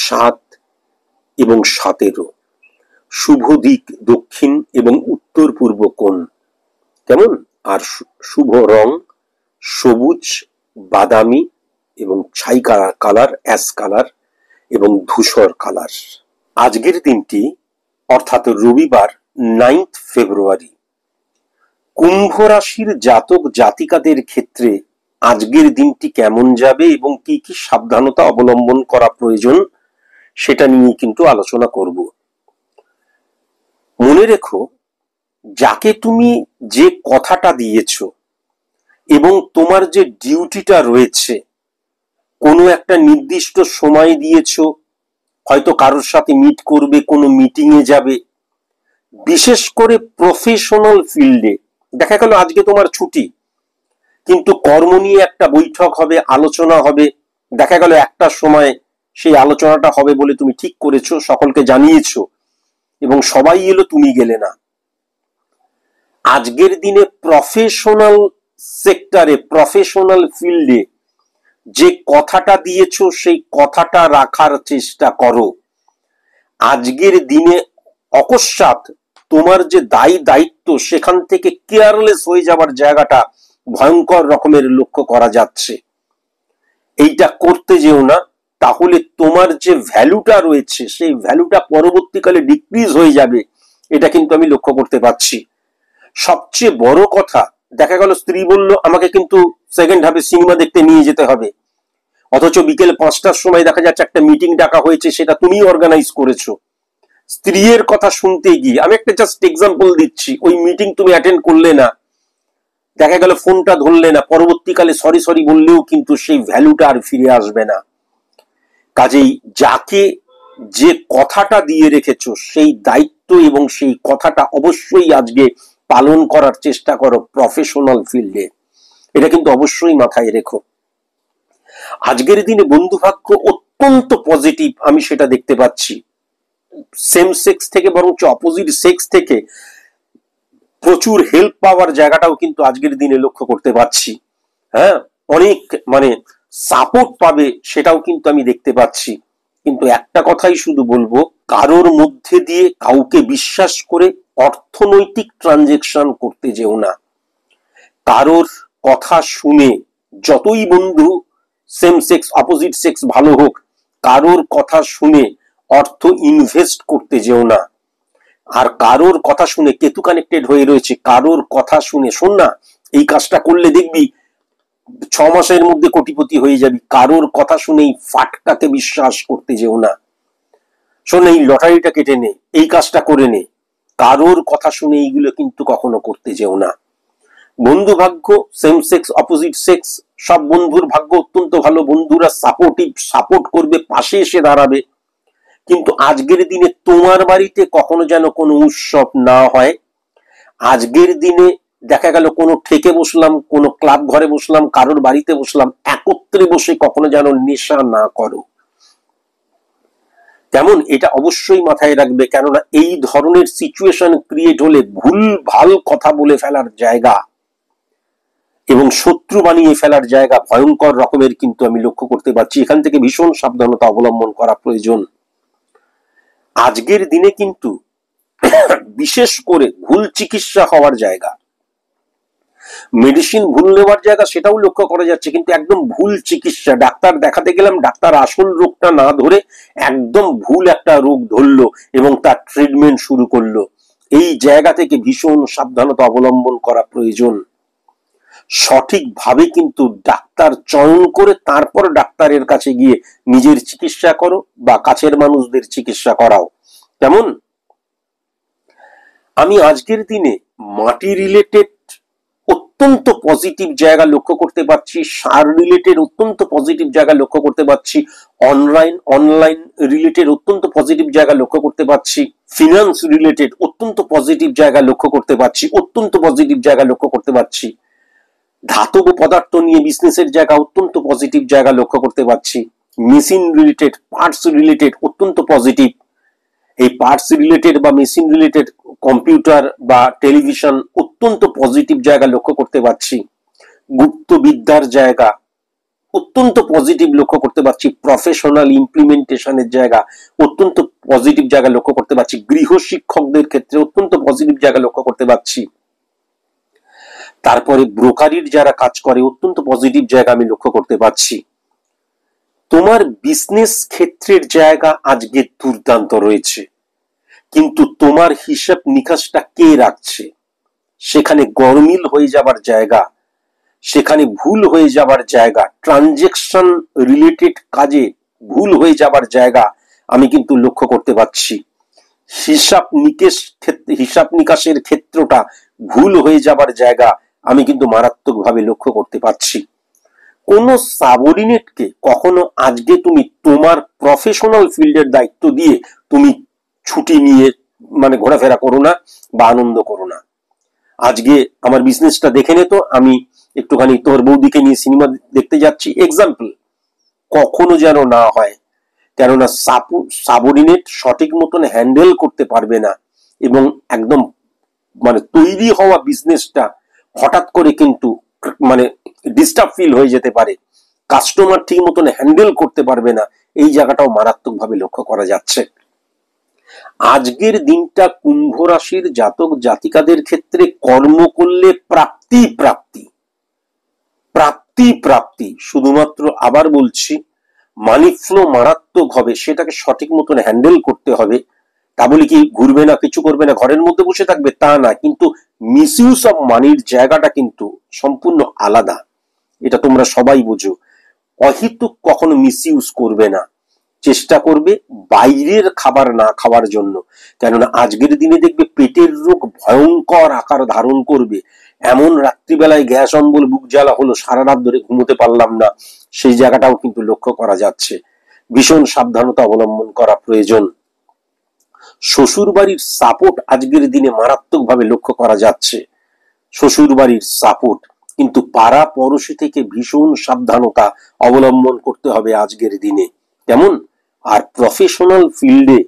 7 এবং 17। শুভ দিক দক্ষিণ এবং উত্তর পূর্ব কোণ। কেমন? আর শুভ রং সবুজ, বাদামি এবং ছাই কালার, অ্যাশ কালার এবং ধূসর কালার। আজকের দিনটি অর্থাৎ রবিবার 9 ফেব্রুয়ারি। কুম্ভ রাশির জাতক জাতিকাদের ক্ষেত্রে আজকের দিনটি কেমন যাবে এবং কি কি সাবধানতা অবলম্বন করা প্রয়োজন, সেটা নিয়ে কিন্তু আলোচনা করব। মনে রেখো, যাকে তুমি যে কথাটা দিয়েছো এবং তোমার যে ডিউটিটা রয়েছে, কোনো একটা নির্দিষ্ট সময় দিয়েছো, হয়তো কারোর সাথে মিট করবে, কোনো মিটিং এ যাবে, বিশেষ করে প্রফেশনাল ফিল্ডে দেখা গেল আজকে তোমার ছুটি, কিন্তু কর্ম নিয়ে একটা বৈঠক হবে, আলোচনা হবে, দেখা গেল একটা সময় সেই আলোচনাটা হবে বলে তুমি ঠিক করেছো, সকলকে জানিয়েছো এবং সবাই এলো, তুমি গেলে না। আজকের দিনে প্রফেশনাল সেক্টরে, প্রফেশনাল ফিল্ডে যে কথাটা দিয়েছো সেই কথাটা রাখার চেষ্টা করো। আজকের দিনে অকস্মাৎ তোমার যে দায়িত্ব সেখান থেকে কেয়ারলেস হয়ে যাবার জায়গাটা ভয়ঙ্কর রকমের লক্ষ্য করা যাচ্ছে। এইটা করতে যেও না, তাহলে তোমার যে ভ্যালুটা রয়েছে সেই ভ্যালুটা পরবর্তীকালে ডিক্রিজ হয়ে যাবে, এটা কিন্তু আমি লক্ষ্য করতে পারছি। সবচেয়ে বড় কথা, দেখা গেল স্ত্রী বলল আমাকে কিন্তু সেকেন্ড হাফে সিনেমা দেখতে নিয়ে যেতে হবে, অথচ বিকেল 5টার সময় দেখা যাচ্ছে একটা মিটিং ডাকা হয়েছে, সেটা তুমি অর্গানাইজ করেছো। স্ত্রীর কথা শুনতে গিয়ে, আমি একটা জাস্ট এক্সাম্পল দিচ্ছি, ওই মিটিং তুমি অ্যাটেন্ড করলে না, দেখা গেল ফোনটা ধরলে না, পরবর্তীকালে সরি বললেও কিন্তু সেই ভ্যালুটা আর ফিরে আসবে না। কাজেই যাকে যে কথাটা দিয়ে রেখেছো সেই দায়িত্ব এবং সেই কথাটা অবশ্যই আজকে পালন করার চেষ্টা করো প্রফেশনাল ফিল্ডে। এটা কিন্তু অবশ্যই মাথায় রেখো। আজকের দিনে বন্ধু ভাগ্য অত্যন্ত পজিটিভ, আমি সেটা দেখতে পাচ্ছি। সেম সেক্স থেকে বরঞ্চ অপোজিট সেক্স থেকে প্রচুর হেল্প পাওয়ার জায়গাটাও কিন্তু আজকের দিনে লক্ষ্য করতে পাচ্ছি। হ্যাঁ, অনেক মানে সাপোর্ট পাবে সেটাও কিন্তু আমি দেখতে পাচ্ছি। কিন্তু একটা কথাই শুধু বলবো, কারোর মধ্যে দিয়ে কাউকে বিশ্বাস করে অর্থনৈতিক ট্রানজেকশন করতে যেও না। কারোর কথা শুনে, যতই বন্ধু সেম সেক্স অপোজিট সেক্স ভালো হোক, কারোর কথা শুনে অর্থ ইনভেস্ট করতে যেও না। আর কারোর কথা শুনে, কেতু কানেক্টেড হয়ে রয়েছে, কারোর কথা শুনে শোন না এই কাজটা করলে দেখবি 6 মাসের মধ্যে কোটিপতি হয়ে যাবি, কারোর কথা শুনেই ফাটকাকে বিশ্বাস করতে যেও না। শোন, এই লটারিটা কেটে নে, এই কাজটা করে নে, কারোর কথা শুনে এইগুলো কিন্তু কখনো করতে যেও না। বন্ধু ভাগ্য সেম সেক্স অপোজিট সেক্স সব বন্ধুর ভাগ্য অত্যন্ত ভালো, বন্ধুরা সাপোর্টিভ, সাপোর্ট করবে, পাশে এসে দাঁড়াবে। কিন্তু আজকের দিনে তোমার বাড়িতে কখনো যেন কোনো উৎসব না হয়। আজকের দিনে দেখা গেল কোনো ঠেকে বসলাম, কোনো ক্লাব ঘরে বসলাম, কারোর বাড়িতে বসলাম, একত্রে বসে কখনো যেন নেশা না করো। কেমন, এটা অবশ্যই মাথায় রাখবে, কেননা এই ধরনের সিচুয়েশন ক্রিয়েট হলে ভুল ভাল কথা বলে ফেলার জায়গা এবং শত্রু বানিয়ে ফেলার জায়গা ভয়ঙ্কর রকমের কিন্তু আমি লক্ষ্য করতে পারছি। এখান থেকে ভীষণ সাবধানতা অবলম্বন করা প্রয়োজন। আজকের দিনে কিন্তু বিশেষ করে ভুল চিকিৎসা হওয়ার জায়গা, মেডিসিন ভুল নেওয়ার জায়গা সেটাও লক্ষ্য করা যাচ্ছে, কিন্তু একদম ভুল চিকিৎসা। ডাক্তার দেখাতে গেলাম, ডাক্তার আসল রোগটা না ধরে একদম ভুল একটা রোগ ধরলো এবং তার ট্রিটমেন্ট শুরু করলো। এই জায়গা থেকে ভীষণ সাবধানতা অবলম্বন করা প্রয়োজন। সঠিকভাবে কিন্তু ডাক্তার চয়ন করে তারপর ডাক্তারের কাছে গিয়ে নিজের চিকিৎসা করো বা কাছের মানুষদের চিকিৎসা করাও। কেমন, আমি আজকের দিনে মাটি রিলেটেড অত্যন্ত পজিটিভ জায়গা লক্ষ্য করতে পারছি, সার রিলেটেড অত্যন্ত পজিটিভ জায়গা লক্ষ্য করতে পারছি, অনলাইন রিলেটেড অত্যন্ত পজিটিভ জায়গা লক্ষ্য করতে পারছি, ফিনান্স রিলেটেড অত্যন্ত পজিটিভ জায়গা লক্ষ্য করতে পারছি, অত্যন্ত পজিটিভ জায়গা লক্ষ্য করতে পারছি, ধাতব পদার্থ নিয়ে বিজনেসের জায়গা অত্যন্ত পজিটিভ জায়গা লক্ষ্য করতে পারছি, মেশিন রিলেটেড পার্টস রিলেটেড অত্যন্ত পজিটিভ। এই পার্টস রিলেটেড বা মেশিন রিলেটেড কম্পিউটার বা টেলিভিশন অত্যন্ত পজিটিভ জায়গা লক্ষ্য করতে পারছি, গুপ্ত বিদ্যার জায়গা অত্যন্ত পজিটিভ লক্ষ্য করতে পারছি, প্রফেশনাল ইমপ্লিমেন্টেশনের জায়গা অত্যন্ত পজিটিভ জায়গা লক্ষ্য করতে পারছি, গৃহ শিক্ষকদের ক্ষেত্রে অত্যন্ত পজিটিভ জায়গা লক্ষ্য করতে পারছি। তারপরে ব্রোকারির যারা কাজ করে অত্যন্ত পজিটিভ জায়গা আমি লক্ষ্য করতে পারছি। তোমার বিজনেস ক্ষেত্রের জায়গা আজকে দুর্দান্ত রয়েছে, কিন্তু তোমার হিসাব নিকাশটা কে রাখছে সেখানে গরমিল হয়ে যাবার জায়গা, সেখানে ভুল হয়ে যাবার জায়গা, ট্রানজেকশন রিলেটেড কাজে ভুল হয়ে যাবার জায়গা আমি কিন্তু লক্ষ্য করতে পারছি। হিসাব নিকাশের ক্ষেত্রটা ভুল হয়ে যাবার জায়গা আমি কিন্তু মারাত্মকভাবে লক্ষ্য করতে পারছি। কোন সাবঅর্ডিনেটকে কখনো আজকে তুমি তোমার প্রফেশনাল ফিল্ডের দায়িত্ব দিয়ে তুমি ছুটি নিয়ে মানে ঘোরাফেরা করো না বা আনন্দ করো না। আজকে আমার বিজনেসটা দেখে নে তো, আমি একটুখানি তোর বৌদিকে নিয়ে সিনেমা দেখতে যাচ্ছি, এক্সাম্পল, কখনো যেন না হয়। কেননা সাবঅর্ডিনেট সঠিক মতন হ্যান্ডেল করতে পারবে না এবং একদম মানে তৈরি হওয়া বিজনেসটা হঠাৎ করে কিন্তু মানে ডিস্টার্ব ফিল হয়ে যেতে পারে, কাস্টমার ঠিক মতন হ্যান্ডেল করতে পারবে না, এই জায়গাটাও মারাত্মকভাবে লক্ষ্য করা যাচ্ছে। আজকের দিনটা কুম্ভ রাশির জাতক জাতিকাদের ক্ষেত্রে কর্ম করলে প্রাপ্তি প্রাপ্তি প্রাপ্তি প্রাপ্তি, শুধুমাত্র আবার বলছি মানি ফ্লো মারাত্মক হবে, সেটাকে সঠিক মতন হ্যান্ডেল করতে হবে। তা বলে কি ঘুরবে না, কিছু করবে না, ঘরের মধ্যে বসে থাকবে তা না, কিন্তু মিসইউজ অফ মানির জায়গাটা কিন্তু সম্পূর্ণ আলাদা, এটা তোমরা সবাই বুঝো। অহেতুক কখনো মিসইউজ করবে না, চেষ্টা করবে বাইরের খাবার না খাওয়ার জন্য। কেননা আজকের দিনে দেখবে পেটের রোগ ভয়ঙ্কর আকার ধারণ করবে, এমন রাত্রিবেলায় গ্যাস অম্বল, বুক জ্বালা হলো, সারা রাত ধরে ঘুমোতে পারলাম না, সেই জায়গাটাও কিন্তু লক্ষ্য করা যাচ্ছে। ভীষণ সাবধানতা অবলম্বন করা প্রয়োজন। শ্বশুর বাড়ির সাপোর্ট আজকের দিনে মারাত্মকভাবে লক্ষ্য করা যাচ্ছে। শ্বশুর বাড়ির সাপোর্ট কিন্তু পাড়া পড়শি থেকে ভীষণ সাবধানতা অবলম্বন করতে হবে আজকের দিনে। কেমন? আর প্রফেশনাল ফিল্ডে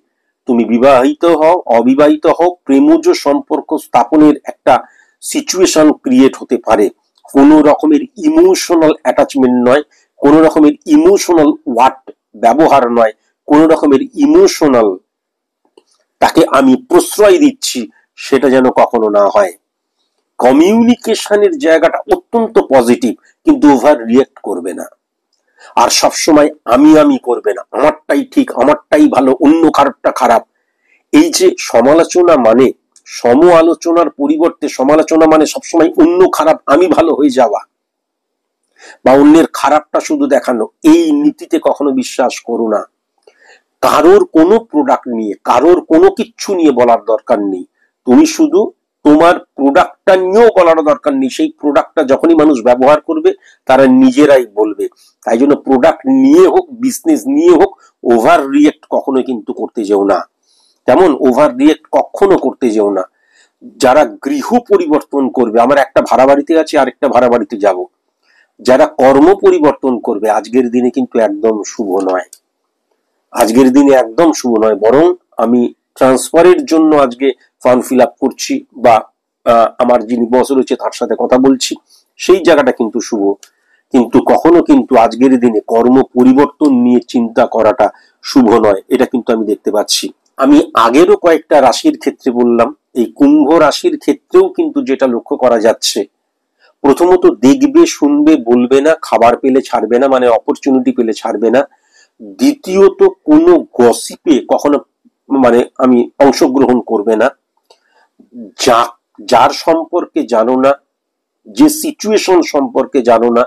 তুমি বিবাহিত হও, অবিবাহিত হও, প্রেমজ সম্পর্ক স্থাপনের একটা সিচুয়েশন ক্রিয়েট হতে পারে। কোনো রকমের ইমোশনাল অ্যাটাচমেন্ট নয়, কোনো রকমের ইমোশনাল ওয়ার্ড ব্যবহার নয়, কোনো রকমের ইমোশনাল তাকে আমি প্রশ্রয় দিচ্ছি, সেটা যেন কখনো না হয়। কমিউনিকেশনের জায়গাটা অত্যন্ত পজিটিভ, কিন্তু ওভার রিয়েক্ট করবে না। আর সবসময় আমি করবে না, আমারটাই ঠিক, আমারটাই ভালো, অন্য কারোরটা খারাপ। এই যে সমালোচনা মানে, সম আলোচনার পরিবর্তে সমালোচনা মানে সবসময় অন্য খারাপ, আমি ভালো হয়ে যাওয়া, বা অন্যের খারাপটা শুধু দেখানো, এই নীতিতে কখনো বিশ্বাস করো না। কারোর কোনো প্রোডাক্ট নিয়ে, কারোর কোনো কিচ্ছু নিয়ে বলার দরকার নেই। তুমি শুধু তোমার প্রোডাক্টটা নিয়েও বলার দরকার নেই। সেই প্রোডাক্টটা যখনই মানুষ ব্যবহার করবে তারা নিজেরাই বলবে। তাই জন্য প্রোডাক্ট নিয়ে হোক, বিজনেস নিয়ে হোক, ওভার রিয়েক্ট কখনো কিন্তু করতে যেও না। তেমন ওভার রিয়েক্ট কখনো করতে যেও না। যারা গৃহ পরিবর্তন করবে, আমার একটা ভাড়া বাড়িতে আছে, আরেকটা ভাড়া বাড়িতে যাব, যারা কর্ম পরিবর্তন করবে, আজকের দিনে কিন্তু একদম শুভ নয়। আজকের দিনে একদম শুভ নয়। বরং আমি ট্রান্সফারের জন্য আজকে ফর্ম ফিল আপ করছি, বা আমার যিনি বস রয়েছে তার সাথে কথা বলছি, সেই জায়গাটা কিন্তু শুভ। কিন্তু কখনো কিন্তু আজকের দিনে কর্ম পরিবর্তন নিয়ে চিন্তা করাটা শুভ নয়, এটা কিন্তু আমি দেখতে পাচ্ছি। আমি আগেরও কয়েকটা রাশির ক্ষেত্রে বললাম, এই কুম্ভ রাশির ক্ষেত্রেও কিন্তু যেটা লক্ষ্য করা যাচ্ছে, প্রথমত দেখবে, শুনবে, বলবে না, খাবার পেলে ছাড়বে না, মানে অপরচুনিটি পেলে ছাড়বে না। দ্বিতীয়ত কোনো গসিপে কখনো মানে আমি অংশগ্রহণ করবে না। যার সম্পর্কে জানো না, যে সিচুয়েশন সম্পর্কে জানো না,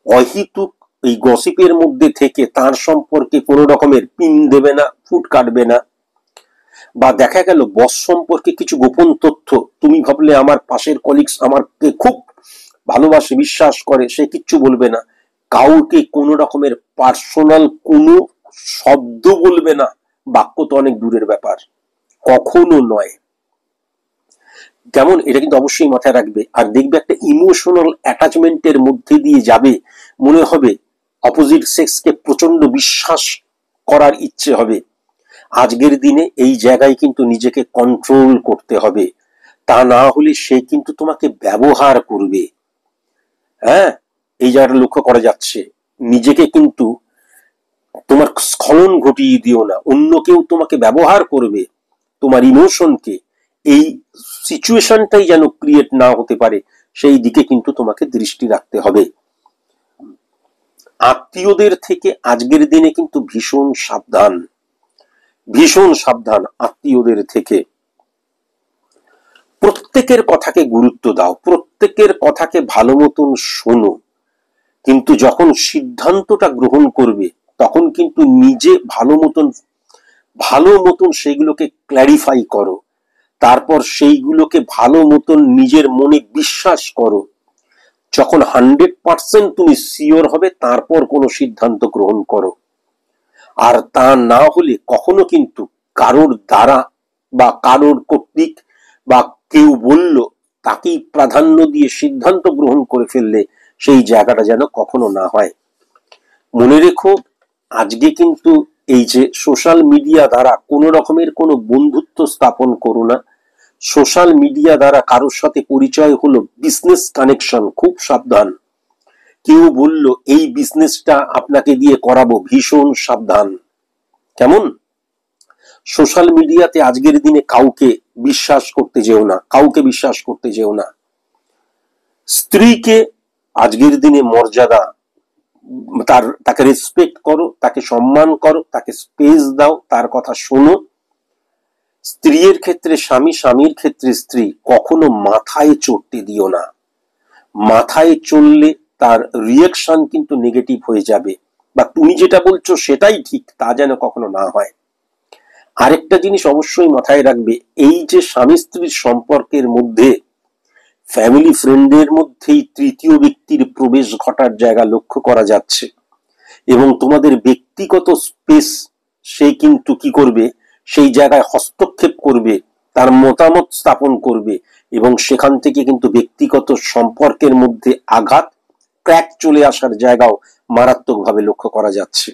অহেতুক এই গসিপের মধ্যে থেকে তার সম্পর্কে কোনো রকমের পিন দেবে না, ফুট কাটবে না। বা দেখা গেল বস সম্পর্কে কিছু গোপন তথ্য তুমি ভাবলে আমার পাশের কলিগস আমাকে খুব ভালোবাসে, বিশ্বাস করে, সে কিচ্ছু বলবে না। কাউকে কোনো রকমের পার্সোনাল কোনো শব্দ বলবে না, বাক্য তো অনেক দূরের ব্যাপার, কখনো নয়। যেমন এটা কিন্তু অবশ্যই মাথায় রাখবে। আর দেখবে একটা ইমোশনাল অ্যাটাচমেন্টের মধ্যে দিয়ে যাবে, মনে হবে অপোজিট সেক্সকে প্রচন্ড বিশ্বাস করার ইচ্ছে হবে। আজকের দিনে এই জায়গায় কিন্তু নিজেকে কন্ট্রোল করতে হবে, তা না হলে সে কিন্তু তোমাকে ব্যবহার করবে। হ্যাঁ, এই জায়গাটা লক্ষ্য করা যাচ্ছে। নিজেকে কিন্তু তোমার স্খলন ঘটিয়ে দিও না, অন্য কেউ তোমাকে ব্যবহার করবে, তোমার ইমোশনকে। এই সিচুয়েশনটাই যেন ক্রিয়েট না হতে পারে, সেই দিকে কিন্তু তোমাকে দৃষ্টি রাখতে হবে। আত্মীয়দের থেকে আজকের দিনে কিন্তু ভীষণ সাবধান, ভীষণ সাবধান আত্মীয়দের থেকে। প্রত্যেকের কথাকে গুরুত্ব দাও, প্রত্যেকের কথাকে ভালো মতন শোনো, কিন্তু যখন সিদ্ধান্তটা গ্রহণ করবে তখন কিন্তু নিজে ভালো মতন সেগুলোকে ক্ল্যারিফাই করো। তারপর সেইগুলোকে ভালো মতন নিজের মনে বিশ্বাস করো। যখন 100% তুমি শিওর হবে তারপর কোনো সিদ্ধান্ত গ্রহণ করো। আর তা না হলে কখনো কিন্তু কারোর দ্বারা বা কারোর কর্তৃক বা কেউ বলল তাকেই প্রাধান্য দিয়ে সিদ্ধান্ত গ্রহণ করে ফেললে সেই জায়গাটা যেন কখনো না হয়। মনে রেখো, আজকে কিন্তু এই যে সোশ্যাল মিডিয়া দ্বারা কোনো রকমের কোনো বন্ধুত্ব স্থাপন করো না। সোশ্যাল মিডিয়া দ্বারা কারোর সাথে পরিচয় হলো বিজনেস কানেকশন, খুব সাবধান। কেউ বলল এই বিজনেসটা আপনাকে দিয়ে করাবো, ভীষণ সাবধান। কেমন? সোশ্যাল মিডিয়াতে আজকের দিনে কাউকে বিশ্বাস করতে যেও না, কাউকে বিশ্বাস করতে যেও না। স্ত্রীকে আজকের দিনে মর্যাদা, তাকে রেসপেক্ট করো, তাকে সম্মান করো, তাকে স্পেস দাও, তার কথা শোনো। স্ত্রীর ক্ষেত্রে স্বামী, স্বামীর ক্ষেত্রে স্ত্রী, কখনো মাথায় চড়তে দিও না। মাথায় চললে তার রিয়াকশন কিন্তু নেগেটিভ হয়ে যাবে, বা তুমি যেটা বলছো সেটাই ঠিক, তা যেন কখনো না হয়। আরেকটা জিনিস অবশ্যই মাথায় রাখবে, এই যে স্বামী স্ত্রীর সম্পর্কের মধ্যে ফ্যামিলি ফ্রেন্ডের মধ্যেই তৃতীয় ব্যক্তির প্রবেশ ঘটার জায়গা লক্ষ্য করা যাচ্ছে, এবং তোমাদের ব্যক্তিগত স্পেস সে কিন্তু কি করবে, সেই জায়গায় হস্তক্ষেপ করবে, তার মতামত স্থাপন করবে, এবং সেখান থেকে কিন্তু ব্যক্তিগত সম্পর্কের মধ্যে আঘাত, ক্র্যাক চলে আসার জায়গাও মারাত্মকভাবে লক্ষ্য করা যাচ্ছে।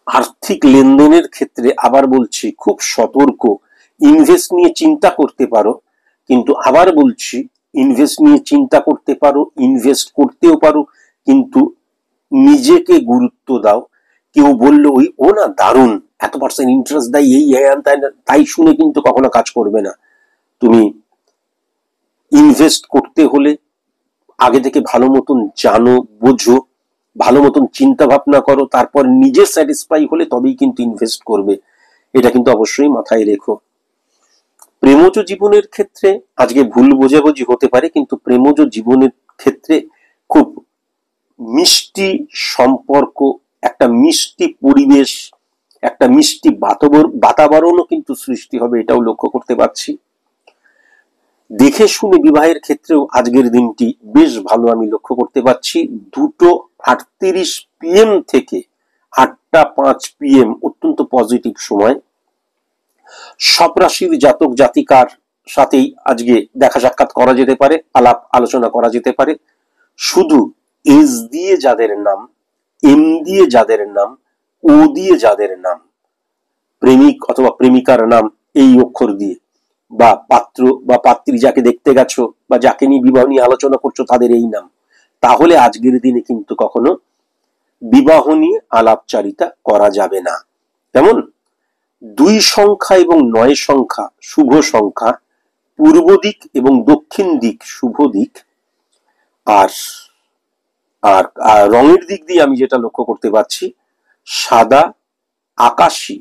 আর্থিক লেনদেনের ক্ষেত্রে আবার বলছি খুব সতর্ক। ইনভেস্ট নিয়ে চিন্তা করতে পারো, কিন্তু আবার বলছি ইনভেস্ট নিয়ে চিন্তা করতে পারো, ইনভেস্ট করতেও পারো, কিন্তু নিজেকে গুরুত্ব দাও। কেউ বললো ওই ও না দারুণ, এত পার্সেন্ট ইন্টারেস্ট দেয়, এই তাই শুনে কিন্তু কখনো কাজ করবে না। তুমি ইনভেস্ট করতে হলে আগে থেকে ভালো মতন জানো, বোঝো, ভালো মতন চিন্তা ভাবনা করো, তারপর নিজে স্যাটিসফাই হলে তবেই কিন্তু ইনভেস্ট করবে। এটা কিন্তু অবশ্যই মাথায় রেখো। প্রেমজ জীবনের ক্ষেত্রে আজকে ভুল বোঝাবুঝি হতে পারে, কিন্তু প্রেমজ জীবনের ক্ষেত্রে খুব মিষ্টি সম্পর্ক, একটা মিষ্টি পরিবেশ, একটা মিষ্টি বাতাবরণও কিন্তু সৃষ্টি হবে, এটাও লক্ষ্য করতে পারছি। দেখে শুনে বিবাহের ক্ষেত্রেও আজকের দিনটি বেশ ভালো আমি লক্ষ্য করতে পারছি। 2:38 PM থেকে 8:05 PM অত্যন্ত পজিটিভ সময়। সব রাশির জাতক জাতিকার সাথেই আজকে দেখা সাক্ষাৎ করা যেতে পারে, আলাপ আলোচনা করা যেতে পারে। শুধু এস দিয়ে যাদের নাম, এম দিয়ে যাদের নাম, ও দিয়ে যাদের নাম, প্রেমিক অথবা প্রেমিকার নাম এই অক্ষর দিয়ে, বা পাত্র বা পাত্রী যাকে দেখতে গেছো বা যাকে নিয়ে বিবাহ নিয়ে আলোচনা করছো তাদের এই নাম, তাহলে আজকের দিনে কিন্তু কখনো বিবাহ নিয়ে আলাপচারিতা করা যাবে না। যেমন 2 সংখ্যা এবং 9 সংখ্যা শুভ সংখ্যা, পূর্ব দিক এবং দক্ষিণ দিক শুভ দিক। আর আর রঙের দিক দিয়ে আমি যেটা লক্ষ্য করতে পারছি, সাদা, আকাশী,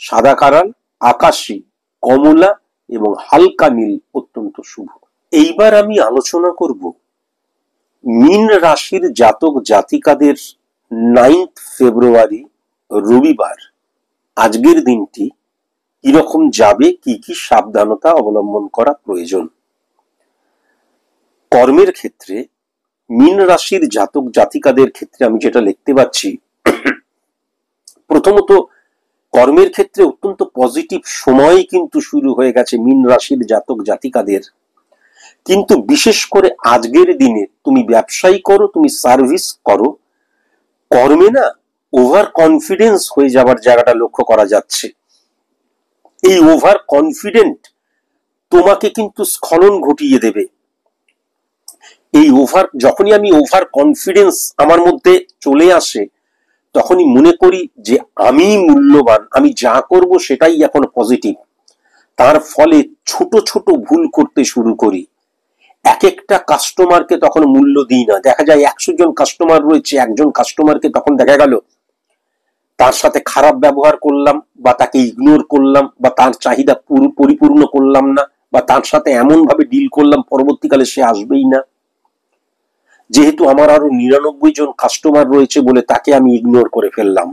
সাদা কারাল, আকাশী, কমলা এবং হালকা নীল অত্যন্ত শুভ। এইবার আমি আলোচনা করব মীন রাশির জাতক জাতিকাদের 9 ফেব্রুয়ারি রবিবার আজকের দিনটি কিরকম যাবে, কি কি সাবধানতা অবলম্বন করা প্রয়োজন। কর্মের ক্ষেত্রে মীন রাশির জাতক জাতিকাদের ক্ষেত্রে আমি যেটা লিখতে পাচ্ছি, প্রথমত কর্মের ক্ষেত্রে অত্যন্ত পজিটিভ সময় কিন্তু শুরু হয়ে গেছে মীন রাশির জাতক জাতিকাদের। কিন্তু বিশেষ করে আজকের দিনে তুমি ব্যবসায়ী করো, তুমি সার্ভিস করো, কর্মে না ওভার কনফিডেন্স হয়ে যাবার জায়গাটা লক্ষ্য করা যাচ্ছে। এই ওভার কনফিডেন্ট তোমাকে কিন্তু স্খলন ঘটিয়ে দেবে। এই যখনই আমি ওভার কনফিডেন্স আমার মধ্যে চলে আসে, তখনই মনে করি যে আমি মূল্যবান, আমি যা করব সেটাই এখন পজিটিভ। তার ফলে ছোট ছোট ভুল করতে শুরু করি। এক একটা কাস্টমারকে তখন মূল্য দিই না। দেখা যায় 100 জন কাস্টমার রয়েছে, একজন কাস্টমারকে তখন দেখা গেল তার সাথে খারাপ ব্যবহার করলাম, বা তাকে ইগনোর করলাম, বা তার চাহিদা পরিপূর্ণ করলাম না, বা তার সাথে এমন ভাবে ডিল করলাম পরবর্তীকালে সে আসবেই না। যেহেতু আমার আরো 99 জন কাস্টমার রয়েছে বলে তাকে আমি ইগনোর করে ফেললাম।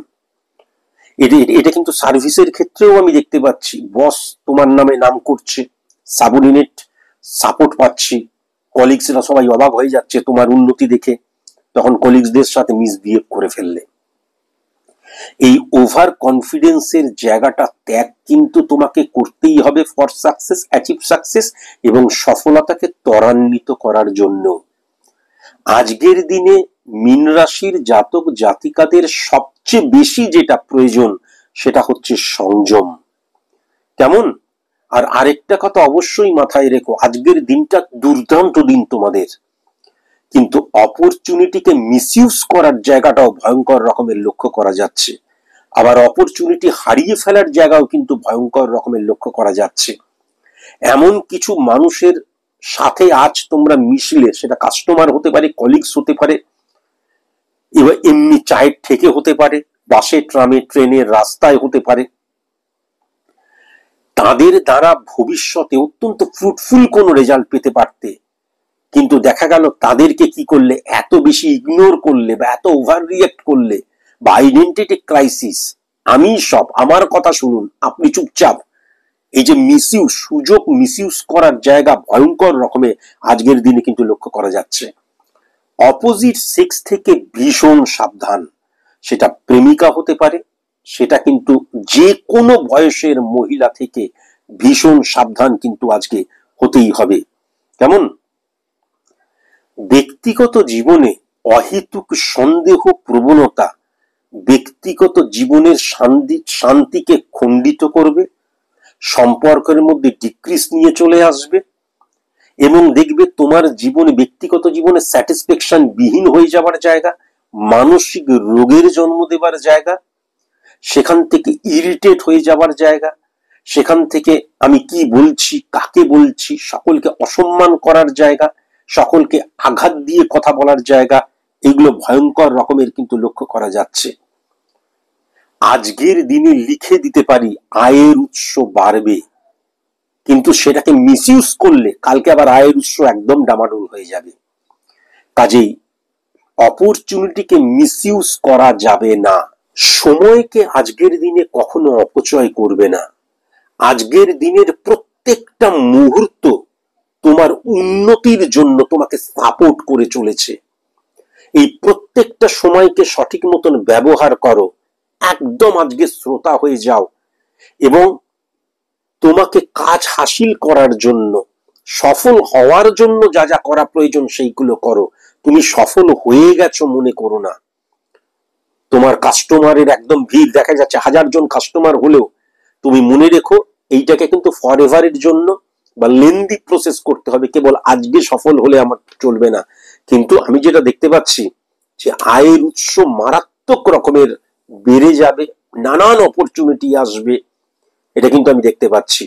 এটা কিন্তু সার্ভিসের ক্ষেত্রেও আমি দেখতে পাচ্ছি। বস তোমার নামে নাম করছে, সাবঅর্ডিনেট সাপোর্ট পাচ্ছি, কলিগসরা সবাই অবাক হয়ে যাচ্ছে তোমার উন্নতি দেখে, তখন কলিগসদের সাথে মিসবিহেভ করে ফেললে। এই ওভার কনফিডেন্সের জায়গাটা ত্যাগ কিন্তু তোমাকে করতেই হবে ফর সাকসেস, অ্যাচিভ সাকসেস এবং সফলতাকে ত্বরান্বিত করার জন্য। আজকের দিনে মীন রাশির জাতক জাতিকাদের সবচেয়ে বেশি যেটা প্রয়োজন সেটা হচ্ছে সংযম। কেমন? আর আরেকটা কথা অবশ্যই মাথায় রেখো, আজকের দিনটা দুর্দান্ত দিন তোমাদের, কিন্তু অপরচুনিটিকে মিসইউজ করার জায়গাটাও ভয়ঙ্কর রকমের লক্ষ্য করা যাচ্ছে। আবার অপরচুনিটি হারিয়ে ফেলার জায়গাও কিন্তু ভয়ঙ্কর রকমের লক্ষ্য করা যাচ্ছে। এমন কিছু মানুষের সাথে আজ তোমরা মিশলে, সেটা কাস্টমার হতে পারে, কলিগস হতে পারে, এবার এমনি চায়ের থেকে হতে পারে, বাসে, ট্রামে, ট্রেনের রাস্তায় হতে পারে, তাদের দ্বারা ভবিষ্যতে অত্যন্ত ফ্রুটফুল কোনো রেজাল্ট পেতে পারতে। কিন্তু দেখা গেল তাদেরকে কি করলে, এত বেশি ইগনোর করলে, বা এত ওভার রিয়েক্ট করলে, বা আইডেন্টিটি ক্রাইসিস, আমি সব, আমার কথা শুনুন, আপনি চুপচাপ। এই যে মিসইউজ, সুযোগ মিসইউজ করার জায়গা ভয়ঙ্কর রকমের আজকের দিনে কিন্তু লক্ষ্য করা যাচ্ছে। অপোজিট সেক্স থেকে ভীষণ সাবধান। সেটা প্রেমিকা হতে পারে, সেটা কিন্তু যে কোনো বয়সের মহিলা থেকে ভীষণ সাবধান কিন্তু আজকে হতেই হবে। কেমন? ব্যক্তিগত জীবনে অহেতুক সন্দেহ প্রবণতা ব্যক্তিগত জীবনের শান্তিকে খণ্ডিত করবে, সম্পর্কের মধ্যে ডিক্রিজ নিয়ে চলে আসবে এবং দেখবে তোমার জীবনে, ব্যক্তিগত জীবনে স্যাটিসফ্যাকশন বিহীন হয়ে যাওয়ার জায়গা, মানসিক রোগের জন্ম দেবার জায়গা, সেখান থেকে ইরিটেট হয়ে যাওয়ার জায়গা, সেখান থেকে আমি কি বলছি, কাকে বলছি, সকলকে অসম্মান করার জায়গা, সকলকে আঘাত দিয়ে কথা বলার জায়গা, এগুলো ভয়ঙ্কর রকমের কিন্তু লক্ষ্য করা যাচ্ছে। আজকের দিনে লিখে দিতে পারি আয়ের উৎস বাড়বে, কিন্তু সেটাকে মিসইউজ করলে কালকে আবার আয়ের উৎস একদম ডামাডোল হয়ে যাবে। কাজেই অপরচুনিটিকে মিসইউজ করা যাবে না। সময়কে আজকের দিনে কখনো অপচয় করবে না। আজকের দিনের প্রত্যেকটা মুহূর্ত তোমার উন্নতির জন্য তোমাকে সাপোর্ট করে চলেছে। এই প্রত্যেকটা সময়কে সঠিক মতন ব্যবহার করো, একদম আজকে শ্রোতা হয়ে যাও এবং তোমাকে কাজ হাসিল করার জন্য, সফল হওয়ার জন্য যা যা করা প্রয়োজন সেইগুলো করো। তুমি সফল হয়ে গেছো মনে করো না। তোমার কাস্টমারের একদম ভিড় দেখা যাচ্ছে, 1000 জন কাস্টমার হলেও তুমি মনে রেখো এইটাকে কিন্তু ফরএভারের জন্য বা লেন্দি প্রসেস করতে হবে, কেবল আজকে সফল হলে আমার চলবে না। কিন্তু আমি যেটা দেখতে পাচ্ছি যে আয়ের উৎস মারাত্মক রকমের বেড়ে যাবে, নানান অপরচুনিটি আসবে, এটা কিন্তু আমি দেখতে পাচ্ছি।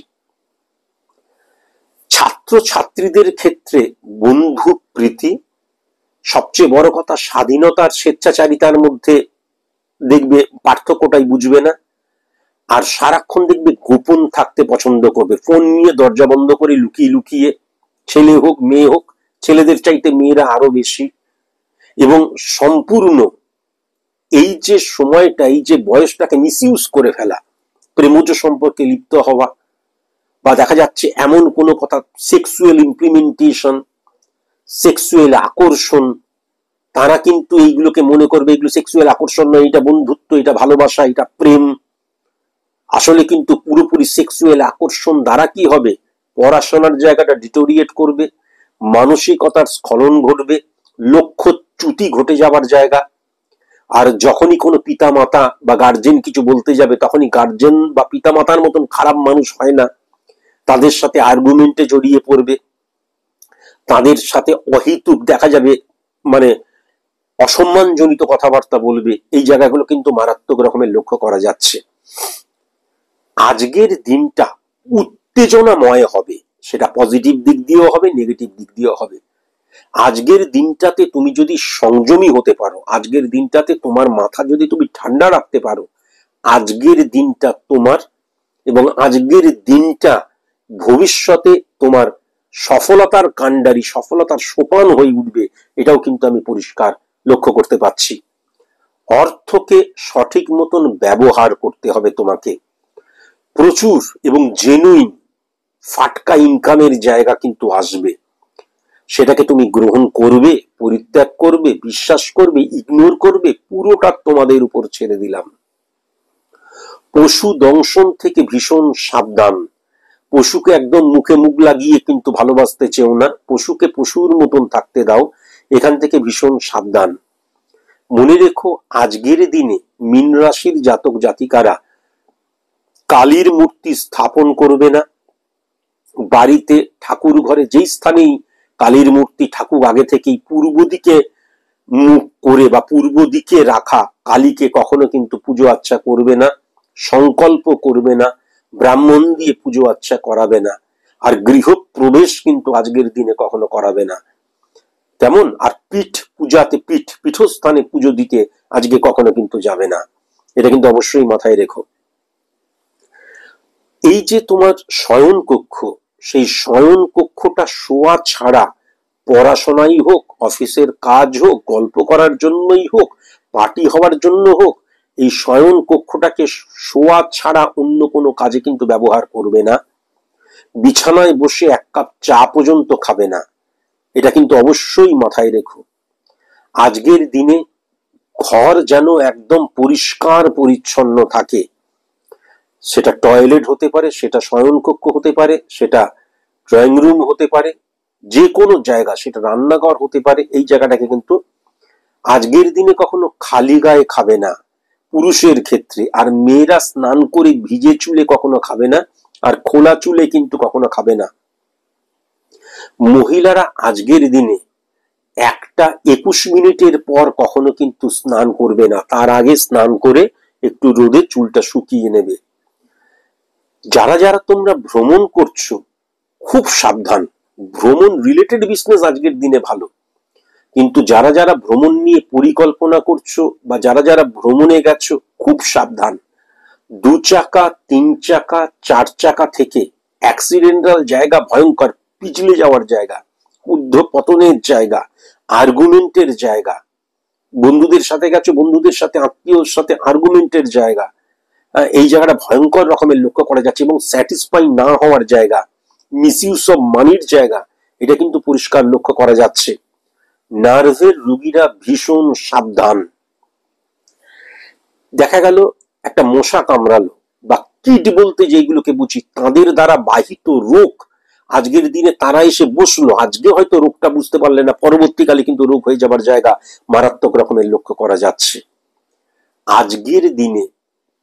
ছাত্র ছাত্রীদের ক্ষেত্রে বন্ধু প্রীতি, সবচেয়ে বড় কথা স্বাধীনতার স্বেচ্ছাচারিতার মধ্যে দেখবে পার্থক্যটাই বুঝবে না। আর সারাক্ষণ দেখবে গোপন থাকতে পছন্দ করবে, ফোন নিয়ে দরজা বন্ধ করে লুকিয়ে লুকিয়ে, ছেলে হোক মেয়ে হোক, ছেলেদের চাইতে মেয়েরা আরো বেশি। এবং সম্পূর্ণ এই যে সময়টা, এই যে বয়সটাকে মিসইউজ করে ফেলা, প্রেমজ সম্পর্কে লিপ্ত হওয়া, বা দেখা যাচ্ছে এমন কোনো কথা, সেক্সুয়াল ইমপ্লিমেন্টেশন, সেক্সুয়াল আকর্ষণ, তারা কিন্তু এইগুলোকে মনে করবে এগুলো সেক্সুয়াল আকর্ষণ নয়, এটা বন্ধুত্ব, এটা ভালোবাসা, এটা প্রেম। আসলে কিন্তু পুরোপুরি সেক্সুয়াল আকর্ষণ দ্বারা কি হবে, পড়াশোনার জায়গাটা ডিটোরিয়েট করবে, মানসিকতার স্খলন ঘটবে, লক্ষ্যচ্যুতি ঘটে যাবার জায়গা। আর যখনই কোনো পিতামাতা বা গার্জেন কিছু বলতে যাবে, তখনই গার্জেন বা পিতামাতার মতন খারাপ মানুষ হয় না, তাদের সাথে আর্গুমেন্টে জড়িয়ে পড়বে, তাদের সাথে অহেতুক দেখা যাবে মানে অসম্মানজনিত কথাবার্তা বলবে। এই জায়গাগুলো কিন্তু মারাত্মক রকমের লক্ষ্য করা যাচ্ছে। আজকের দিনটা উত্তেজনাময় হবে, সেটা পজিটিভ দিক দিয়েও হবে, নেগেটিভ দিক দিয়েও হবে। আজকের দিনটাতে তুমি যদি সংযমী হতে পারো, আজকের দিনটাতে তোমার মাথা যদি তুমি ঠান্ডা রাখতে পারো, আজকের দিনটা তোমার, এবং আজকের দিনটা ভবিষ্যতে তোমার সফলতার কাণ্ডারি, সফলতার সোপান হয়ে উঠবে, এটাও কিন্তু আমি পরিষ্কার লক্ষ্য করতে পারছি। অর্থকে সঠিক মতন ব্যবহার করতে হবে তোমাকে। প্রচুর এবং জেনুইন ফাটকা ইনকামের জায়গা কিন্তু আসবে, সেটাকে তুমি গ্রহণ করবে, পরিত্যাগ করবে, বিশ্বাস করবে, ইগনোর করবে, পুরোটা তোমাদের উপর ছেড়ে দিলাম। পশু দংশন থেকে ভীষণ সাবধান। পশুকে একদম মুখে মুখ লাগিয়ে কিন্তু ভালোবাসতে চেও না, পশুকে পশুর মতন থাকতে দাও, এখান থেকে ভীষণ সাবধান। মনে রেখো আজকের দিনে মীন রাশির জাতক জাতিকারা কালীর মূর্তি স্থাপন করবে না। বাড়িতে ঠাকুর ঘরে যেই স্থানেই কালীর মূর্তি ঠাকুর আগে থেকেই পূর্ব দিকে মুখ করে বা পূর্ব দিকে রাখা কালীকে কখনো কিন্তু পুজো আচ্ছা করবে না, সংকল্প করবে না, ব্রাহ্মণ দিয়ে পুজো আচ্ছা করাবে না, আর গৃহ প্রবেশ কিন্তু আজকের দিনে কখনো করাবে না। তেমন আর পীঠ পূজাতে, পীঠস্থানে পুজো দিতে আজকে কখনো কিন্তু যাবে না, এটা কিন্তু অবশ্যই মাথায় রেখো। এই যে তোমার শয়ন কক্ষ, সেই শয়ন কক্ষটা শোয়া ছাড়া পড়াশোনাই হোক, অফিসের কাজ হোক, গল্প করার জন্যই হোক, পার্টি হওয়ার জন্য হোক, এই শয়ন কক্ষটাকে শোয়া ছাড়া অন্য কোনো কাজে কিন্তু ব্যবহার করবে না। বিছানায় বসে 1 কাপ চা পর্যন্ত খাবে না, এটা কিন্তু অবশ্যই মাথায় রেখো। আজকের দিনে ঘর যেন একদম পরিষ্কার পরিচ্ছন্ন থাকে, সেটা টয়লেট হতে পারে, সেটা শয়নকক্ষ হতে পারে, সেটা ড্রয়িং রুম হতে পারে, যে কোনো জায়গা, সেটা রান্নাঘর হতে পারে, এই জায়গাটাকে কিন্তু আজকের দিনে কখনো খালি গায়ে খাবে না পুরুষের ক্ষেত্রে। আর মেয়েরা স্নান করে ভিজে চুলে কখনো খাবে না, আর খোলা চুলে কিন্তু কখনো খাবে না। মহিলারা আজকের দিনে 1:21 পর কখনো কিন্তু স্নান করবে না, তার আগে স্নান করে একটু রোদে চুলটা শুকিয়ে নেবে। যারা যারা তোমরা ভ্রমণ করছো খুব সাবধান, ভ্রমণ রিলেটেড বিজনেস আজকের দিনে ভালো, কিন্তু যারা যারা ভ্রমণ নিয়ে পরিকল্পনা করছো বা যারা যারা ভ্রমণে গেছো খুব সাবধান। 2 চাকা 3 চাকা 4 চাকা থেকে অ্যাক্সিডেন্টাল জায়গা, ভয়ঙ্কর পিছলে যাওয়ার জায়গা, ঊর্ধ্বপতনের জায়গা, আর্গুমেন্টের জায়গা, বন্ধুদের সাথে গেছো, বন্ধুদের সাথে আত্মীয়র সাথে আর্গুমেন্টের জায়গা, এই জায়গাটা ভয়ঙ্কর রকমের লক্ষ্য করা যাচ্ছে। এবং স্যাটিসফাই না হওয়ার জায়গা, মিসইউজ অফ মানির জায়গা, এটা কিন্তু পরিষ্কার লক্ষ্য করা যাচ্ছে। নার্ভের রোগীরা ভীষণ সাবধান। দেখা গেল একটা মশা কামড়ালো, বা কীট বলতে যেগুলোকে বুঝি, তাদের দ্বারা বাহিত রোগ আজকের দিনে তারা এসে বসলো, আজকে হয়তো রোগটা বুঝতে পারলে না, পরবর্তীকালে কিন্তু রোগ হয়ে যাবার জায়গা মারাত্মক রকমের লক্ষ্য করা যাচ্ছে। আজকের দিনে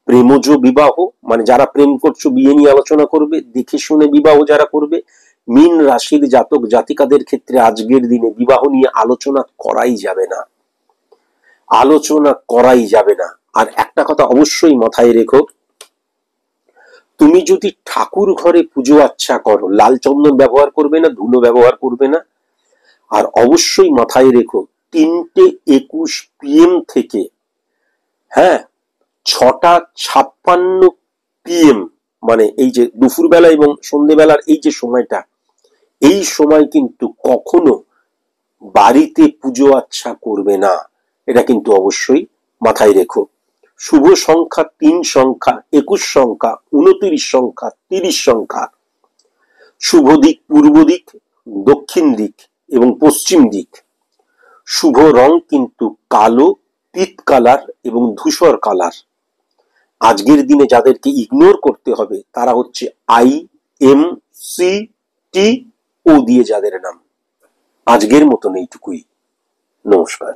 প্রেমজ বিবাহ, মানে যারা প্রেম করছো, বিয়ে নিয়ে আলোচনা করবে, দেখে শুনে বিবাহ যারা করবে, মীন রাশির জাতক জাতিকাদের ক্ষেত্রে আজকের দিনে বিবাহ নিয়ে আলোচনা করাই যাবে না, আলোচনা করাই যাবে না। আর একটা কথা অবশ্যই মাথায় রেখো, তুমি যদি ঠাকুর ঘরে পুজো আচ্ছা করো, লাল চন্দন ব্যবহার করবে না, ধুলো ব্যবহার করবে না। আর অবশ্যই মাথায় রেখো 3:21 PM থেকে 6:56 PM, মানে এই যে দুপুরবেলা এবং সন্ধ্যেবেলার এই যে সময়টা, এই সময় কিন্তু কখনো বাড়িতে পুজো আচ্ছা করবে না, এটা কিন্তু অবশ্যই মাথায় রেখো। শুভ সংখ্যা 3 সংখ্যা, 21 সংখ্যা, 29 সংখ্যা, 30 সংখ্যা। শুভ দিক পূর্ব দিক, দক্ষিণ দিক এবং পশ্চিম দিক। শুভ রং কিন্তু কালো, পিত কালার এবং ধূসর কালার। আজকের দিনে যাদেরকে ইগনোর করতে হবে তারা হচ্ছে IMCTO দিয়ে যাদের নাম। আজকের মতন এইটুকুই, নমস্কার।